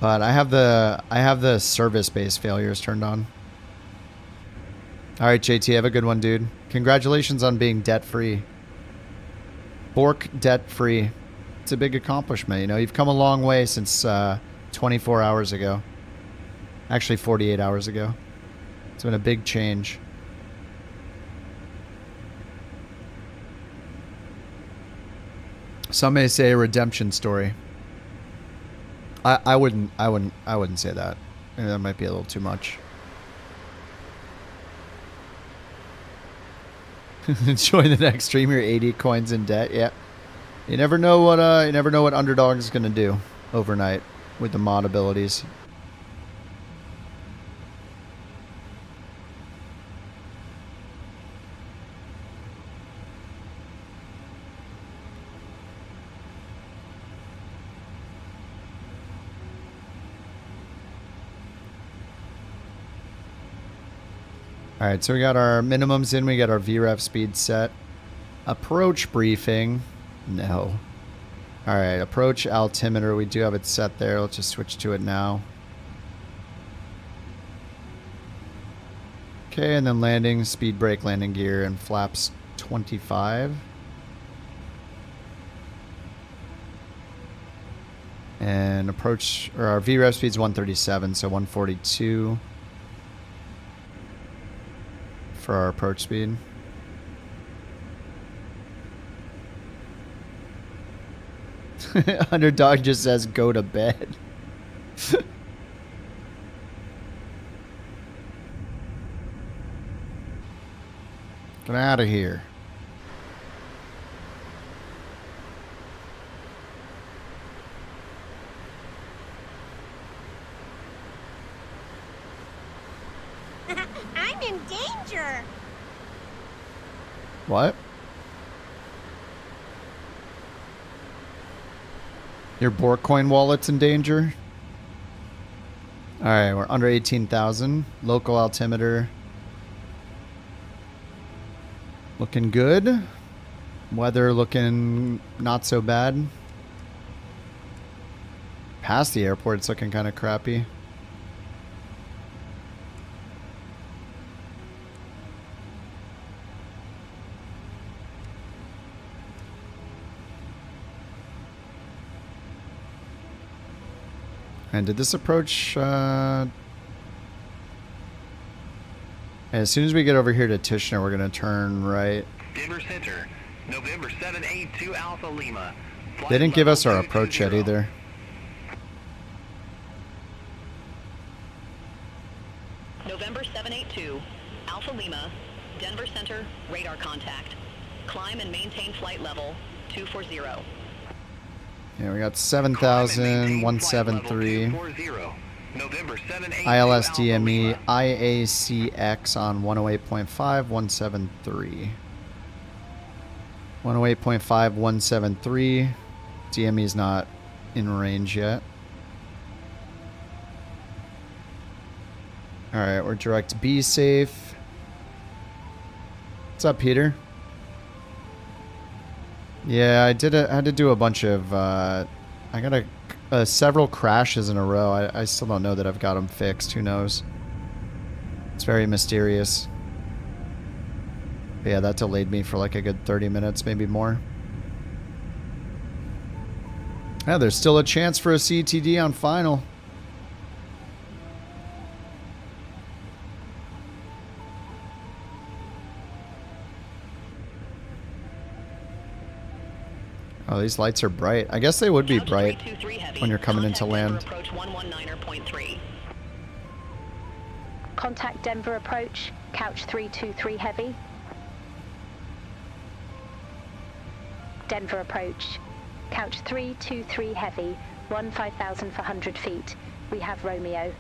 But I have the service-based failures turned on. All right, JT, have a good one, dude. Congratulations on being debt-free. Bork debt-free. It's a big accomplishment. You know, you've come a long way since 24 hours ago. Actually, 48 hours ago. It's been a big change. Some may say a redemption story. I wouldn't say that. Maybe that might be a little too much. Enjoy the next stream. You're 80 coins in debt. Yeah. You never know what Underdog is gonna do overnight with the mod abilities. All right, so we got our minimums in. We got our VRAM speed set. Approach briefing. No. All right, approach altimeter. We do have it set there. Let's just switch to it now. Okay, and then landing, speed brake, landing gear, and flaps 25. And approach, or our VRAM speed is 137, so 142. For our approach speed. Underdog just says go to bed. Get out of here. I'm in danger. What? Your BorkCoin wallet's in danger? Alright, we're under 18,000. Local altimeter. Looking good. Weather looking not so bad. Past the airport, it's looking kind of crappy. And did this approach, as soon as we get over here to Tishner, we're going to turn right. Denver Center, November 782 Alpha Lima. They didn't give us our approach yet either. November 782 Alpha Lima, Denver Center, radar contact. Climb and maintain flight level 240. Yeah, we got 7,173. ILS DME IACX on 108.5, 173. 108.5, 173. DME is not in range yet. Alright, we're direct B safe. What's up, Peter? Yeah, I had to do a bunch of, I got several crashes in a row. I still don't know that I've got them fixed. Who knows? It's very mysterious. But yeah, that delayed me for like a good 30 minutes, maybe more. Yeah, there's still a chance for a CTD on final. Oh, these lights are bright. I guess they would be bright when you're coming into land. Contact Denver approach, couch 323 heavy. Denver approach, Couch 323 heavy, 15,400 feet. We have Romeo.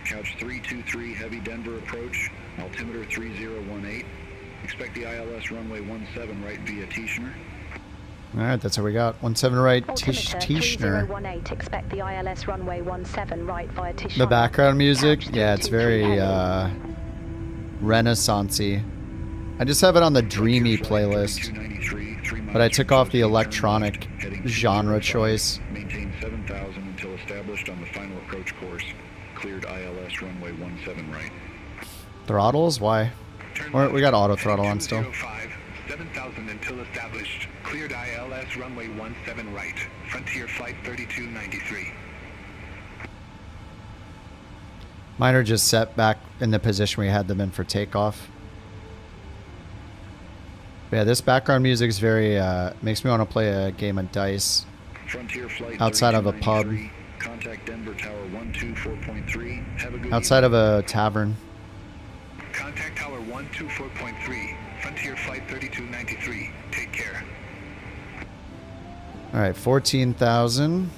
Couch 323 heavy Denver approach, altimeter 3018. Expect the ILS runway 17 right via Teeshner. Alright, that's what we got. 17 right, Teeshner. 3018, expect the ILS runway 17 right via Teeshner. The background music, yeah, it's very Renaissance-y. I just have it on the dreamy playlist, but I took off the electronic genre choice. Maintain 7,000 until established on the final approach course. Cleared ILS runway 17 right. Throttles? Why? We got auto throttle on still. 7,000 until established. Cleared ILS runway 17 right. Frontier flight 3293. Mine are just set back in the position we had them in for takeoff. But yeah, this background music is very, makes me want to play a game of dice outside of a pub. Contact Denver Tower 124.3. Have a good Outside of a tavern. Contact Tower 124.3. Frontier flight 3293. Take care. Alright, 14,000.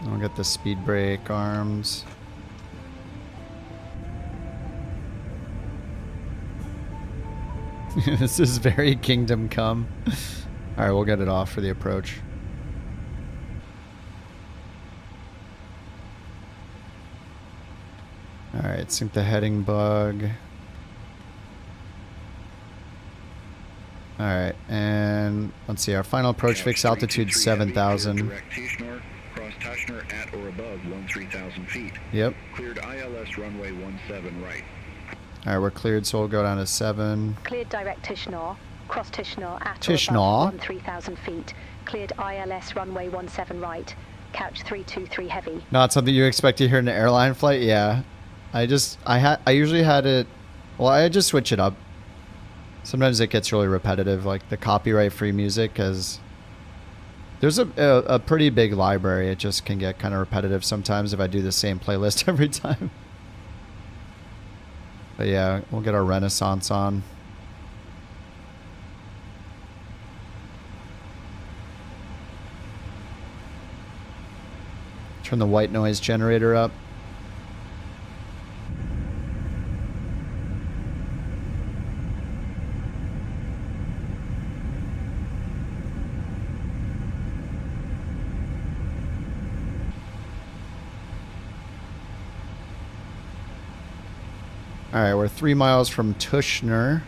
I'll get the speed brake arms. This is very Kingdom Come. Alright, we'll get it off for the approach. Alright, sync the heading bug. Alright, and let's see, our final approach fixed altitude 7,000. Direct Teeshner, cross Teeshner at or above 13,000 feet. Yep. Cleared ILS runway 17 right. Alright, we're cleared, so we'll go down to 7. Cleared direct Teeshner, cross Teeshner at Teeshner. or above 13,000 feet. Cleared ILS runway 17 right. Couch 323 heavy. Not something you expect to hear in an airline flight? Yeah. I usually had it, well, I just switch it up. Sometimes it gets really repetitive, like the copyright free music, because there's a pretty big library. It just can get kind of repetitive sometimes if I do the same playlist every time. But yeah, we'll get our Renaissance on. Turn the white noise generator up. Alright, we're 3 miles from Teeshner.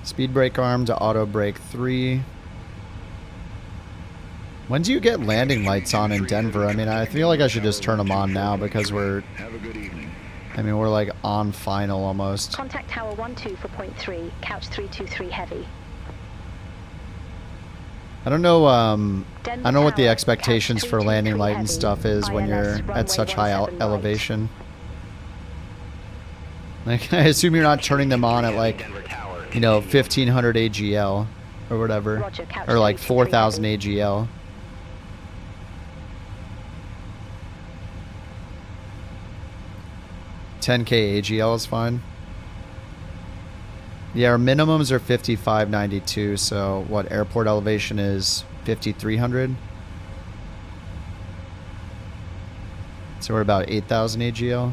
Speed brake arm to auto brake 3. When do you get landing lights on in Denver? I mean, I feel like I should just turn them on now because we're... I mean, we're like on final almost. Contact Tower 124.3, Couch 323 heavy. I don't know what the expectations for landing light and stuff is when you're at such high elevation. Like, I assume you're not turning them on at like, you know, 1500 AGL or whatever, or like 4000 AGL. $10K AGL is fine. Yeah, our minimums are 5592, so what airport elevation is 5300. So we're about 8000 AGL.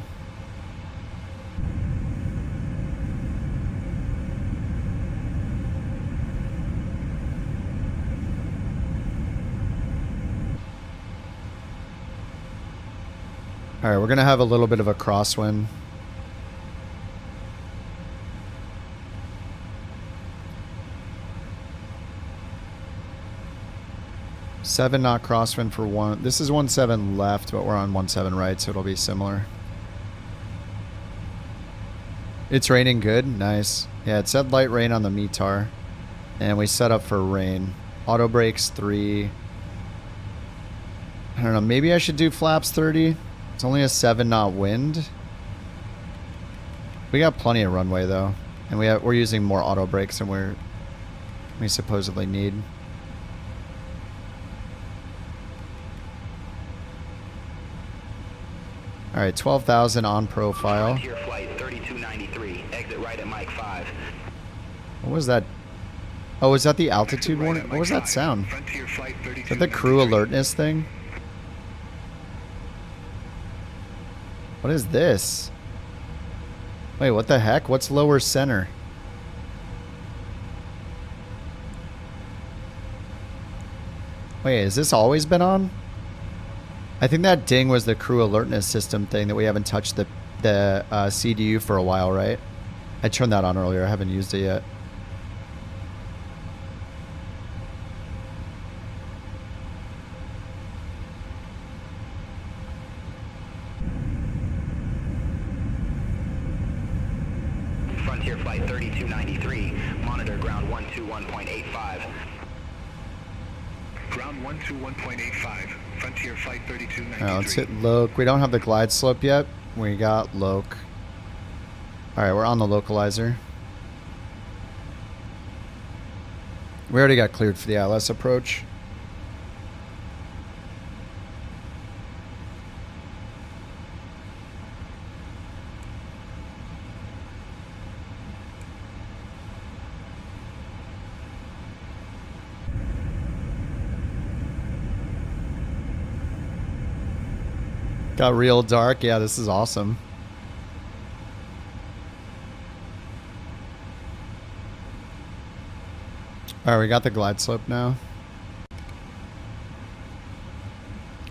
All right, we're gonna have a little bit of a crosswind. Seven knot crosswind for one. This is 17 left, but we're on 17 right, so it'll be similar. It's raining good, nice. Yeah, it said light rain on the METAR, and we set up for rain. Auto brakes 3. I don't know, maybe I should do flaps 30. It's only a 7 knot wind. We got plenty of runway though, and we're using more auto brakes than we supposedly need. All right, 12,000 on profile. Frontier flight 3293. Exit right at Mike 5. What was that Oh, is that the altitude warning? What was that sound? Is that the crew alertness thing? What is this? Wait, what the heck? What's lower center? Wait, has this always been on? I think that ding was the crew alertness system thing that we haven't touched the CDU for a while, right? I turned that on earlier. I haven't used it yet. Frontier Flight 3293, monitor ground 121.85. Ground 121.85, Frontier Flight 3293. Alright, let's hit Loc. We don't have the glide slope yet. We got Loc. Alright, we're on the localizer. We already got cleared for the ILS approach. Got real dark. Yeah, this is awesome. Alright, we got the glide slope now.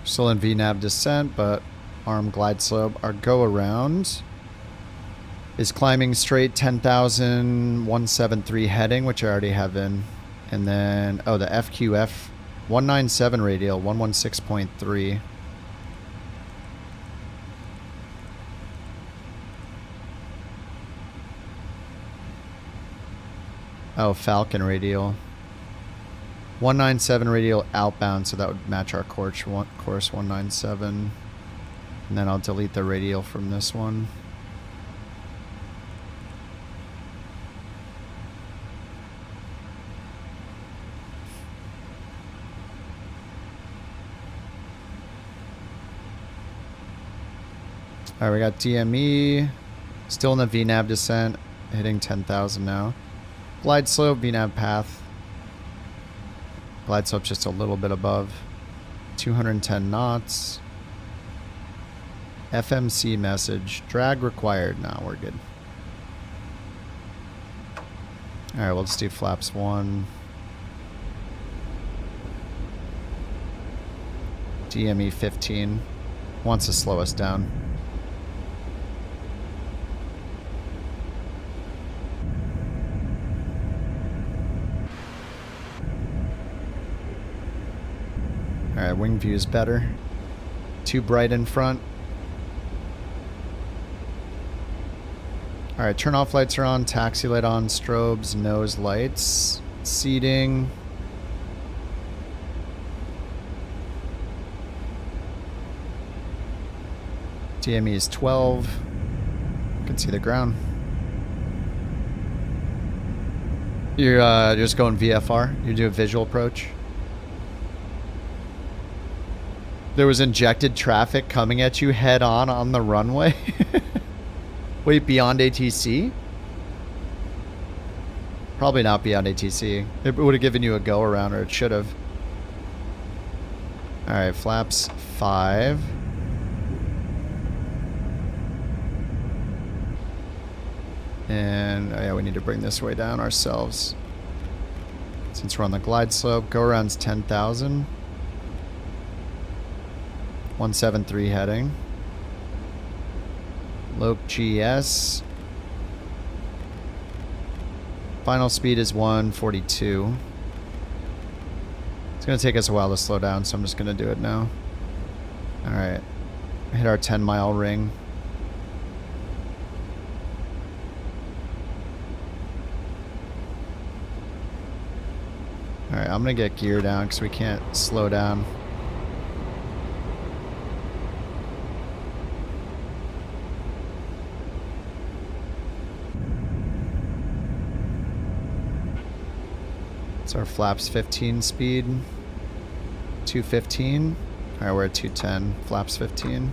Still in VNAV descent, but arm glide slope. Our go around is climbing straight 10,173 heading, which I already have in. And then, oh, the FQF 197 radial, 116.3. Oh, Falcon radial. 197 radial outbound, so that would match our course 197. And then I'll delete the radial from this one. Alright, we got DME. Still in the VNAV descent. Hitting 10,000 now. Glide slope, VNAV path. Glide slope just a little bit above. 210 knots. FMC message. Drag required. Nah, we're good. Alright, we'll just do flaps 1. DME 15. Wants to slow us down. Alright, wing view is better. Too bright in front. Alright, turn off lights are on, taxi light on, strobes, nose lights, seating. DME is 12. You can see the ground. You're just going VFR? You do a visual approach? There was injected traffic coming at you head on the runway? Wait, beyond ATC? Probably not beyond ATC. It would have given you a go around, or it should have. Alright, flaps 5. And, oh yeah, we need to bring this way down ourselves. Since we're on the glide slope, go around's 10,000. 173 heading. Loc GS. Final speed is 142. It's going to take us a while to slow down, so I'm just going to do it now. Alright. Hit our 10-mile ring. Alright, I'm going to get gear down because we can't slow down. It's our flaps 15 speed. 215. Alright, we're at 210. Flaps 15.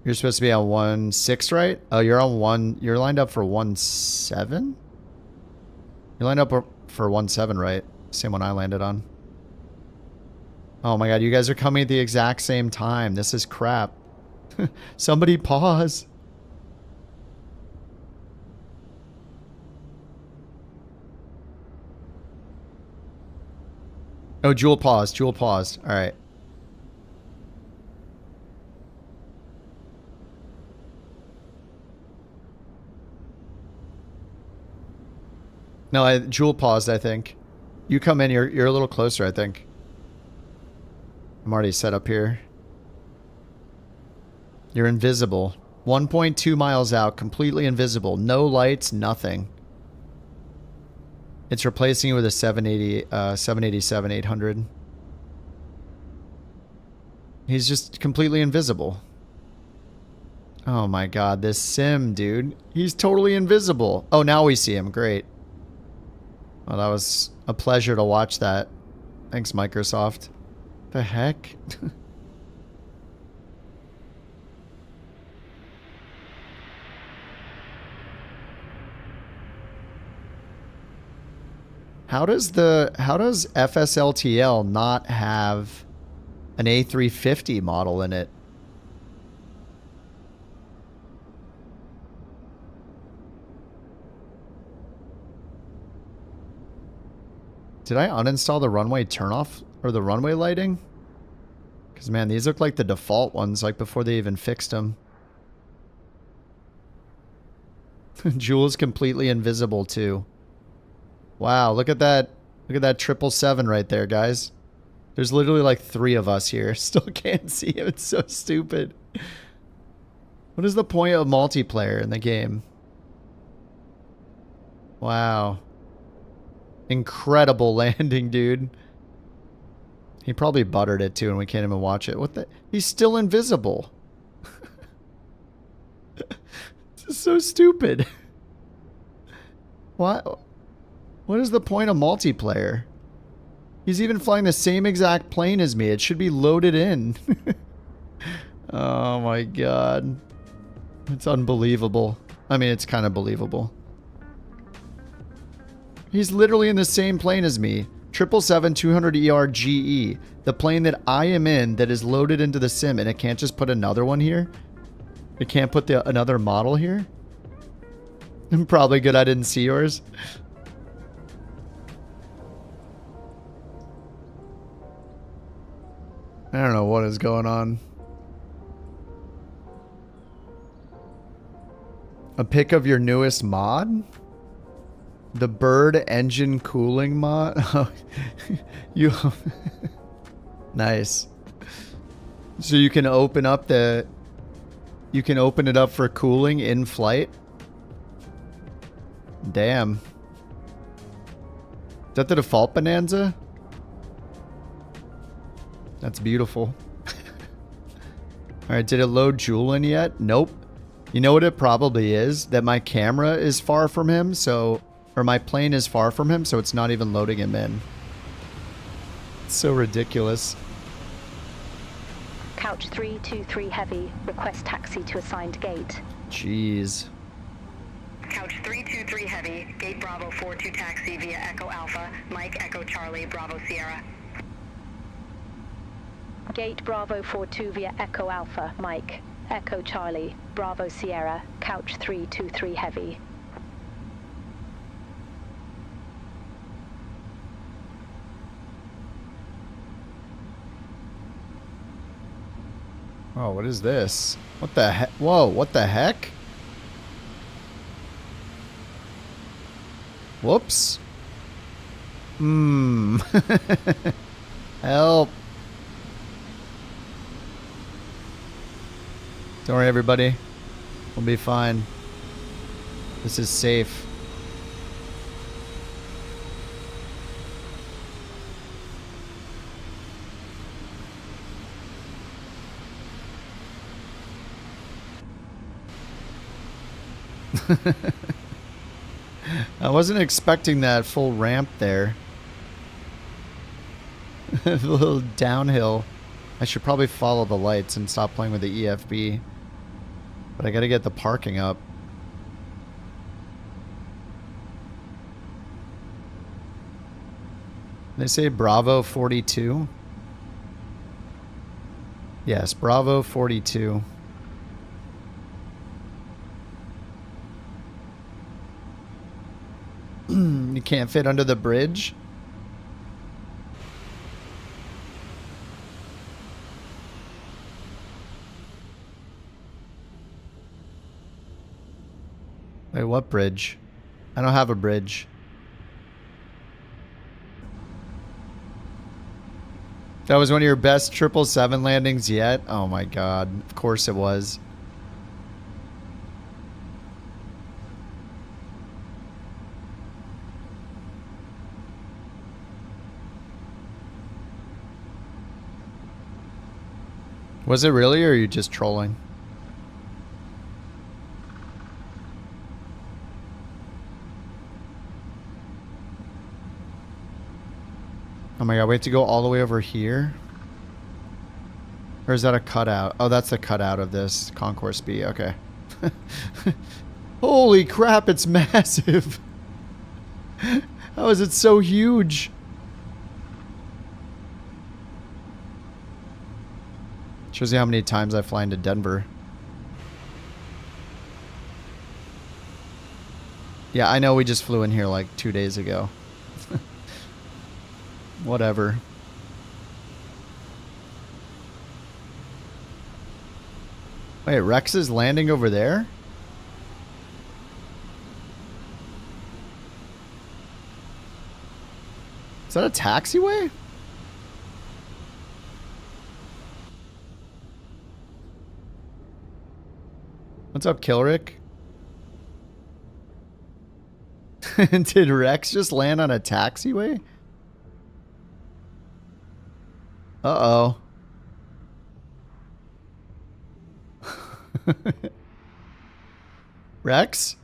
You're supposed to be on 1.6, right? Oh, you're on 1. You're lined up for 1.7? You're lined up for 1.7, right? Same one I landed on. Oh my god, you guys are coming at the exact same time. This is crap. Somebody pause. Oh, Jewel paused. Jewel paused. All right. No, Jewel paused, I think. You come in, you're a little closer, I think. I'm already set up here. You're invisible. 1.2 miles out, completely invisible. No lights, nothing. It's replacing you with a 787-800. He's just completely invisible. Oh my god, this sim, dude. He's totally invisible. Oh, now we see him. Great. Well, that was a pleasure to watch that. Thanks, Microsoft. The heck? How does FSLTL not have an A350 model in it? Did I uninstall the runway turnoff or the runway lighting? Because, man, these look like the default ones, like before they even fixed them. Jewel's completely invisible, too. Wow, look at that. Look at that 777 right there, guys. There's literally like 3 of us here. Still can't see him. It's so stupid. What is the point of multiplayer in the game? Wow. Incredible landing, dude. He probably buttered it too and we can't even watch it. What the? He's still invisible. This is so stupid. What? What is the point of multiplayer? He's even flying the same exact plane as me. It should be loaded in. Oh my god. It's unbelievable. I mean, it's kind of believable. He's literally in the same plane as me. 777-200ER GE. The plane that I am in that is loaded into the sim, and it can't just put another one here? It can't put another model here? Probably good I didn't see yours. I don't know what is going on. A pic of your newest mod? The bird engine cooling mod? You nice. So you can open up the you can open it up for cooling in flight? Damn. Is that the default Bonanza? That's beautiful. Alright, did it load Jewel in yet? Nope. You know what it probably is? That my camera is far from him, so... Or my plane is far from him, so it's not even loading him in. It's so ridiculous. Couch 323 Heavy. Request taxi to assigned gate. Jeez. Couch 323 Heavy. Gate Bravo 42 taxi via Echo Alpha. Mike Echo Charlie Bravo Sierra. Gate Bravo 42 via Echo Alpha, Mike. Echo Charlie, Bravo Sierra, Couch 323 Heavy. Oh, what is this? What the heck? Whoa, what the heck? Whoops. Help. Don't worry, everybody. We'll be fine. This is safe. I wasn't expecting that full ramp there. A little downhill. I should probably follow the lights and stop playing with the EFB. But I gotta get the parking up. They say Bravo 42. Yes, Bravo 42. You can't fit under the bridge? Wait, what bridge? I don't have a bridge. That was one of your best 777 landings yet? Oh my god. Of course it was. Was it really, or are you just trolling? Oh my god, we have to go all the way over here? Or is that a cutout? Oh, that's the cutout of this Concourse B. Okay. Holy crap, it's massive. How is it so huge? Shows you how many times I fly into Denver. Yeah, I know we just flew in here like 2 days ago. Whatever. Wait, Rex is landing over there? Is that a taxiway? What's up, Kilrick? Did Rex just land on a taxiway? Uh-oh. Rex?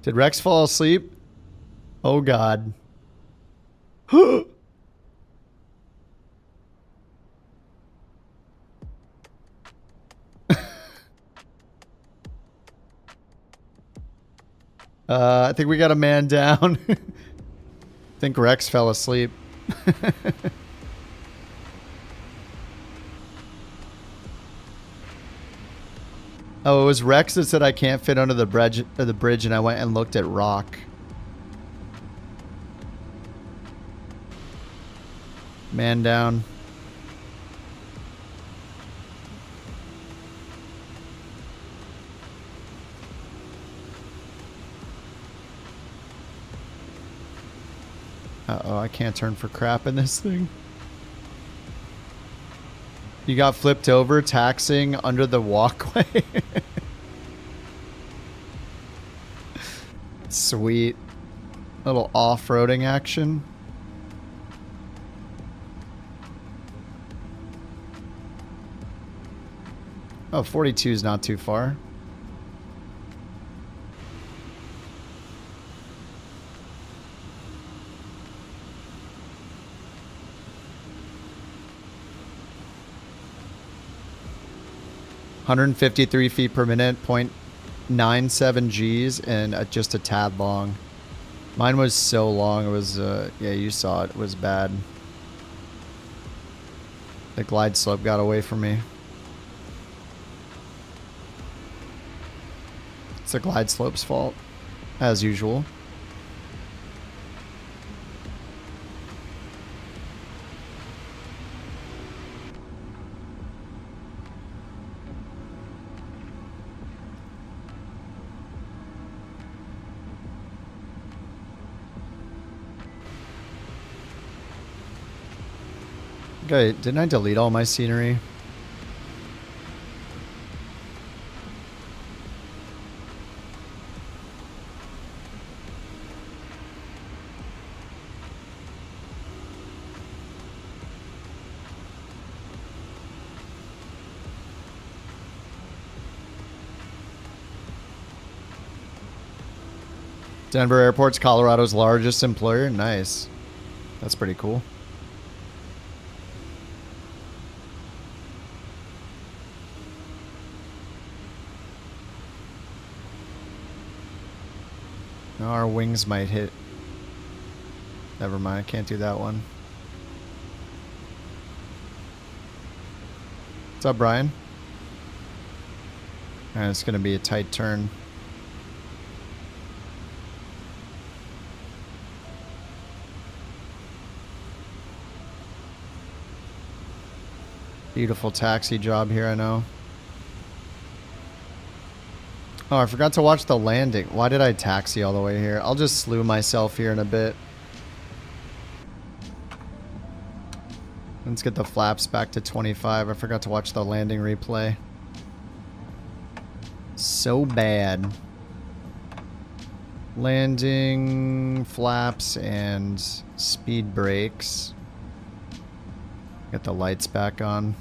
Did Rex fall asleep? Oh god. I think we got a man down. I think Rex fell asleep. Oh, it was Rex that said I can't fit under the bridge, and I went and looked at rock. Man down. Uh-oh, I can't turn for crap in this thing. You got flipped over taxiing under the walkway. Sweet. Little off-roading action. Oh, 42 is not too far. $153 feet per minute, 0.97 Gs, and just a tad long. Mine was so long, it was, yeah, you saw it, it was bad. The glide slope got away from me. It's the glide slope's fault, as usual. Okay, didn't I delete all my scenery? Denver Airport's Colorado's largest employer. Nice. That's pretty cool. Our wings might hit. Never mind, I can't do that one. What's up, Brian? And it's gonna be a tight turn. Beautiful taxi job here, I know. Oh, I forgot to watch the landing. Why did I taxi all the way here? I'll just slew myself here in a bit. Let's get the flaps back to 25. I forgot to watch the landing replay. So bad. Landing, flaps, and speed brakes. Get the lights back on.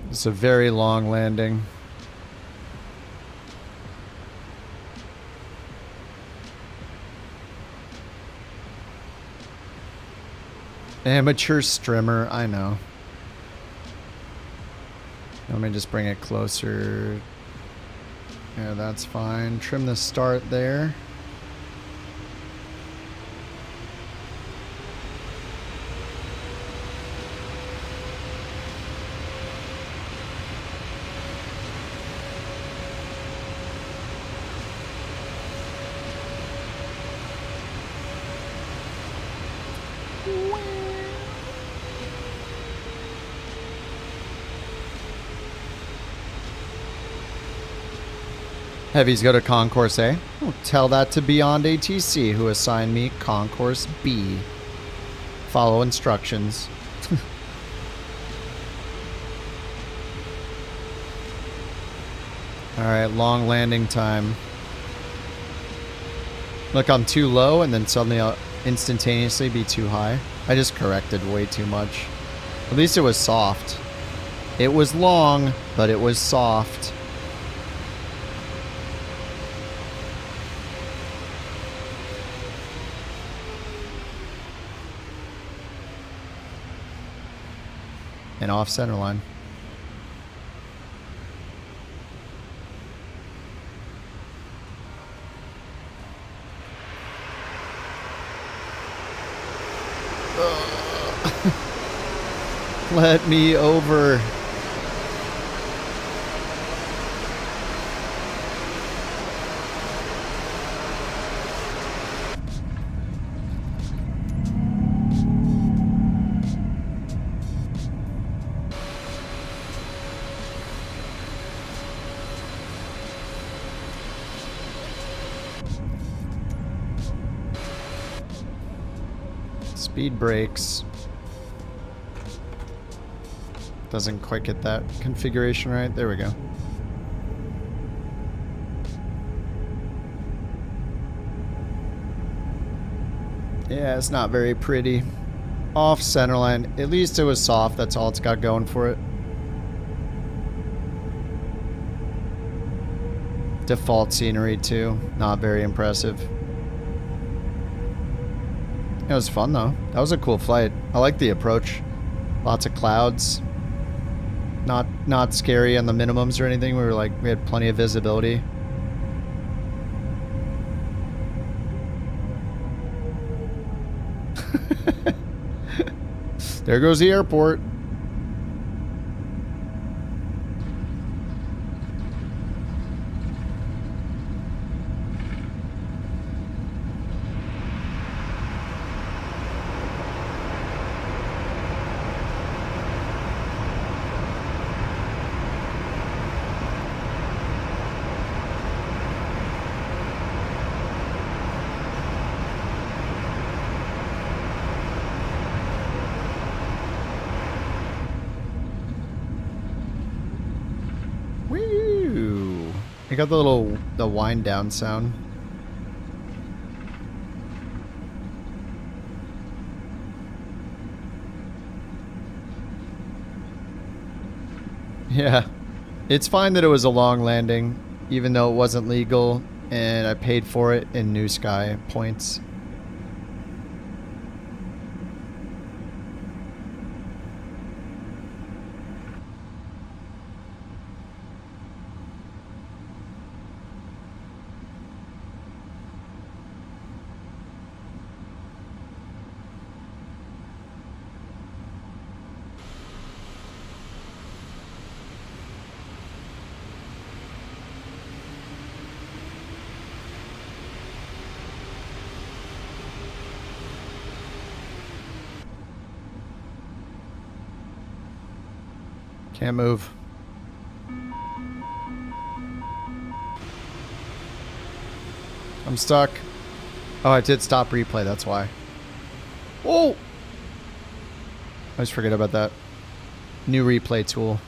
It's a very long landing. Amateur strimmer, I know. Let me just bring it closer. Yeah, that's fine. Trim the start there. Heavies go to Concourse A. Oh, tell that to Beyond ATC, who assigned me Concourse B. Follow instructions. Alright, long landing time. Look, I'm too low, and then suddenly I'll instantaneously be too high. I just corrected way too much. At least it was soft. It was long, but it was soft. And off center line. Let me over. Speed brakes. Doesn't quite get that configuration right. There we go. Yeah, it's not very pretty. Off centerline. At least it was soft. That's all it's got going for it. Default scenery too. Not very impressive. It was fun though. That was a cool flight. I like the approach. Lots of clouds. Not scary on the minimums or anything. We had plenty of visibility. There goes the airport. I got the wind down sound. Yeah. It's fine that it was a long landing, even though it wasn't legal, and I paid for it in New Sky points. Can't move. I'm stuck. Oh, I did stop replay, that's why. Oh! I always forget about that. New replay tool.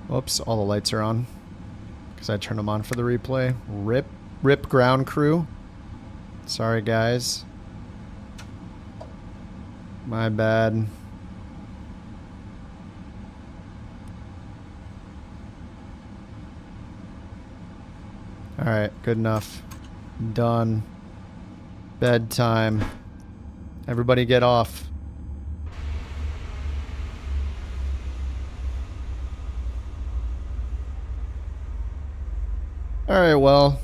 Whoops, all the lights are on. Because I turned them on for the replay. Rip ground crew. Sorry, guys. My bad. Alright, good enough. Done. Bedtime. Everybody get off. Alright, well,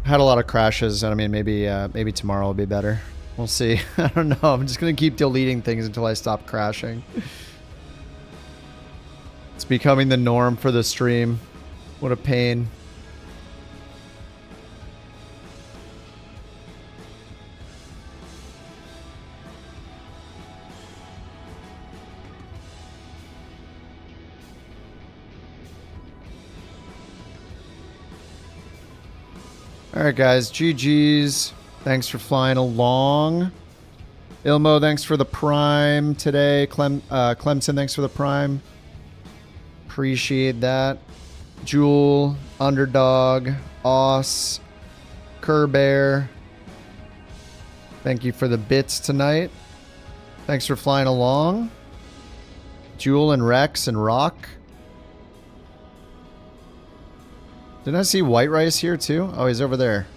had a lot of crashes, and I mean, maybe tomorrow will be better. We'll see. I don't know. I'm just going to keep deleting things until I stop crashing. It's becoming the norm for the stream. What a pain. Alright guys, GG's. Thanks for flying along. Ilmo, thanks for the prime today. Clemson, thanks for the prime. Appreciate that. Jewel, Underdog, Oss, Kerbear. Thank you for the bits tonight. Thanks for flying along. Jewel and Rex and Rock. Didn't I see White Rice here too? Oh, he's over there.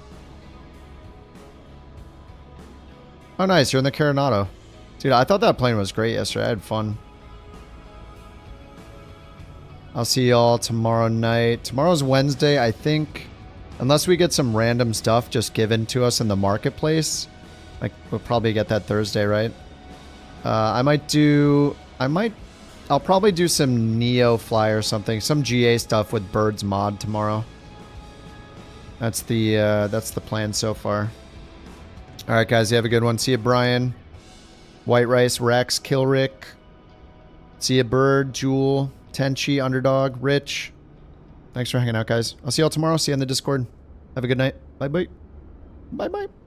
Oh, nice. You're in the Coronado. Dude, I thought that plane was great yesterday. I had fun. I'll see y'all tomorrow night. Tomorrow's Wednesday, I think. Unless we get some random stuff just given to us in the marketplace. Like, we'll probably get that Thursday, right? I'll probably do some Neo Fly or something. Some GA stuff with Bird's mod tomorrow. That's the plan so far. Alright guys, you have a good one. See you, Brian. White Rice, Rex, Killrick. See you, Bird, Jewel, Tenchi, Underdog, Rich. Thanks for hanging out, guys. I'll see y'all tomorrow. See you in the Discord. Have a good night. Bye-bye. Bye-bye.